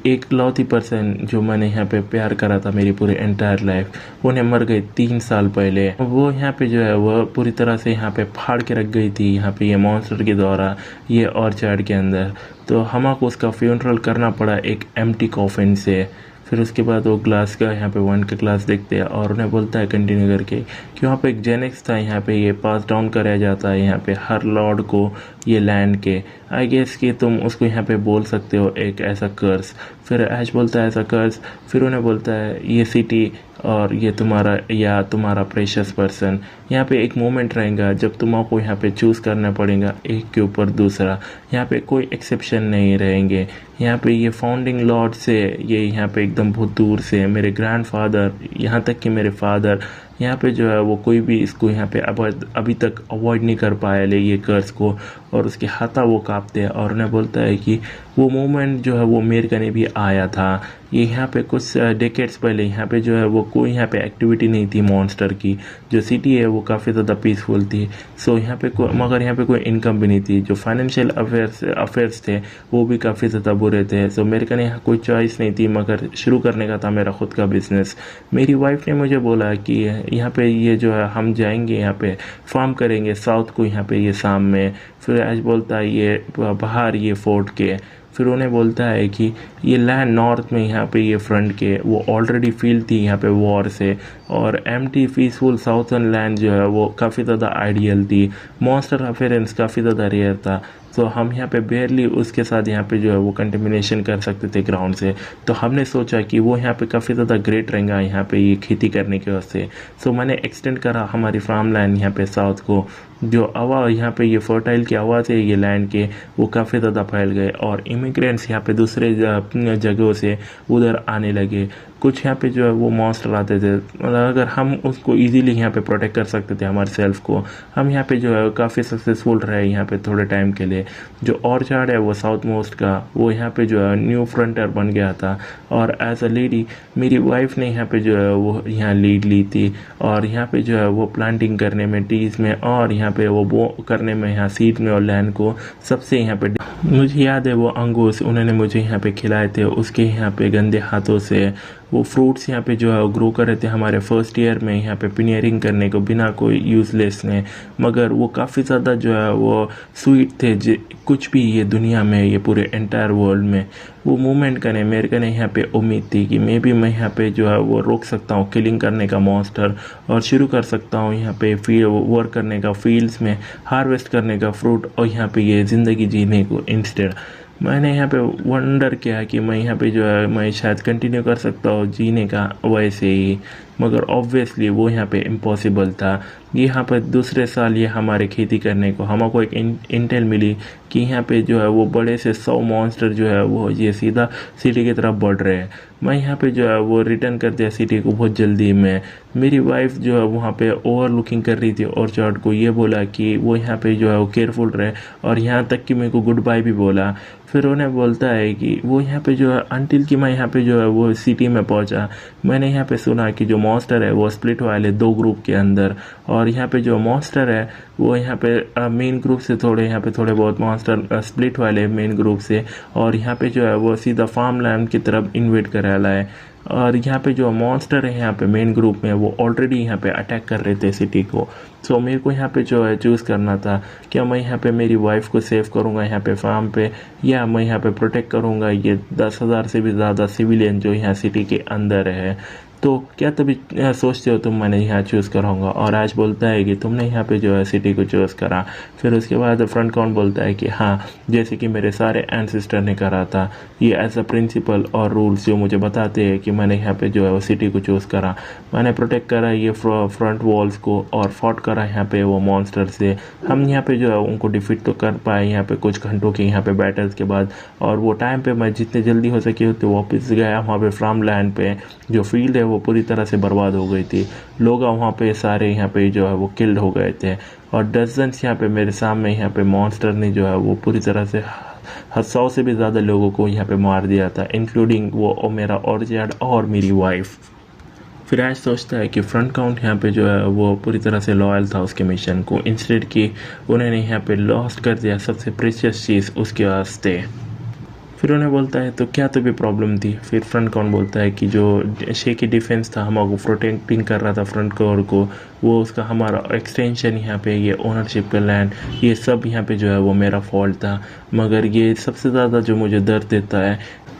एक लौती पर्सन जो मैंने यहाँ पे प्यार करा था मेरी पूरी एंटायर लाइफ, उन्हें मर गई 3 साल पहले। वो यहाँ पे जो है वो पूरी तरह से यहाँ पे फाड़ के रख गई थी यहाँ पे ये मॉन्स्टर के द्वारा ये ऑर्चार्ड के अंदर। तो हमको उसका फ्यूनरल करना पड़ा एक एम्प्टी कॉफिन से। फिर उसके बाद वो ग्लास का यहाँ पे 1 का ग्लास देखते हैं और उन्हें बोलता है कंटिन्यू करके कि वहाँ पे एक जेनेक्स था यहाँ पे ये पास डाउन कराया जाता है यहाँ पे हर लॉर्ड को ये लैंड के। आई गेस कि तुम उसको यहाँ पे बोल सकते हो एक ऐसा कर्स। फिर ऐश बोलता है ऐसा कर्स। फिर उन्हें बोलता है ये सिटी और ये तुम्हारा प्रेशियस पर्सन। यहाँ पे एक मोमेंट रहेगा जब तुमको यहाँ पे चूज़ करना पड़ेगा एक के ऊपर दूसरा, यहाँ पे कोई एक्सेप्शन नहीं रहेंगे। यहाँ पे ये फाउंडिंग लॉर्ड से ये यहाँ पे एकदम बहुत दूर से मेरे ग्रैंडफादर यहाँ तक कि मेरे फादर यहाँ पे जो है वो कोई भी इसको यहाँ पे अभी तक अवॉइड नहीं कर पाया ले ये कर्स को, और उसके हाथा वो कांपते हैं। और उन्हें बोलता है कि वो मोमेंट जो है वो मेरे कने भी आया था। ये यहाँ पे कुछ डेकेड्स पहले यहाँ पे जो है वो कोई यहाँ पे एक्टिविटी नहीं थी मॉन्स्टर की, जो सिटी है वो काफ़ी ज़्यादा पीसफुल थी। सो यहाँ पे मगर यहाँ पे कोई इनकम भी नहीं थी, जो फाइनेंशियल अफेयर्स थे वो भी काफ़ी ज़्यादा बुरे थे। सो मेरे कने यहाँ कोई चॉइस नहीं थी मगर शुरू करने का था मेरा खुद का बिजनेस। मेरी वाइफ ने मुझे बोला कि यहाँ पे ये जो है हम जाएंगे यहाँ पे फार्म करेंगे साउथ को यहाँ पे ये शाम में। फिर ऐश बोलता है ये बाहर ये फोर्ट के। फिर उन्हें बोलता है कि ये लैंड नॉर्थ में यहाँ पे ये फ्रंट के वो ऑलरेडी फील थी यहाँ पे वॉर से, और एम्प्टी पीसफुल साउथर्न लैंड जो है वो काफ़ी ज़्यादा आइडियल थी। मॉन्स्टर अफेरेंस काफ़ी ज़्यादा रेयर था। तो हम यहाँ पे बेयरली उसके साथ यहाँ पे जो है वो कंटेमिनेशन कर सकते थे ग्राउंड से। तो हमने सोचा कि वो यहाँ पे काफ़ी ज़्यादा ग्रेट रहेगा यहाँ पे ये खेती करने के वास्ते। सो मैंने एक्सटेंड करा हमारी फार्म लैंड यहाँ पे साउथ को, जो हवा यहाँ पे ये फर्टाइल की आवाज़ है ये लैंड के वो काफ़ी ज़्यादा फैल गए, और इमिग्रेंट्स यहाँ पे दूसरे जगहों से उधर आने लगे। कुछ यहाँ पे जो है वो मॉन्स्टर आते थे, मतलब अगर हम उसको इजीली यहाँ पे प्रोटेक्ट कर सकते थे हमारे सेल्फ को, हम यहाँ पे जो है काफ़ी सक्सेसफुल रहे यहाँ पे थोड़े टाइम के लिए। जो ऑर्चार्ड है वो साउथ मोस्ट का वो यहाँ पे जो है न्यू फ्रंटियर बन गया था, और एज अ लेडी मेरी वाइफ ने यहाँ पे जो है वो यहाँ लीड ली थी, और यहाँ पे जो है वो प्लांटिंग करने में टीज में और यहाँ पे वो करने में यहाँ सीड में और लैंड को सबसे यहाँ पे मुझे याद है वो अंगूर उन्होंने मुझे यहाँ पे खिलाए थे, उसके यहाँ पे गंदे हाथों से वो फ्रूट्स यहाँ पे जो है ग्रो कर रहे थे हमारे फर्स्ट ईयर में यहाँ पे पिनियरिंग करने को बिना कोई यूजलेस ने, मगर वो काफ़ी ज़्यादा जो है वो स्वीट थे कुछ भी ये दुनिया में ये पूरे एंटायर वर्ल्ड में। वो मूवमेंट करने मेरे को यहाँ पे उम्मीद थी कि मैं यहाँ पे जो है वो रोक सकता हूँ किलिंग करने का मॉन्स्टर, और शुरू कर सकता हूँ यहाँ पे वर्क करने का फील्ड्स में हार्वेस्ट करने का फ्रूट, और यहाँ पे ये ज़िंदगी जीने को इंस्टेड मैंने यहाँ पे वंडर किया कि मैं यहाँ पे जो है मैं शायद कंटिन्यू कर सकता हूँ जीने का वैसे ही। मगर ऑब्वियसली वो यहाँ पे इम्पॉसिबल था। यहाँ पर दूसरे साल ये हमारे खेती करने को हमको एक इंटेल मिली कि यहाँ पे जो है वो बड़े से 100 मॉन्स्टर जो है वो ये सीधा सिटी की तरफ बढ़ रहे हैं। मैं यहाँ पे जो है वो रिटर्न कर दिया सिटी को बहुत जल्दी में। मेरी वाइफ जो है वहाँ पे ओवर लुकिंग कर रही थी और चॉर्ट को ये बोला कि वो यहाँ पे जो है वो केयरफुल रहे, और यहाँ तक कि मेरे को गुड बाय भी बोला। फिर उन्हें बोलता है कि वो यहाँ पे जो है अंटिल कि मैं यहाँ पे जो है वो सिटी में पहुँचा, मैंने यहाँ पे सुना कि जो मॉन्स्टर है वो स्प्लिट वाले 2 ग्रुप के अंदर, और यहाँ पे जो मॉन्स्टर है वो यहाँ पे मेन ग्रुप से थोड़े यहाँ पे थोड़े बहुत मॉन्स्टर स्प्लिट वाले मेन ग्रुप से, और यहाँ पे जो है वो सीधा फार्म लैंड की तरफ इन्वेट कर रहा है। और यहाँ पे जो मॉन्स्टर है यहाँ पे मेन ग्रुप में वो ऑलरेडी यहाँ पे अटैक कर रहे थे सिटी को। सो मेरे को यहाँ पे जो है चूज़ करना था, क्या मैं यहाँ पे मेरी वाइफ को सेव करूँगा यहाँ पे फार्म पे, या मैं यहाँ पे प्रोटेक्ट करूँगा ये 10,000 से भी ज़्यादा सिविलियन जो यहाँ सिटी के अंदर है। तो क्या तभी सोचते हो तुम मैंने यहाँ चूज़ कराऊंगा? और आज बोलता है कि तुमने यहाँ पे जो है सिटी को चूज़ करा। फिर उसके बाद फ्रंट काउंट बोलता है कि हाँ, जैसे कि मेरे सारे एंसेस्टर ने करा था, ये एज अ प्रिंसिपल और रूल्स जो मुझे बताते हैं कि मैंने यहाँ पे जो है वो सिटी को चूज़ करा। मैंने प्रोटेक्ट करा ये फ्रंट वॉल्स को और फॉट करा यहाँ पे वो मॉन्स्टर से। हम यहाँ पे जो है उनको डिफीट तो कर पाए यहाँ पे कुछ घंटों के यहाँ पे बैटल्स के बाद, और वो टाइम पे मैं जितने जल्दी हो सके उतने वापस गया वहाँ पे फार्म लैंड पे। जो फील्ड है वो पूरी तरह से बर्बाद हो गई थी, लोग वहाँ पे सारे यहाँ पे जो है वो किल्ड हो गए थे, और डजन्स यहाँ पे मेरे सामने यहाँ पे मॉन्स्टर ने जो है वो पूरी तरह से 100 से भी ज़्यादा लोगों को यहाँ पे मार दिया था, इंक्लूडिंग वो मेरा ऑर्चिड और मेरी वाइफ। फिर आज सोचता है कि फ्रंट काउंट यहाँ पे जो है वो पूरी तरह से लॉयल था उसके मिशन को, इंस्टेड कि उन्होंने यहाँ पे लॉस्ट कर दिया सबसे प्रीशियस चीज़ उसके वास्ते। फिर उन्हें बोलता है तो क्या तो भी प्रॉब्लम थी? फिर फ्रंट कौन बोलता है कि जो शेकी डिफेंस था हमारे प्रोटेक्टिंग कर रहा था फ्रंट कोर को, वो उसका हमारा एक्सटेंशन यहाँ पे ये ओनरशिप का लैंड, ये सब यहाँ पे जो है वो मेरा फॉल्ट था। मगर ये सबसे ज़्यादा जो मुझे दर्द देता है,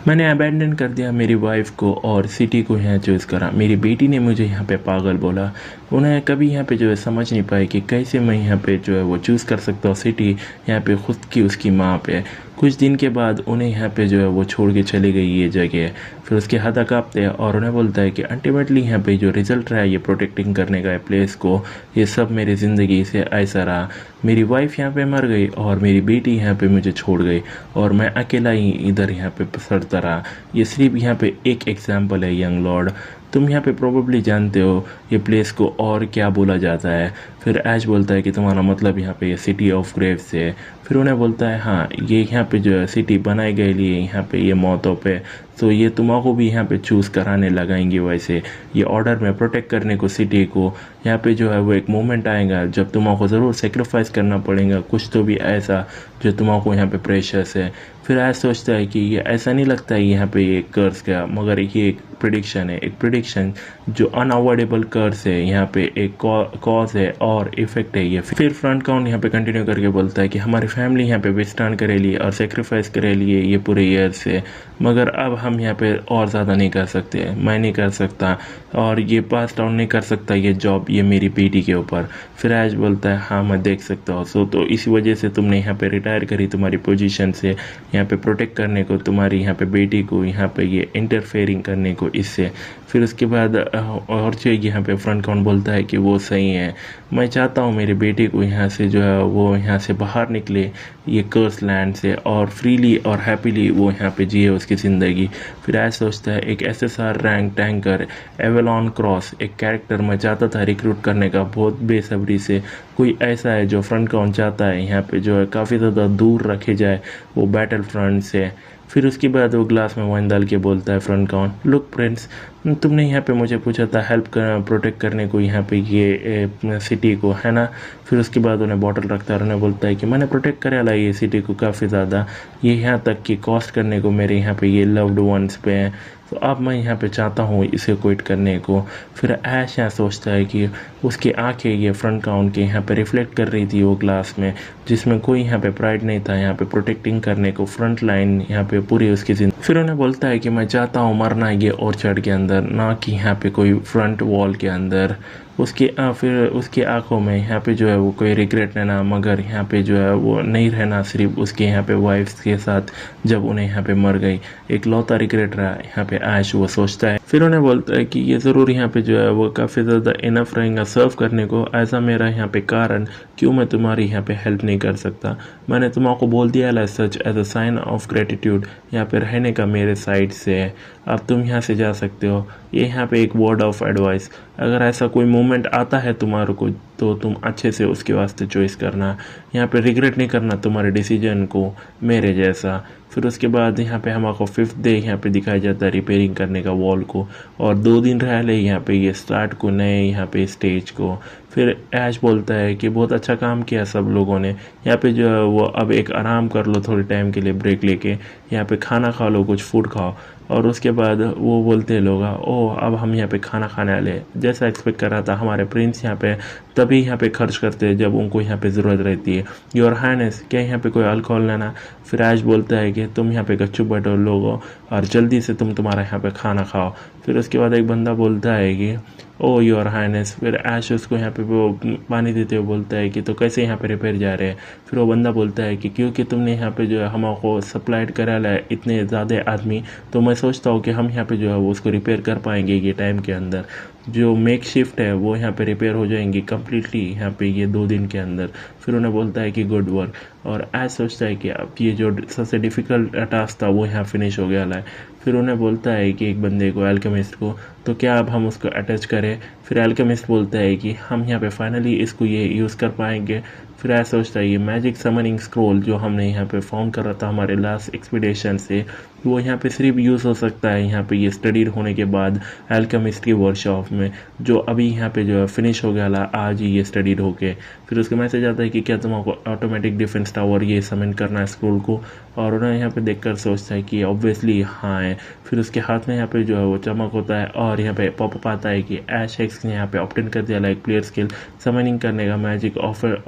मैंने अबैंडन कर दिया मेरी वाइफ को और सिटी को यहाँ चूज़ करा। मेरी बेटी ने मुझे यहाँ पे पागल बोला। उन्हें कभी यहाँ पे जो है समझ नहीं पाए कि कैसे मैं यहाँ पे जो है वो चूज़ कर सकता हूँ सिटी यहाँ पे खुद की उसकी माँ पे। कुछ दिन के बाद उन्हें यहाँ पे जो है वो छोड़ के चली गई ये जगह। फिर उसके हाथ कांपते हैं और उन्हें बोलता है कि अल्टीमेटली यहाँ पे जो रिजल्ट रहा है ये प्रोटेक्टिंग करने का प्लेस को, ये सब मेरी ज़िंदगी से ऐसा रहा। मेरी वाइफ यहाँ पे मर गई और मेरी बेटी यहाँ पे मुझे छोड़ गई और मैं अकेला ही इधर यहाँ पे पसरता रहा। ये सिर्फ यहाँ पे एक एग्जाम्पल है यंग लॉर्ड, तुम यहाँ पे प्रोबेबली जानते हो ये प्लेस को और क्या बोला जाता है। फिर ऐश बोलता है कि तुम्हारा मतलब यहाँ पे ये सिटी ऑफ ग्रेव्स है। फिर उन्हें बोलता है हाँ, ये यहाँ पे जो है सिटी बनाई गई लिए यहाँ पे ये मौतों पे, तो ये तुम्हारा भी यहाँ पे चूज़ कराने लगाएंगे। वैसे ये ऑर्डर में प्रोटेक्ट करने को सिटी को, यहाँ पे जो है वो एक मोमेंट आएगा जब तुम्हारा ज़रूर सेक्रीफाइस करना पड़ेगा कुछ तो भी ऐसा जो तुम्हारा यहाँ पे प्रेशस है। फिर ऐसा सोचता है कि ये ऐसा नहीं लगता है यहाँ पे ये कर्स का, मगर ये एक प्रिडिक्शन है, एक प्रिडिक्शन जो अनअवॉइडेबल कर्स है, यहाँ पे एक कॉज है और इफेक्ट है ये। फिर फ्रंट काउंट यहाँ पे कंटिन्यू करके बोलता है कि हमारी फैमिली यहाँ पे विस्टान करे लिए और सेक्रीफाइस करे लिए ये पूरे ईयर से, मगर अब हम यहाँ पे और ज़्यादा नहीं कर सकते, मैं नहीं कर सकता और ये पास डाउन नहीं कर सकता ये जॉब ये मेरी बेटी के ऊपर। फिर ऐश बोलता है हाँ मैं देख सकता हूँ, सो तो इसी वजह से तुमने यहाँ पे रिटायर करी तुम्हारी पोजीशन से यहाँ पे प्रोटेक्ट करने को तुम्हारी यहाँ पे बेटी को, यहाँ पे ये इंटरफेयरिंग करने को इससे। फिर उसके बाद और जो यहाँ पे फ्रंट काउंट बोलता है कि वो सही है, मैं चाहता हूँ मेरी बेटी को यहाँ से जो है वो यहाँ से बाहर निकले ये कर्स लैंड से और फ्रीली और हैप्पीली वो यहाँ पे जिए उसकी ज़िंदगी। फिर ऐसा सोचता है एक SSR rank tanker Avalon cross एक कैरेक्टर मैं चाहता था रिक्रूट करने का बहुत बेसब्री से, कोई ऐसा है जो फ्रंट काउंट चाहता है यहाँ पे जो है काफ़ी ज़्यादा दूर रखे जाए वो बैटल फ्रंट से। फिर उसके बाद वो ग्लास में वाइन डाल के बोलता है फ्रंट काउंट, लुक फ्रेंड्स, तुमने यहाँ पे मुझे पूछा था हेल्प कर प्रोटेक्ट करने को यहाँ पे ये सिटी को, है ना। फिर उसके बाद उन्हें बॉटल रखता है और उन्हें बोलता है कि मैंने प्रोटेक्ट करे ला ये सिटी को काफ़ी ज़्यादा, ये यहाँ तक कि कॉस्ट करने को मेरे यहाँ पे ये लव्ड वंस पे हैं, तो अब मैं यहाँ पे चाहता हूँ इसे क्विट करने को। फिर ऐश यहाँ सोचता है कि उसकी आंखें ये फ्रंट काउंट के यहाँ पे रिफ्लेक्ट कर रही थी वो ग्लास में, जिसमें कोई यहाँ पे प्राइड नहीं था यहाँ पे प्रोटेक्टिंग करने को फ्रंट लाइन यहाँ पे पूरी उसकी जिंदगी। फिर उन्हें बोलता है कि मैं चाहता हूँ मरना ये ऑर्चर्ड के अंदर, ना कि यहाँ पे कोई फ्रंट वॉल के अंदर। फिर उसकी आंखों में यहाँ पे जो है वो कोई रिग्रेट रहना, मगर यहाँ पे जो है वो नहीं रहना सिर्फ उसके यहाँ पे वाइफ्स के साथ जब उन्हें यहाँ पे मर गई, एक लौता रिग्रेट रहा यहाँ पे ऐश वो सोचता है। फिर उन्हें बोलता है कि ये ज़रूर यहाँ पे जो है वो काफ़ी ज़्यादा इनफ रहेगा सर्व करने को, ऐसा मेरा यहाँ पे कारण क्यों मैं तुम्हारी यहाँ पे हेल्प नहीं कर सकता। मैंने तुमको बोल दिया है such as a sign of gratitude यहाँ पे रहने का मेरे साइड से है, अब तुम यहाँ से जा सकते हो। ये यहाँ पे एक वर्ड ऑफ एडवाइस, अगर ऐसा कोई मोमेंट आता है तुम्हारे को तो तुम अच्छे से उसके वास्ते चॉइस करना, यहाँ पे रिग्रेट नहीं करना तुम्हारे डिसीजन को मेरे जैसा। फिर उसके बाद यहाँ पे हमारे 5th डे यहाँ पे दिखाया जाता है रिपेयरिंग करने का वॉल को, और 2 दिन रह ले यहाँ पे ये स्टार्ट को नए यहाँ पे स्टेज को। फिर ऐश बोलता है कि बहुत अच्छा काम किया सब लोगों ने, यहाँ पे जो है वो अब एक आराम कर लो थोड़ी टाइम के लिए ब्रेक लेके, यहाँ पे खाना खा लो, कुछ फूड खाओ। और उसके बाद वो बोलते हैं लोग ओह अब हम यहाँ पे खाना खाने वाले, जैसा एक्सपेक्ट कर रहा था हमारे प्रिंस यहाँ पे तभी यहाँ पे खर्च करते हैं जब उनको यहाँ पे ज़रूरत रहती है। योर हाइनेस क्या यहाँ पे कोई अल्कोहल लेना। फिर ऐश बोलता है कि तुम यहाँ पे गच्चू बैठो लोगों और जल्दी से तुम्हारा यहाँ पे खाना खाओ। फिर उसके बाद एक बंदा बोलता है कि ओ योर हाइनेस। फिर ऐश उसको यहाँ पे वो पानी देते हुए बोलता है कि तो कैसे यहाँ पे रिपेयर जा रहे हैं। फिर वो बंदा बोलता है कि क्योंकि तुमने यहाँ पे जो है हमको सप्लाइड करा है इतने ज़्यादा आदमी, तो मैं सोचता हूँ कि हम यहाँ पे जो है वो उसको रिपेयर कर पाएंगे ये टाइम के अंदर, जो मेक शिफ्ट है वो यहाँ पे रिपेयर हो जाएंगी कम्प्लीटली यहाँ पे ये 2 दिन के अंदर। फिर उन्हें बोलता है कि गुड वर्क, और ऐसा सोचता है कि अब ये जो सबसे डिफ़िकल्ट टास्क था वो यहाँ फिनिश हो गया है। फिर उन्हें बोलता है कि एक बंदे को एल्केमिस्ट को, तो क्या अब हम उसको अटैच करें। फिर एल्केमिस्ट बोलता है कि हम यहाँ पे फाइनली इसको ये यूज़ कर पाएंगे। फिर ऐसा सोचता है ये मैजिक समनिंग स्क्रोल जो हमने यहाँ पे फाउंड कर रहा था हमारे लास्ट एक्सपीडिशन से, वो यहाँ पे सिर्फ यूज़ हो सकता है यहाँ पे ये स्टडी होने के बाद एल्केमिस्ट की वर्कशॉप में, जो अभी यहाँ पे जो है फिनिश हो गया ला आज ही ये स्टडी होके। फिर उसका मैसेज आता है कि क्या तुमको ऑटोमेटिक डिफेंस टावर ये समन करना है स्क्रोल को, और उन्हें यहाँ पे देखकर सोचता है कि ऑब्वियसली हाँ है। फिर उसके हाथ में यहाँ पे जो है वो चमक होता है और यहाँ पे पॉपअप आता है कि ऐश एक्स ने यहाँ पे ऑप्टेन कर दिया लाइक प्लेयर स्किल समनिंग करने का magic offer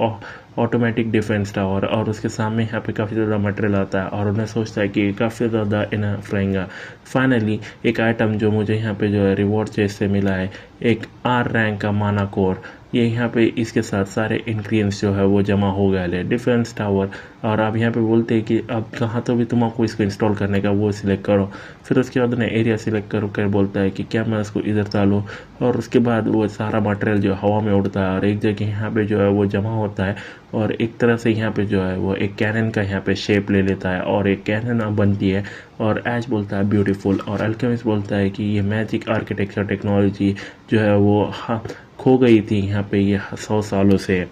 automatic defence tower, और उसके सामने यहाँ पे काफ़ी ज़्यादा मटेरियल आता है और उन्हें सोचता है कि काफ़ी ज़्यादा इनफ रहेगा। फाइनली एक आइटम जो मुझे यहाँ पे जो है रिवॉर्ड चेस्ट से मिला है, एक R रैंक का माना कोर, ये यहाँ पे इसके साथ सारे इंग्रीडियंट्स जो है वो जमा हो गए है डिफेंस टावर। और आप यहाँ पे बोलते हैं कि अब कहाँ तो भी तुमको इसको इंस्टॉल करने का वो सिलेक्ट करो। फिर उसके बाद उन्हें एरिया सिलेक्ट कर बोलता है कि क्या मैं इसको इधर डालूँ, और उसके बाद वो सारा मटेरियल जो हवा में उड़ता है और एक जगह यहाँ पे जो है वो जमा होता है, और एक तरह से यहाँ पे जो है वो एक कैनन का यहाँ पे शेप ले लेता है और एक कैनन बनती है। और ऐश बोलता है ब्यूटीफुल, और अल्केमिस्ट बोलता है कि ये मैजिक आर्किटेक्चर टेक्नोलॉजी जो है वो खो गई थी यहाँ पे ये 100 सालों से।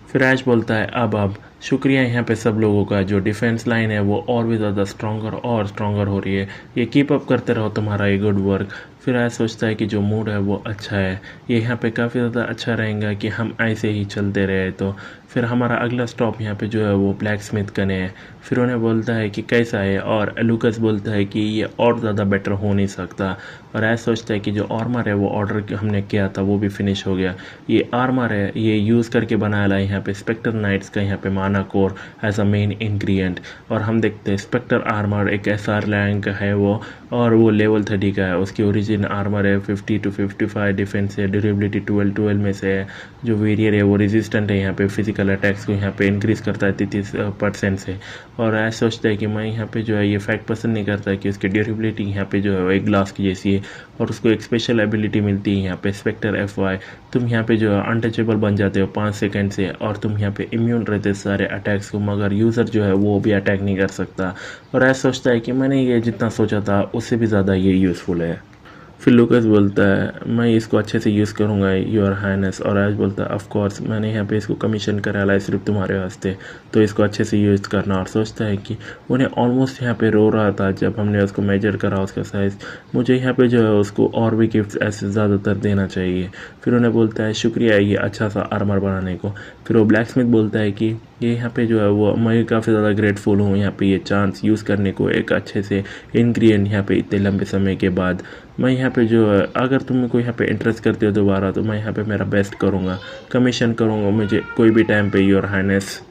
फिर ऐश बोलता है अब शुक्रिया यहाँ पे सब लोगों का, जो डिफेंस लाइन है वो और भी ज़्यादा स्ट्रॉन्गर हो रही है, ये कीप अप करते रहो तुम्हारा ये गुड वर्क। फिर ऐश सोचता है कि जो मूड है वो अच्छा है, ये यहाँ पे काफ़ी ज़्यादा अच्छा रहेगा कि हम ऐसे ही चलते रहे। तो फिर हमारा अगला स्टॉप यहाँ पे जो है वो ब्लैक स्मिथ कने है। फिर उन्हें बोलता है कि कैसा है, और लूकस बोलता है कि ये और ज़्यादा बेटर हो नहीं सकता। और ऐसा सोचता है कि जो आर्मर है वो ऑर्डर हमने किया था वो भी फिनिश हो गया, ये आर्मर है ये यूज़ करके बनाया है यहाँ पे स्पेक्टर नाइट्स का यहाँ पे mana core as a main ingredient. और हम देखते हैं स्पेक्टर आर्मर एक SR रैंक का है वो, और वो लेवल 30 का है। उसकी ओरिजिन आर्मर है 50 to 55 डिफेंस है, ड्यूरेबिलिटी 12 में से है। जो वेरियर है वो रेजिस्टेंट है यहाँ पे फिजिकल अटैक्स को यहाँ पे इंक्रीज करता है 33% से। और ऐसा सोचता है कि मैं यहाँ पे जो है ये फैक्ट पसंद नहीं करता कि उसकी ड्यूरेबिलिटी यहाँ पे जो है वो एक ग्लास की जैसी है, और उसको एक स्पेशल एबिलिटी मिलती है यहाँ पे स्पेक्टर FY। तुम यहाँ पे जो है अनटचेबल बन जाते हो 5 सेकंड से, और तुम यहाँ पे इम्यून रहते सारे अटैक्स को, मगर यूज़र जो है वो भी अटैक नहीं कर सकता। और ऐसा सोचता है कि मैंने ये जितना सोचा था उससे भी ज़्यादा ये यूज़फुल है। फिर लूकस बोलता है मैं इसको अच्छे से यूज़ करूँगा योर हाइनेस। और ऐश बोलता है ऑफ कोर्स मैंने यहाँ पे इसको कमीशन करा है सिर्फ तुम्हारे वास्ते, तो इसको अच्छे से यूज़ करना। और सोचता है कि उन्हें ऑलमोस्ट यहाँ पे रो रहा था जब हमने उसको मेजर करा उसका साइज़, मुझे यहाँ पे जो है उसको और भी गिफ्ट ऐसे ज़्यादातर देना चाहिए। फिर उन्हें बोलता है शुक्रिया ये अच्छा सा आर्मर बनाने को। फिर वो ब्लैक स्मिथ बोलता है कि ये यहाँ पे जो है वो मैं काफ़ी ज़्यादा ग्रेटफुल हूँ यहाँ पे ये चांस यूज़ करने को, एक अच्छे से इंग्रेडिएंट यहाँ पे इतने लंबे समय के बाद। मैं यहाँ पे जो है अगर तुम्हें कोई यहाँ पे इंटरेस्ट करते हो दोबारा, तो मैं यहाँ पे मेरा बेस्ट करूँगा, कमीशन करूँगा मुझे कोई भी टाइम पे योर हाइनेस।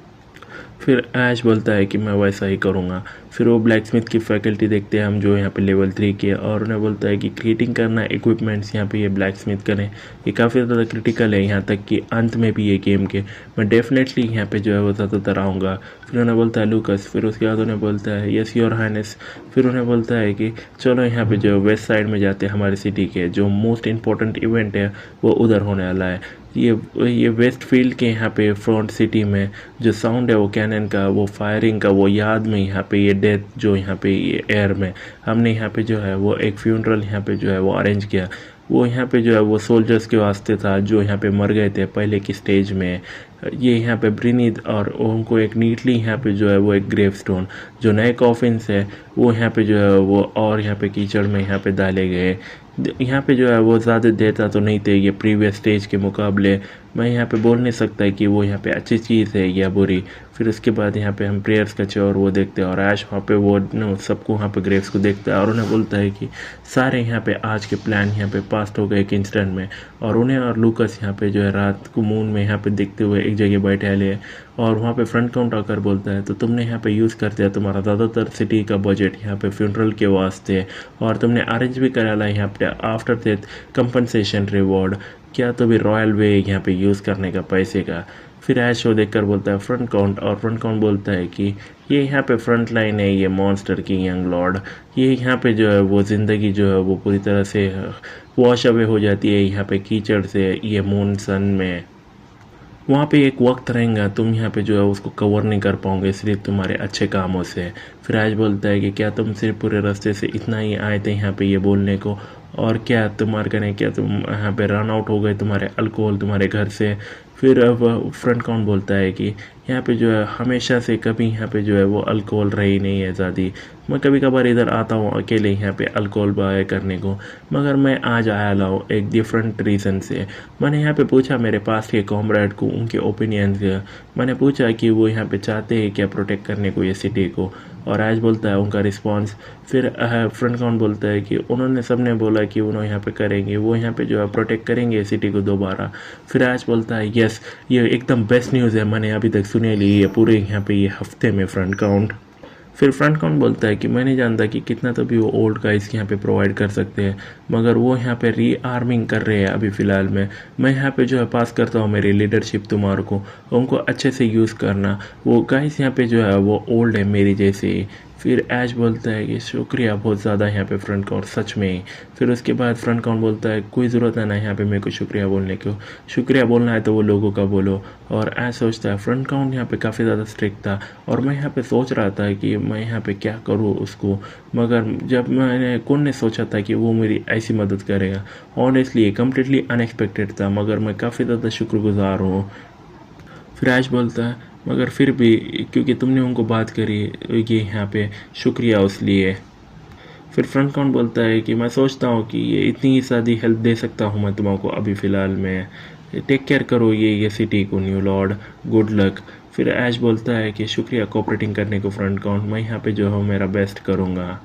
फिर ऐश बोलता है कि मैं वैसा ही करूँगा। फिर वो ब्लैक स्मिथ की फैकल्टी देखते हैं हम जो यहाँ पे लेवल 3 की है, और उन्हें बोलता है कि क्रिएटिंग करना इक्विपमेंट्स यहाँ पे ये ब्लैक स्मिथ करें, ये काफ़ी ज़्यादा क्रिटिकल है, यहाँ तक कि अंत में भी ये गेम के मैं डेफिनेटली यहाँ पे जो है वो ज़्यादातर आऊँगा। फिर उन्हें बोलता है लूकस। फिर उसके बाद उन्हें बोलता है यस योर हाइनेस। फिर उन्हें बोलता है कि चलो यहाँ पे जो वेस्ट साइड में जाते हैं हमारे सिटी के, जो मोस्ट इंपॉर्टेंट इवेंट है वो उधर होने वाला है। ये वेस्ट फील्ड के यहाँ पे फ्रंट सिटी में जो साउंड है वो कैनन का, वो फायरिंग का, वो याद में यहाँ पे ये डेथ जो यहाँ पे ये एयर में हमने यहाँ पे जो है वो एक फ्यूनरल यहाँ पे जो है वो अरेंज किया। वो यहाँ पे जो है वो सोल्जर्स के वास्ते था जो यहाँ पे मर गए थे पहले की स्टेज में। ये यहाँ पे ब्रिनीद, और उनको एक नीटली यहाँ पे जो है वो एक ग्रेव स्टोन, जो नए कॉफिन्स है वो यहाँ पे जो है वो और यहाँ पे कीचड़ में यहाँ पे डाले गए। यहाँ पे जो है वो ज़्यादा देता तो नहीं थे ये प्रीवियस स्टेज के मुकाबले। मैं यहाँ पे बोल नहीं सकता कि वो यहाँ पे अच्छी चीज़ है या बुरी। फिर उसके बाद यहाँ पे हम प्रेयर्स का चोर वो देखते हैं, और ऐश वहाँ पे वो सबको वहाँ पे ग्रेव्स को देखता है और उन्हें बोलता है कि सारे यहाँ पे आज के प्लान यहाँ पे पास्ट हो गए एक इंस्टेंट में। और उन्हें और लूकस यहाँ पे जो है रात को मून में यहाँ पे देखते हुए एक जगह बैठे ले, और वहाँ पे फ्रंट काउंट आकर बोलता है तो तुमने यहाँ पे यूज़ कर दिया तुम्हारा ज़्यादातर सिटी का बजट यहाँ पे फ्यूनरल के वास्ते, और तुमने अरेंज भी करा ला यहाँ पे आफ्टर डेथ कंपनसेशन रिवॉर्ड, क्या तो भी रॉयल वे यहाँ पे यूज़ करने का पैसे का। फिर ऐश शो देखकर बोलता है फ्रंट काउंट, और फ्रंट काउंट बोलता है कि ये यहाँ पे फ्रंट लाइन है ये मॉन्स्टर की यंग लॉर्ड, ये यहाँ पे जो है वो ज़िंदगी जो है वो पूरी तरह से वॉश अवे हो जाती है यहाँ पे कीचड़ से ये मून सन में। वहाँ पे एक वक्त रहेगा तुम यहाँ पे जो है उसको कवर नहीं कर पाओगे सिर्फ तुम्हारे अच्छे कामों से। फिर आज बोलता है कि क्या तुम सिर्फ पूरे रास्ते से इतना ही आए थे यहाँ पे ये बोलने को, और क्या तुम्हारे कहने, क्या तुम यहाँ पे रन आउट हो गए तुम्हारे अल्कोहल तुम्हारे घर से। फिर अब फ्रंट काउंट बोलता है कि यहाँ पे जो है हमेशा से कभी यहाँ पे जो है वो अल्कोहल रही नहीं है ज़्यादा। मैं कभी कभार इधर आता हूँ अकेले यहाँ पे अल्कोहल बाय करने को, मगर मैं आज आया लाऊँ एक डिफरेंट रीज़न से। मैंने यहाँ पे पूछा मेरे पास के कॉमरेड को उनके ओपिनियंस, मैंने पूछा कि वो यहाँ पे चाहते हैं क्या प्रोटेक्ट करने को ये सिटी को, और आज बोलता है उनका रिस्पांस। फिर फ्रंट काउंट बोलता है कि उन्होंने सबने बोला कि उन्होंने यहाँ पे करेंगे, वो यहाँ पे जो है प्रोटेक्ट करेंगे सिटी को दोबारा। फिर आज बोलता है यस ये एकदम बेस्ट न्यूज़ है मैंने अभी तक सुने ली है पूरे यहाँ पे ये हफ्ते में फ्रंट काउंट। फिर फ्रंट काउंट बोलता है कि मैं नहीं जानता कि कितना तो भी वो ओल्ड गाइस यहाँ पे प्रोवाइड कर सकते हैं, मगर वो यहाँ पे री आर्मिंग कर रहे हैं अभी फ़िलहाल में। मैं यहाँ पे जो है पास करता हूँ मेरी लीडरशिप तुम्हारे को, उनको अच्छे से यूज़ करना। वो गाइस यहाँ पे जो है वो ओल्ड है मेरी जैसे ही। फिर ऐश बोलता है कि शुक्रिया बहुत ज़्यादा यहाँ पे फ्रंट काउंट, सच में ही। फिर उसके बाद फ्रंट काउंट बोलता है कोई ज़रूरत है ना यहाँ पे मेरे को शुक्रिया बोलने को, शुक्रिया बोलना है तो वो लोगों का बोलो। और ऐश सोचता है फ्रंट काउंट यहाँ पे काफ़ी ज़्यादा स्ट्रिक्ट था, और मैं यहाँ पे सोच रहा था कि मैं यहाँ पे क्या करूँ उसको, मगर जब मैंने कौन ने सोचा था कि वो मेरी ऐसी मदद करेगा। ऑनेस्टली कम्प्लीटली अनएक्सपेक्टेड था, मगर मैं काफ़ी ज़्यादा शुक्रगुजार हूँ। फिर ऐश बोलता है मगर फिर भी क्योंकि तुमने उनको बात करी ये यहाँ पे शुक्रिया उस लिए। फिर फ्रंट काउंट बोलता है कि मैं सोचता हूँ कि ये इतनी सारी हेल्प दे सकता हूँ मैं तुमको अभी फ़िलहाल में, टेक केयर करो ये सिटी को न्यू लॉर्ड, गुड लक। फिर ऐश बोलता है कि शुक्रिया कोऑपरेटिंग करने को फ्रंट काउंट, मैं यहाँ पे जो है मेरा बेस्ट करूँगा,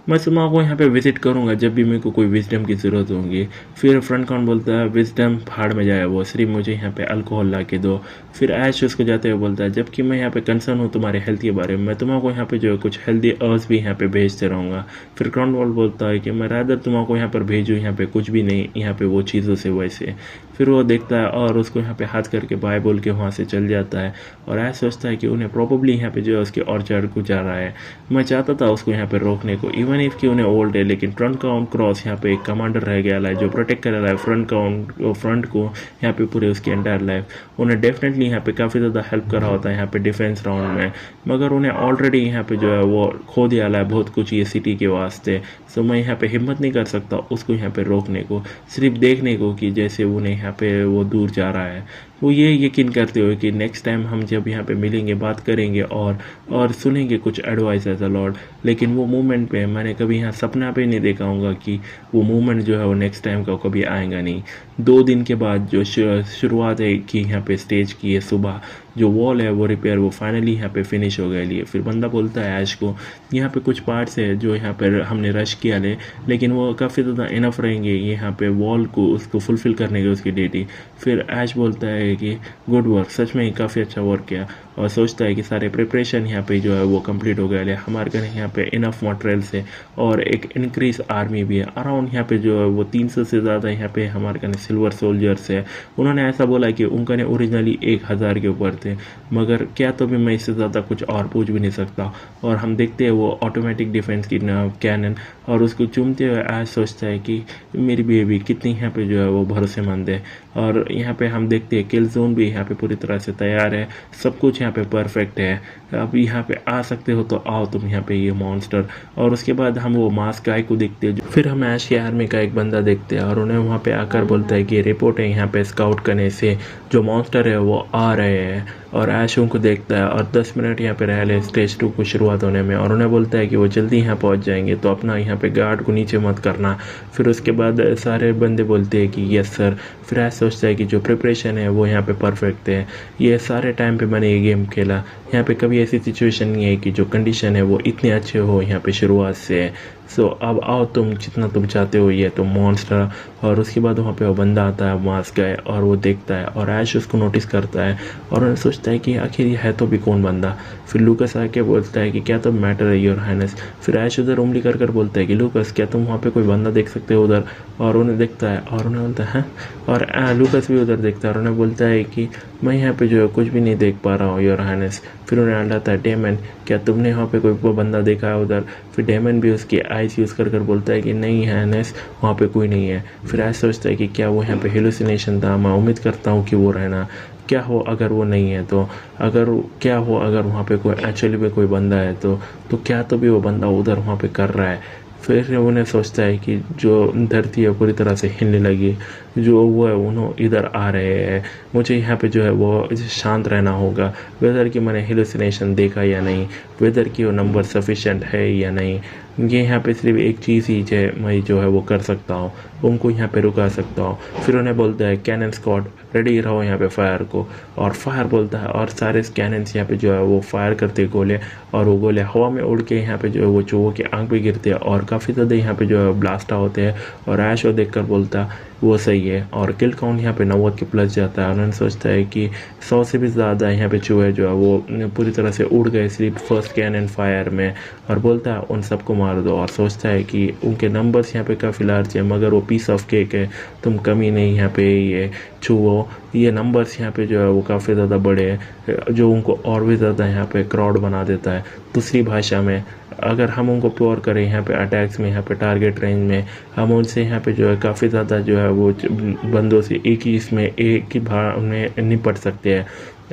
मैं सुमा को यहाँ पे विजिट करूँगा जब भी मेरे को कोई विजडम की ज़रूरत होगी। फिर फ्रंट काउंट बोलता है विजडम भाड़ में जाए वो, सिर्फ मुझे यहाँ पे अल्कोहल ला के दो। फिर ऐश उसको जाते हुए बोलता है जबकि मैं यहाँ पे कंसर्न हूँ तुम्हारे हेल्थ के बारे में, मैं तुम्हारा यहाँ पे जो है कुछ हेल्दी अर्ब्स भी यहाँ पे भेजते रहूँगा। फिर क्राउन वॉल बोलता है कि मैं रादर तुम्हारा यहाँ पर भेजूँ यहाँ पे कुछ भी नहीं यहाँ पे वो चीज़ों से वैसे। फिर वो देखता है और उसको यहाँ पे हाथ करके बाय बोल के वहाँ से चल जाता है, और ऐसा सोचता है कि उन्हें प्रोबेबली यहाँ पे जो है उसके ऑर्चर्ड को जा रहा है। मैं चाहता था उसको यहाँ पे रोकने को, इवन इफ कि उन्हें ओल्ड है, लेकिन फ्रंट काउंट क्रॉस यहाँ पे एक कमांडर रह गया है जो प्रोटेक्ट कर रहा है फ्रंट को यहाँ पे पूरे उसकी एंटायर लाइफ। उन्हें डेफिनेटली यहाँ पे काफ़ी ज़्यादा हेल्प करा होता है यहाँ पे डिफेंस राउंड में, मगर उन्हें ऑलरेडी यहाँ पे जो है वो खो दिया है बहुत कुछ ये सिटी के वास्ते। सो मैं यहाँ पे हिम्मत नहीं कर सकता उसको यहाँ पे रोकने को, सिर्फ देखने को कि जैसे उन्हें यहाँ पे वो दूर जा रहा है। वो ये यकीन करते हुए कि नेक्स्ट टाइम हम जब यहाँ पे मिलेंगे बात करेंगे और सुनेंगे कुछ एडवाइस एज अ लॉर्ड, लेकिन वो मोमेंट पे मैंने कभी यहाँ सपना पे नहीं देखा होगा कि वो मोमेंट जो है वो नेक्स्ट टाइम का कभी आएगा नहीं। 2 दिन के बाद जो शुरुआत है कि यहाँ पे स्टेज की है, सुबह जो वॉल है वो रिपेयर वो फाइनली यहाँ पे फिनिश हो गई है। फिर बंदा बोलता है ऐश को यहाँ पे कुछ पार्ट्स है जो यहाँ पर हमने रश किया लेकिन वो काफ़ी ज़्यादा इनफ रहेंगे यहाँ पे वॉल को उसको फुलफ़िल करने की उसकी ड्यूटी। फिर ऐश बोलता है कि गुड वर्क, सच में ही काफ़ी अच्छा वर्क किया, और सोचता है कि सारे प्रिपरेशन यहाँ पे जो है वो कंप्लीट हो गया है, हमारे घर यहाँ पे इनफ मटेरियल्स है और एक इंक्रीज आर्मी भी है अराउंड यहाँ पे जो है वो 300 से ज़्यादा यहाँ पे हमारे घर सिल्वर सोल्जर्स है। उन्होंने ऐसा बोला कि उनका ने ओरिजिनली 1000 के ऊपर थे, मगर क्या तो भी मैं इससे ज़्यादा कुछ और पूछ भी नहीं सकता। और हम देखते हैं वो ऑटोमेटिक डिफेंस की कैनन, और उसको चूमते हुए आज सोचता है कि मेरी बेबी कितनी यहाँ पे जो है वो भरोसेमंद है। और यहाँ पे हम देखते हैं किल जोन भी यहाँ पे पूरी तरह से तैयार है, सब कुछ यहाँ पे परफेक्ट है, अब यहाँ पे आ सकते हो तो आओ तुम यहाँ पे ये मॉन्स्टर। और उसके बाद हम वो मास्क गाय को देखते हैं, फिर हम ऐश की आर्मी का एक बंदा देखते हैं और उन्हें वहाँ पे आकर बोलता है कि रिपोर्ट है यहाँ पे स्काउट करने से जो मॉन्स्टर है वो आ रहे हैं। और ऐश उनको देखता है और 10 मिनट यहाँ पे रह ले स्टेज 2 को शुरुआत होने में, और उन्हें बोलता है कि वो जल्दी यहाँ पहुँच जाएंगे तो अपना यहाँ पे गार्ड को नीचे मत करना। फिर उसके बाद सारे बंदे बोलते हैं कि यस सर। फिर ऐश सोचता है कि जो प्रिपरेशन है वो यहाँ पे परफेक्ट है, ये सारे टाइम पे मैंने ये गेम खेला, यहाँ पे कभी ऐसी सिचुएशन नहीं है कि जो कंडीशन है वो इतने अच्छे हो यहाँ पे शुरुआत से। सो अब आओ तुम जितना तुम चाहते हो ये तुम मॉन्स्टर। और उसके बाद वहाँ पे वो बंदा आता है मास्क गाय, और वो देखता है और ऐश उसको नोटिस करता है और उन्हें सोचता है कि आखिर ये है तो भी कौन बंदा। फिर लूकस आके बोलता है कि क्या तो मैटर है योर हाइनेस। फिर ऐश उधर उंगली कर बोलता है कि लूकस क्या तुम वहाँ पे कोई बंदा देख सकते हो उधर, और उन्हें देखता है और उन्हें बोलता है और लूकस भी उधर देखता है और उन्हें बोलता है कि मैं यहाँ पे जो है कुछ भी नहीं देख पा रहा हूँ योर हाइनेस। फिर उन्हें अंडाता है डेमन क्या तुमने वहाँ पे कोई बंदा देखा है उधर। फिर डेमन भी उसकी आइज यूज़ कर बोलता है कि नहीं हाइनेस वहाँ पे कोई नहीं है। फिर ऐसा सोचता है कि क्या वो यहाँ पे हेलुसिनेशन था, मैं उम्मीद करता हूँ कि वो रहना, क्या हो अगर वो नहीं है तो, अगर क्या हो अगर वहाँ पे कोई एक्चुअली में कोई बंदा है तो क्या तो भी वो बंदा उधर वहाँ पे कर रहा है। फिर उन्हें सोचता है कि जो धरती है पूरी तरह से हिलने लगी, जो वो है उन्होंने इधर आ रहे हैं, मुझे यहाँ पे जो है वो शांत रहना होगा, वेदर कि मैंने हेलुसिनेशन देखा या नहीं, वेदर कि वो नंबर सफिशेंट है या नहीं, ये यहाँ पे सिर्फ एक चीज़ ही है मैं जो है वो कर सकता हूँ, उनको यहाँ पे रुका सकता हूँ। फिर उन्हें बोलता है कैनन स्क्वाड रेडी रहो यहाँ पे फायर को, और फायर बोलता है और सारे कैनन्स यहाँ पे जो है वो फायर करते गोले, और वो गोले हवा में उड़ के यहाँ पे जो है वो चूहों की आंख पे गिरते हैं और काफ़ी ज़्यादा यहाँ पे जो है ब्लास्ट होते हैं। और ऐश वो देख कर बोलता वो सही है, और किल काउंट यहाँ पे 90 के प्लस जाता है। उन्होंने सोचता है कि 100 से भी ज़्यादा यहाँ पे चूहे जो है वो पूरी तरह से उड़ गए सिर्फ फर्स्ट कैनन फायर में, और बोलता है उन सबको मार दो। और सोचता है कि उनके नंबर्स यहाँ पे काफ़ी लार्ज है मगर वो पीस ऑफ केक है, तुम कमी नहीं यहाँ पे ये चूहो, ये नंबर्स यहाँ पे जो है वो काफ़ी ज़्यादा बड़े हैं जो उनको और भी ज़्यादा यहाँ पे क्राउड बना देता है। दूसरी भाषा में अगर हम उनको प्योर करें यहाँ पे अटैक्स में, यहाँ पे टारगेट रेंज में, हम उनसे यहाँ पे जो है काफ़ी ज़्यादा जो है वो बंदों से एक ही इसमें एक ही भाग में निपट सकते हैं।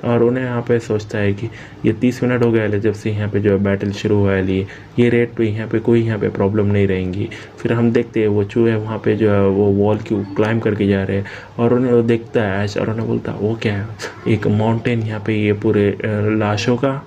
और उन्हें यहाँ पे सोचता है कि ये 30 मिनट हो गया है जब से यहाँ पे जो है बैटल शुरू हुआ है, ये रेट पे यहाँ पे कोई यहाँ पे प्रॉब्लम नहीं रहेंगी। फिर हम देखते हैं वो चूहे वहाँ पे जो है वो वॉल की क्लाइम करके जा रहे हैं, और उन्हें वो देखता है ऐश, और उन्हें बोलता है वो क्या है, एक माउंटेन यहाँ पे ये पूरे लाशों का।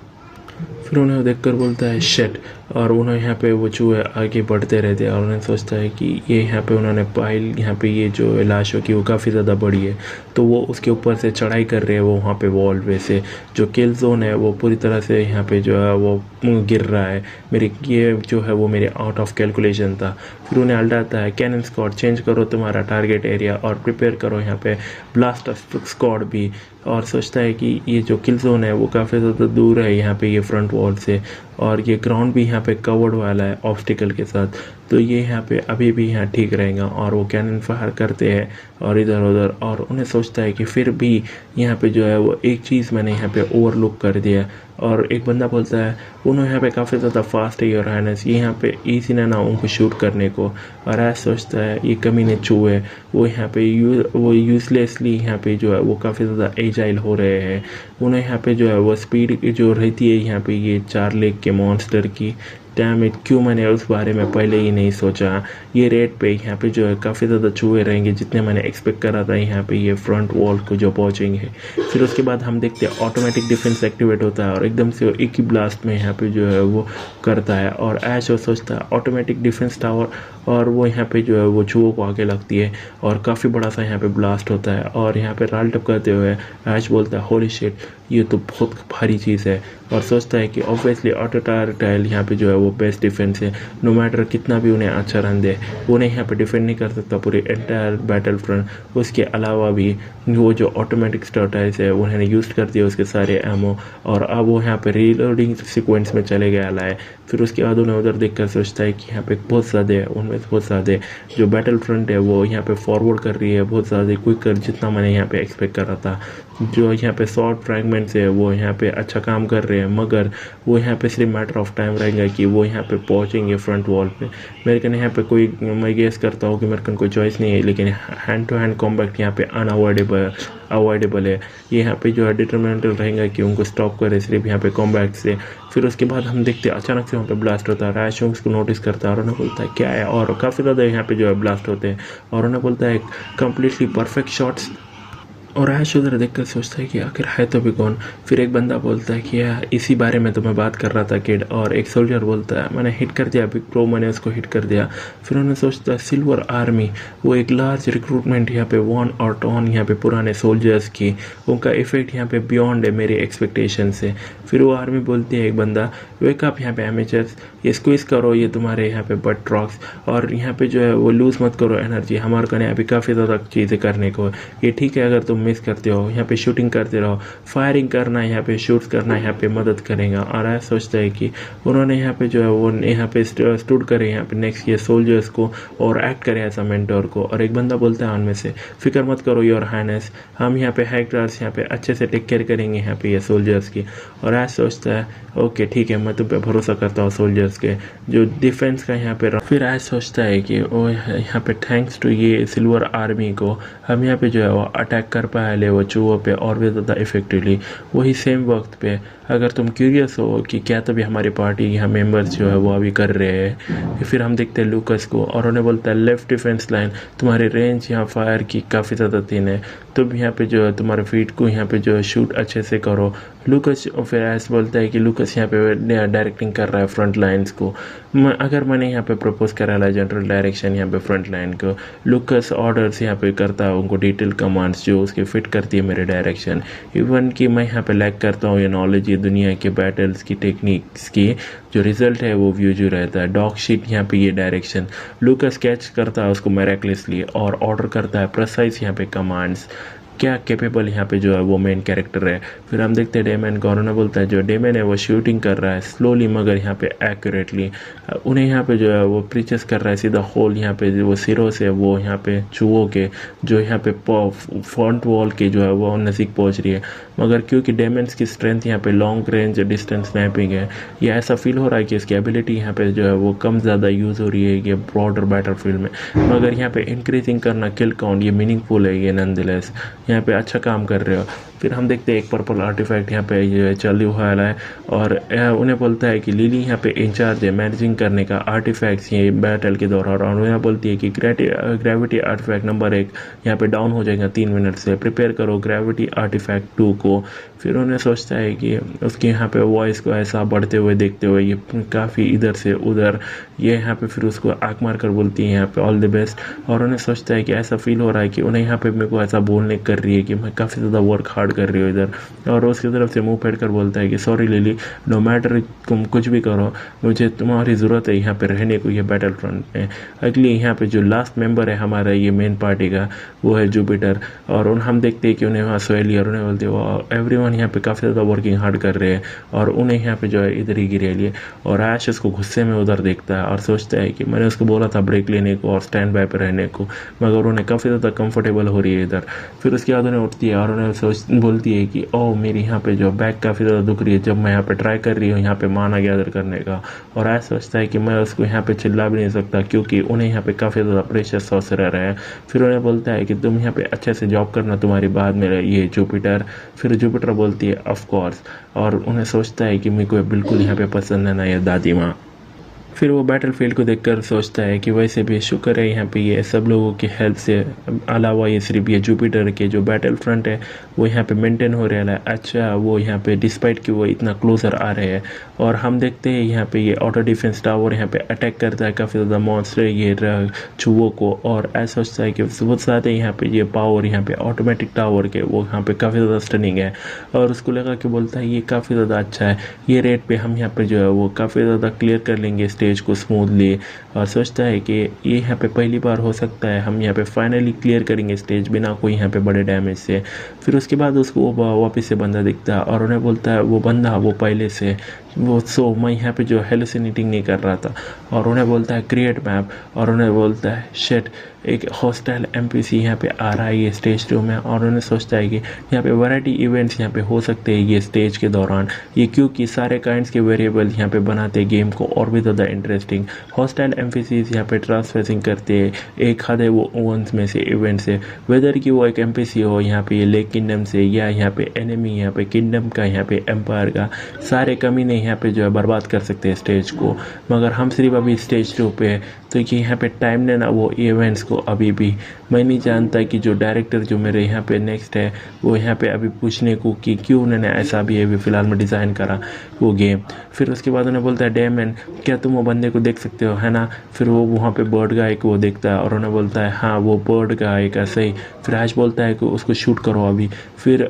फिर उन्हें देख कर बोलता है शेट, और उन्हें यहाँ पे वो चूहे आगे बढ़ते रहते हैं और उन्हें सोचता है कि ये यहाँ पे उन्होंने पाइल यहाँ पे ये जो लाशों की वो काफ़ी ज़्यादा बड़ी है, तो वो उसके ऊपर से चढ़ाई कर रहे हैं वो वहाँ पे वॉल पे से, जो किल जोन है वो पूरी तरह से यहाँ पे जो है वो गिर रहा है, मेरे ये जो है वो मेरे आउट ऑफ कैलकुलेशन था। फिर उन्हें अल्टाता है कैनन स्क्वाड चेंज करो तुम्हारा टारगेट एरिया और प्रिपेयर करो यहाँ पे ब्लास्ट स्क्वाड भी, और सोचता है कि ये जो किल जोन है वो काफ़ी ज़्यादा दूर है यहाँ पे ये फ्रंट वॉल से, और ये ग्राउंड भी यहाँ पे कवर्ड वाला है ऑब्स्टिकल के साथ, तो ये यहाँ पे अभी भी यहाँ ठीक रहेगा। और वो कैनन फायर करते हैं और इधर उधर, और उन्हें सोचता है कि फिर भी यहाँ पे जो है वो एक चीज़ मैंने यहाँ पे ओवरलुक कर दिया। और एक बंदा बोलता है उन्होंने यहाँ पे काफ़ी ज़्यादा फास्ट है योर हाइनेस, ये यहाँ पे ईजी ना उनको शूट करने को। और ऐसा सोचता है ये कमीने चूहे वो यहाँ पे वो यूजलेसली यहाँ पे जो है वो काफ़ी ज़्यादा एजाइल हो रहे हैं, उन्हें यहाँ पे जो है वो स्पीड जो रहती है यहाँ पे ये 4 लेग के मॉन्स्टर की डैम इट, क्यों मैंने उस बारे में पहले ही नहीं सोचा। ये रेट पे यहाँ पे जो है काफ़ी ज़्यादा चूहे रहेंगे जितने मैंने एक्सपेक्ट करा था। यहाँ पे ये फ्रंट वॉल को जो पहुँचेंगे, फिर उसके बाद हम देखते हैं ऑटोमेटिक डिफेंस एक्टिवेट होता है और एकदम से एक ही ब्लास्ट में यहाँ पे जो है वो करता है। और ऐश वो सोचता है ऑटोमेटिक डिफेंस टावर, और वो यहाँ पे जो है वो चूहों को आगे लगती है और काफ़ी बड़ा सा यहाँ पे ब्लास्ट होता है। और यहाँ पे राल टपकाते हुए ऐश बोलता है होली शिट, ये तो बहुत भारी चीज़ है। और सोचता है कि ऑब्वियसली ऑटोटाइल यहाँ पे जो है वो बेस्ट डिफेंस है। नो मैटर कितना भी उन्हें अच्छा रन दे, उन्हें यहाँ पे डिफेंड नहीं कर सकता पूरी एंटायर बैटल फ्रंट। उसके अलावा भी वो जो ऑटोमेटिक स्टैटाइज है उन्होंने यूज़ कर दिया उसके सारे एमओ, और अब वो यहाँ पे रीलोडिंग सीक्वेंस में चले गया लाए। फिर उसके बाद उन्हें उधर देख कर सोचता है कि यहाँ पे बहुत ज़्यादा है, उनमें बहुत ज़्यादा जो बैटल फ्रंट है वो यहाँ पे फॉरवर्ड कर रही है बहुत ज़्यादा क्विक कर, जितना मैंने यहाँ पे एक्सपेक्ट करा था। जो यहाँ पे शॉर्ट फ्रैगमेंट्स है वो यहाँ पे अच्छा काम कर रहे हैं, मगर वो यहाँ पे सिर्फ मैटर ऑफ टाइम रहेगा कि वो यहाँ पे पहुँचेंगे फ्रंट वॉल पे। मेरे कन यहाँ पे कोई, मैं गेस करता हूँ कि मेरे कन कोई चॉइस नहीं है, लेकिन हैंड टू हैंड कॉम्बैट यहाँ पे अवॉइडेबल है। ये यहाँ पे जो है डिटरमिनेंटल रहेगा कि उनको स्टॉप करे सिर्फ यहाँ पे कॉम्बैट से। फिर उसके बाद हम देखते हैं अचानक से वहाँ पे ब्लास्ट होता है। राय उसको नोटिस करता है और उन्हें बोलता है क्या है, और काफ़ी ज़्यादा यहाँ पे जो है ब्लास्ट होते हैं और उन्हें बोलता है कंप्लीटली परफेक्ट शॉट्स। और ऐश उधर देख कर सोचता है कि आखिर है तो भी कौन। फिर एक बंदा बोलता है कि यार इसी बारे में तो मैं बात कर रहा था किड। और एक सोल्जर बोलता है मैंने हिट कर दिया बिग प्रो, मैंने उसको हिट कर दिया। फिर उन्हें सोचता है सिल्वर आर्मी, वो एक लार्ज रिक्रूटमेंट यहाँ पे वन और टॉन यहाँ पे पुराने सोल्जर्स की, उनका इफेक्ट यहाँ पे बियॉन्ड है मेरी एक्सपेक्टेशन से। फिर वो आर्मी बोलती है एक बंदा वेकअप यहाँ पे एमेचर्स, ये स्क्वीज करो ये तुम्हारे यहाँ पे बट रॉक्स, और यहाँ पे जो है वो लूज मत करो एनर्जी, हमारे कने अभी काफ़ी ज़्यादा चीज़ें करने को। ये ठीक है अगर तुम मिस करते हो, यहाँ पे शूटिंग करते रहो, फायरिंग करना यहाँ पे शूट्स करना यहाँ पे मदद करेगा। और ऐसा सोचता है कि उन्होंने यहाँ पे जो है वो यहाँ पे स्टूड करे यहाँ पे नेक्स्ट ये सोल्जर्स को और एक्ट करे ऐसा मेंटोर को। और एक बंदा बोलता है उनमें से फिक्र मत करो योर हाइनेस, हम यहाँ पे हैकर्स यहाँ पे अच्छे से टेक केयर करेंगे यहाँ पे ये सोल्जर्स की। और ऐसा सोचता है ओके ठीक है मैं तुम पे भरोसा करता हूँ सोल्जर्स के जो डिफेंस का यहाँ पे। फिर ऐसा सोचता है कि वो यहाँ पे थैंक्स टू ये सिल्वर आर्मी को हम यहाँ पे जो है वो अटैक कर पाए वो चूहों पे और भी ज़्यादा इफेक्टिवली। वही सेम वक्त पे अगर तुम क्यूरियस हो कि क्या तभी हमारी पार्टी यहाँ मेंबर्स जो है वो अभी कर रहे हैं, फिर हम देखते हैं लूकस को और उन्हें बोलता है लेफ्ट डिफेंस लाइन तुम्हारी रेंज यहाँ फायर की काफ़ी ज़्यादा थिन है, तुम यहाँ पे जो है तुम्हारे फीट को यहाँ पे जो है शूट अच्छे से करो। लूकस फिर ऐसा बोलता है कि लूकस यहाँ पे डायरेक्टिंग कर रहा है फ्रंट लाइन्स को, अगर मैंने यहाँ पे प्रपोज करा है जनरल डायरेक्शन यहाँ पे फ्रंट लाइन को, लूकस ऑर्डर्स यहाँ पे करता है उनको डिटेल कमांड्स जो उसके फिट करती है मेरे डायरेक्शन। इवन कि मैं यहाँ पे लैक करता हूँ ये नॉलेज ये दुनिया के बैटल्स की टेक्निक्स की, जो रिजल्ट है वो व्यू जो रहता है डॉग शीट यहाँ पे ये डायरेक्शन लूकस कैच करता है उसको मेरेक्युलसली और ऑर्डर करता है प्रेसाइज यहाँ पे कमांड्स। क्या कैपेबल यहाँ पे जो है वो मेन कैरेक्टर है। फिर हम देखते हैं डेमन को और उन्हें बोलता है जो डेमन है वो शूटिंग कर रहा है स्लोली मगर यहाँ पे एक्यूरेटली, उन्हें यहाँ पे जो है वो प्रीचेस कर रहा है सीधा होल यहाँ पे वो सिरों से वो यहाँ पे चूहों के जो यहाँ पे फ्रंट वॉल के जो है वो नज़दीक पहुँच रही है। मगर क्योंकि डेमन्स की स्ट्रेंथ यहाँ पे लॉन्ग रेंज डिस्टेंस स्नैपिंग है, ये ऐसा फील हो रहा है कि इसकी एबिलिटी यहाँ पे जो है वो कम ज़्यादा यूज़ हो रही है ये ब्रॉडर बैटलफील्ड में, मगर यहाँ पे इंक्रीजिंग करना किल काउंट ये मीनिंगफुल है ये नॉनदलेस, यहाँ पे अच्छा काम कर रहे हो। फिर हम देखते हैं एक पर्पल आर्टिफैक्ट यहाँ पे ये चल हुआ है और उन्हें बोलता है कि लिली यहाँ पे इंचार्ज है मैनेजिंग करने का आर्टिफैक्ट्स ये बैटल के दौरान, और उन्हें बोलती है कि ग्रेविटी आर्टिफैक्ट नंबर 1 यहाँ पे डाउन हो जाएगा 3 मिनट से, प्रिपेयर करो ग्रेविटी आर्टिफैक्ट 2 को। फिर उन्हें सोचता है कि उसके यहाँ पे वॉइस को ऐसा बढ़ते हुए देखते हुए ये काफ़ी इधर से उधर ये यहाँ पे फिर उसको आँख मार कर बोलती है यहाँ पे ऑल द बेस्ट। और उन्हें सोचता है कि ऐसा फील हो रहा है कि उन्हें यहाँ पे मेरे को ऐसा बोलने कर रही है कि मैं काफ़ी ज़्यादा वर्क हार्ड कर रही हूँ इधर, और उसकी तरफ से मुंह फेर कर बोलता है कि सॉरी लिली नो मैटर तुम कुछ भी करो मुझे तुम्हारी ज़रूरत है यहाँ पे रहने को ये बैटल फ्रंट में। अगली यहाँ पे जो लास्ट मेंबर है हमारा ये मेन पार्टी का वो है जुपिटर, और हम देखते हैं कि उन्हें वहाँ सोएली और उन्हें बोलते हैं एवरीवन यहाँ पे काफ़ी ज़्यादा वर्किंग हार्ड कर रहे हैं और उन्हें यहाँ पे जो है इधर ही गिरे लिए। और ऐश उसको गुस्से में उधर देखता है और सोचता है कि मैंने उसको बोला था ब्रेक लेने को और स्टैंड बाय पे रहने को, मगर उन्हें काफ़ी ज़्यादा कंफर्टेबल हो रही है इधर। फिर उसके बाद उन्हें उठती है और उन्हें बोलती है कि ओह मेरी यहाँ पे जो बैक काफ़ी ज़्यादा दुख रही है जब मैं यहाँ पे ट्राई कर रही हूँ यहाँ पे माना गैदर करने का। और ऐसा सोचता है कि मैं उसको यहाँ पे चिल्ला भी नहीं सकता क्योंकि उन्हें यहाँ पे काफ़ी ज़्यादा प्रेशर सॉस रह रहा है। फिर उन्हें बोलता है कि तुम यहाँ पे अच्छे से जॉब करना तुम्हारी बाद में ये जुपिटर। फिर जुपिटर बोलती है ऑफ कोर्स, और उन्हें सोचता है कि मेरे को बिल्कुल यहाँ पे पसंद है ना ये दादी माँ। फिर वो बैटलफील्ड को देखकर सोचता है कि वैसे भी शुक्र है यहाँ पे ये सब लोगों की हेल्प से, अलावा ये सिर्फ ये जुपिटर के जो बैटल फ्रंट है वो यहाँ पे मेंटेन हो रहा है। अच्छा वो यहाँ पे डिस्पाइट कि वो इतना क्लोजर आ रहे हैं। और हम देखते हैं यहाँ पे ये ऑटो डिफेंस टावर यहाँ पे अटैक करता है काफ़ी ज़्यादा मॉन्स्टर ये चूहों को, और ऐसा सोचता है कि बहुत ज़्यादा यहाँ पे ये पावर यहाँ पे ऑटोमेटिक टावर के वो यहाँ पे काफ़ी ज़्यादा स्टनिंग है। और उसको लगा कि बोलता है ये काफ़ी ज़्यादा अच्छा है, ये रेट पे हम यहाँ पे जो है वो काफ़ी ज़्यादा क्लियर कर लेंगे स्टेज को स्मूथली। और सोचता है कि ये यहाँ पे पहली बार हो सकता है हम यहाँ पे फाइनली क्लियर करेंगे स्टेज बिना कोई यहाँ पे बड़े डैमेज से। फिर उसके बाद उसको वापस से बंदा दिखता है और उन्हें बोलता है वो बंदा वो पहले से वो मैं यहाँ पे जो हेलुसिनेटिंग नहीं कर रहा था। और उन्हें बोलता है क्रिएट मैप, और उन्हें बोलता है शिट एक हॉस्टाइल एमपीसी यहाँ पे आ रहा है ये स्टेज 2 में। और उन्हें सोचता है कि यहाँ पे वैरायटी इवेंट्स यहाँ पे हो सकते हैं ये स्टेज के दौरान, ये क्योंकि सारे काइंड्स के वेरिएबल यहाँ पे बनाते हैं गेम को और भी ज़्यादा इंटरेस्टिंग। हॉस्टाइल एमपीसीज यहाँ पे ट्रांसफेसिंग करते हैं एक हद है वो ओवंस में से इवेंट से, वेदर की वो एक एमपीसी हो यहाँ पे ये लेक किंगडम से या यहाँ पे एनिमी यहाँ पे किंगडम का यहाँ पे एम्पायर का, सारे कमी नहीं यहाँ पे जो है बर्बाद कर सकते हैं स्टेज को। मगर हम सिर्फ अभी स्टेज 2 पे है तो कि यहाँ पे टाइम लेना वो इवेंट्स को अभी भी मैं नहीं जानता कि जो डायरेक्टर जो मेरे यहाँ पे नेक्स्ट है वो यहाँ पे अभी पूछने को कि क्यों उन्होंने ऐसा भी अभी फ़िलहाल में डिज़ाइन करा वो गेम। फिर उसके बाद उन्हें बोलता है डैमन क्या तुम वो बंदे को देख सकते हो है ना। फिर वो वहाँ पे बर्ड गाय को वो देखता है और उन्हें बोलता है हाँ वो बर्ड गाय का सही। फिर आज बोलता है कि उसको शूट करो अभी। फिर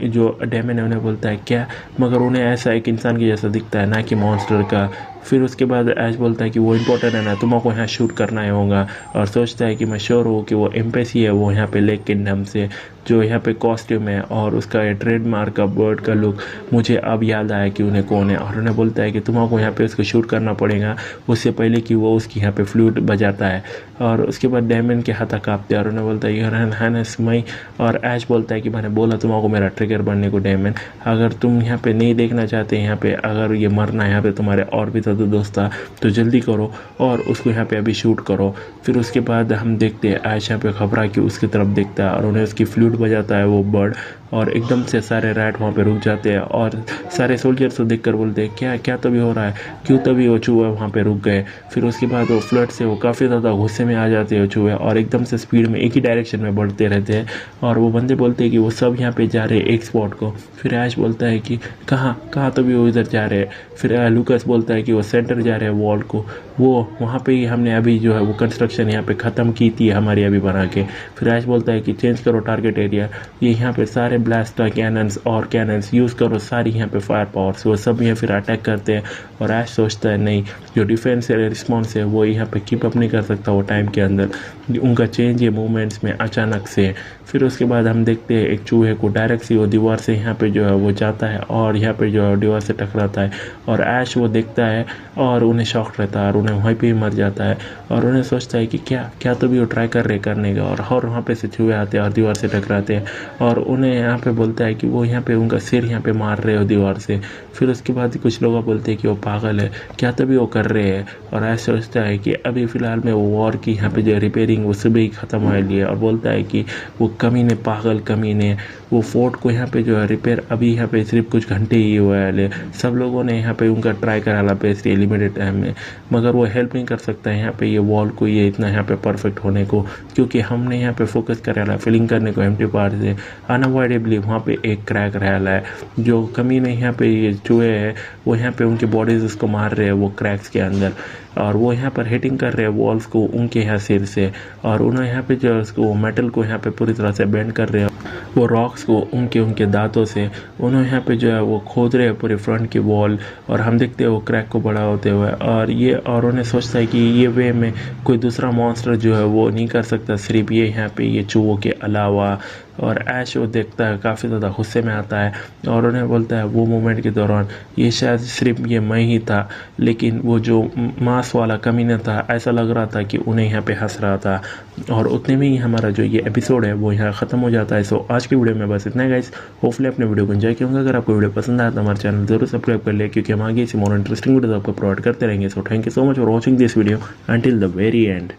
जो डैमन है उन्हें बोलता है क्या, मगर उन्हें ऐसा एक इंसान के जैसा दिखता है ना कि मॉन्स्टर का। फिर उसके बाद ऐश बोलता है कि वो इम्पोर्टेंट है ना, तुमको यहाँ शूट करना ही होगा। और सोचता है कि मैं श्योर हूँ कि वो एम्पेसी है वो यहाँ पे लेक किंगडम से, जो यहाँ पे कॉस्ट्यूम है और उसका ट्रेडमार्क का बर्ड का लुक मुझे अब याद आया कि उन्हें कौन है। और उन्हें बोलता है कि तुमको यहाँ पे उसको शूट करना पड़ेगा उससे पहले कि वो उसकी यहाँ पे फ्लूट बजाता है। और उसके बाद डायमंड के हाथ काँपते हैं और उन्हें बोलता है यूर हाइनेस मई। और ऐश बोलता है कि मैंने बोला तुमको मेरा ट्रिगर बनने को डायमंड, अगर तुम यहाँ पे नहीं देखना चाहते यहाँ पे अगर ये मरना यहाँ पे तुम्हारे और भी ज़्यादा दोस्त था तो जल्दी करो और उसको यहाँ पे अभी शूट करो। फिर उसके बाद हम देखते हैं ऐश यहाँ पे घबरा के उसकी तरफ देखता है और उन्हें उसकी फ्लूट बजाता है वो बर्ड, और एकदम से सारे रैट वहाँ पे रुक जाते हैं और सारे सोल्जर्स को देखकर बोलते हैं क्या क्या तभी हो रहा है, क्यों तभी वो चूहे वहाँ पे रुक गए। फिर उसके बाद वो फ्लड से वो काफ़ी ज़्यादा गुस्से में आ जाते हैं चूहे और एकदम से स्पीड में एक ही डायरेक्शन में बढ़ते रहते हैं। और वो बंदे बोलते हैं कि वो सब यहाँ पे जा रहे हैं एक स्पॉट को। फिर ऐश बोलता है कि कहाँ कहाँ तभी वो इधर जा रहे हैं। फिर लूकस बोलता है कि वो सेंटर जा रहे हैं वॉल को, वो वहाँ पे ही हमने अभी जो है वो कंस्ट्रक्शन यहाँ पे ख़त्म की थी हमारी अभी बना के। फिर ऐश बोलता है कि चेंज करो टारगेट एरिया, ये यहाँ पे सारे ब्लास्टर कैनन्स और कैनन्स यूज़ करो सारी यहाँ पे फायर पावर्स, वो सब यहाँ फिर अटैक करते हैं। और ऐश सोचता है नहीं जो डिफेंस रिस्पॉन्स है वो यहाँ पे कीप अप नहीं कर सकता वो टाइम के अंदर, उनका चेंज है मूवमेंट्स में अचानक से। फिर उसके बाद हम देखते हैं एक चूहे को डायरेक्ट सी वो दीवार से यहाँ पे जो है वो जाता है और यहाँ पे जो है दीवार से टकराता है और ऐश वो देखता है और उन्हें शॉक रहता है और उन्हें वहीं पे ही मर जाता है। और उन्हें सोचता है कि क्या क्या तो भी वो ट्राई कर रहे करने का, और वहाँ पे से चूहे आते हैं और दीवार से टकराते हैं और उन्हें यहाँ पे बोलता है कि वो यहाँ पे उनका सिर यहाँ पे मार रहे हो दीवार से। फिर उसके बाद कुछ लोग बोलते हैं कि वो पागल है, क्या तभी वो कर रहे हैं। और ऐसा सोचता है कि अभी फ़िलहाल में वो वॉर की यहाँ पे जो रिपेयरिंग वो सुबह ही ख़त्म हो रही है और बोलता है कि वो कमीने पागल कमीने वो फोर्ट को यहाँ पे जो है रिपेयर अभी यहाँ पे सिर्फ कुछ घंटे ही हुआ है, सब लोगों ने यहाँ पे उनका ट्राई करा ला पे लिमिटेड टाइम में, मगर वो हेल्प नहीं कर सकता है यहाँ पे ये वॉल को ये इतना यहाँ पे परफेक्ट होने को, क्योंकि हमने यहाँ पे फोकस करा ला फिलिंग करने को एम्प्टी पार्ट से। अनअवॉइडेबली वहाँ पे एक क्रैक रहा है, जो कमीने यहाँ पे ये चूहे है वो यहाँ पे उनके बॉडीज उसको मार रहे हैं वो क्रैक्स के अंदर, और वो यहाँ पर हिटिंग कर रहे हैं वॉल्स को उनके यहाँ सिर से, और उन्हें यहाँ पे जो उसको मेटल को यहाँ पे पूरी तरह से बेंड कर रहे हैं वो रॉक्स को उनके दांतों से, उन्होंने यहाँ पे जो है वो खोद रहे हैं पूरे फ्रंट की वॉल। और हम देखते हैं वो क्रैक को बड़ा होते हुए, और उन्हें सोचता है कि ये वे में कोई दूसरा मॉन्स्टर जो है वो नहीं कर सकता सिर्फ ये यहाँ पे ये चूहों के अलावा। और ऐश वो देखता है काफ़ी ज़्यादा गुस्से में आता है और उन्हें बोलता है वो मोमेंट के दौरान ये शायद सिर्फ ये मैं ही था, लेकिन वो जो मांस वाला कमीना था ऐसा लग रहा था कि उन्हें यहाँ पे हंस रहा था। और उतने में ही हमारा जो ये एपिसोड है वो यहाँ ख़त्म हो जाता है। सो आज की वीडियो में बस इतना है गाइस, होपफुली अपने वीडियो को एंजॉय किया। अगर आपको वीडियो पसंद आया तो हमारे चैनल जरूर सब्सक्राइब कर लिया, क्योंकि हम आगे इसी मोर इंटरेस्टिंग वीडियो आपको प्रोवाइड करते रहेंगे। So thank you so much for watching this video until the very and.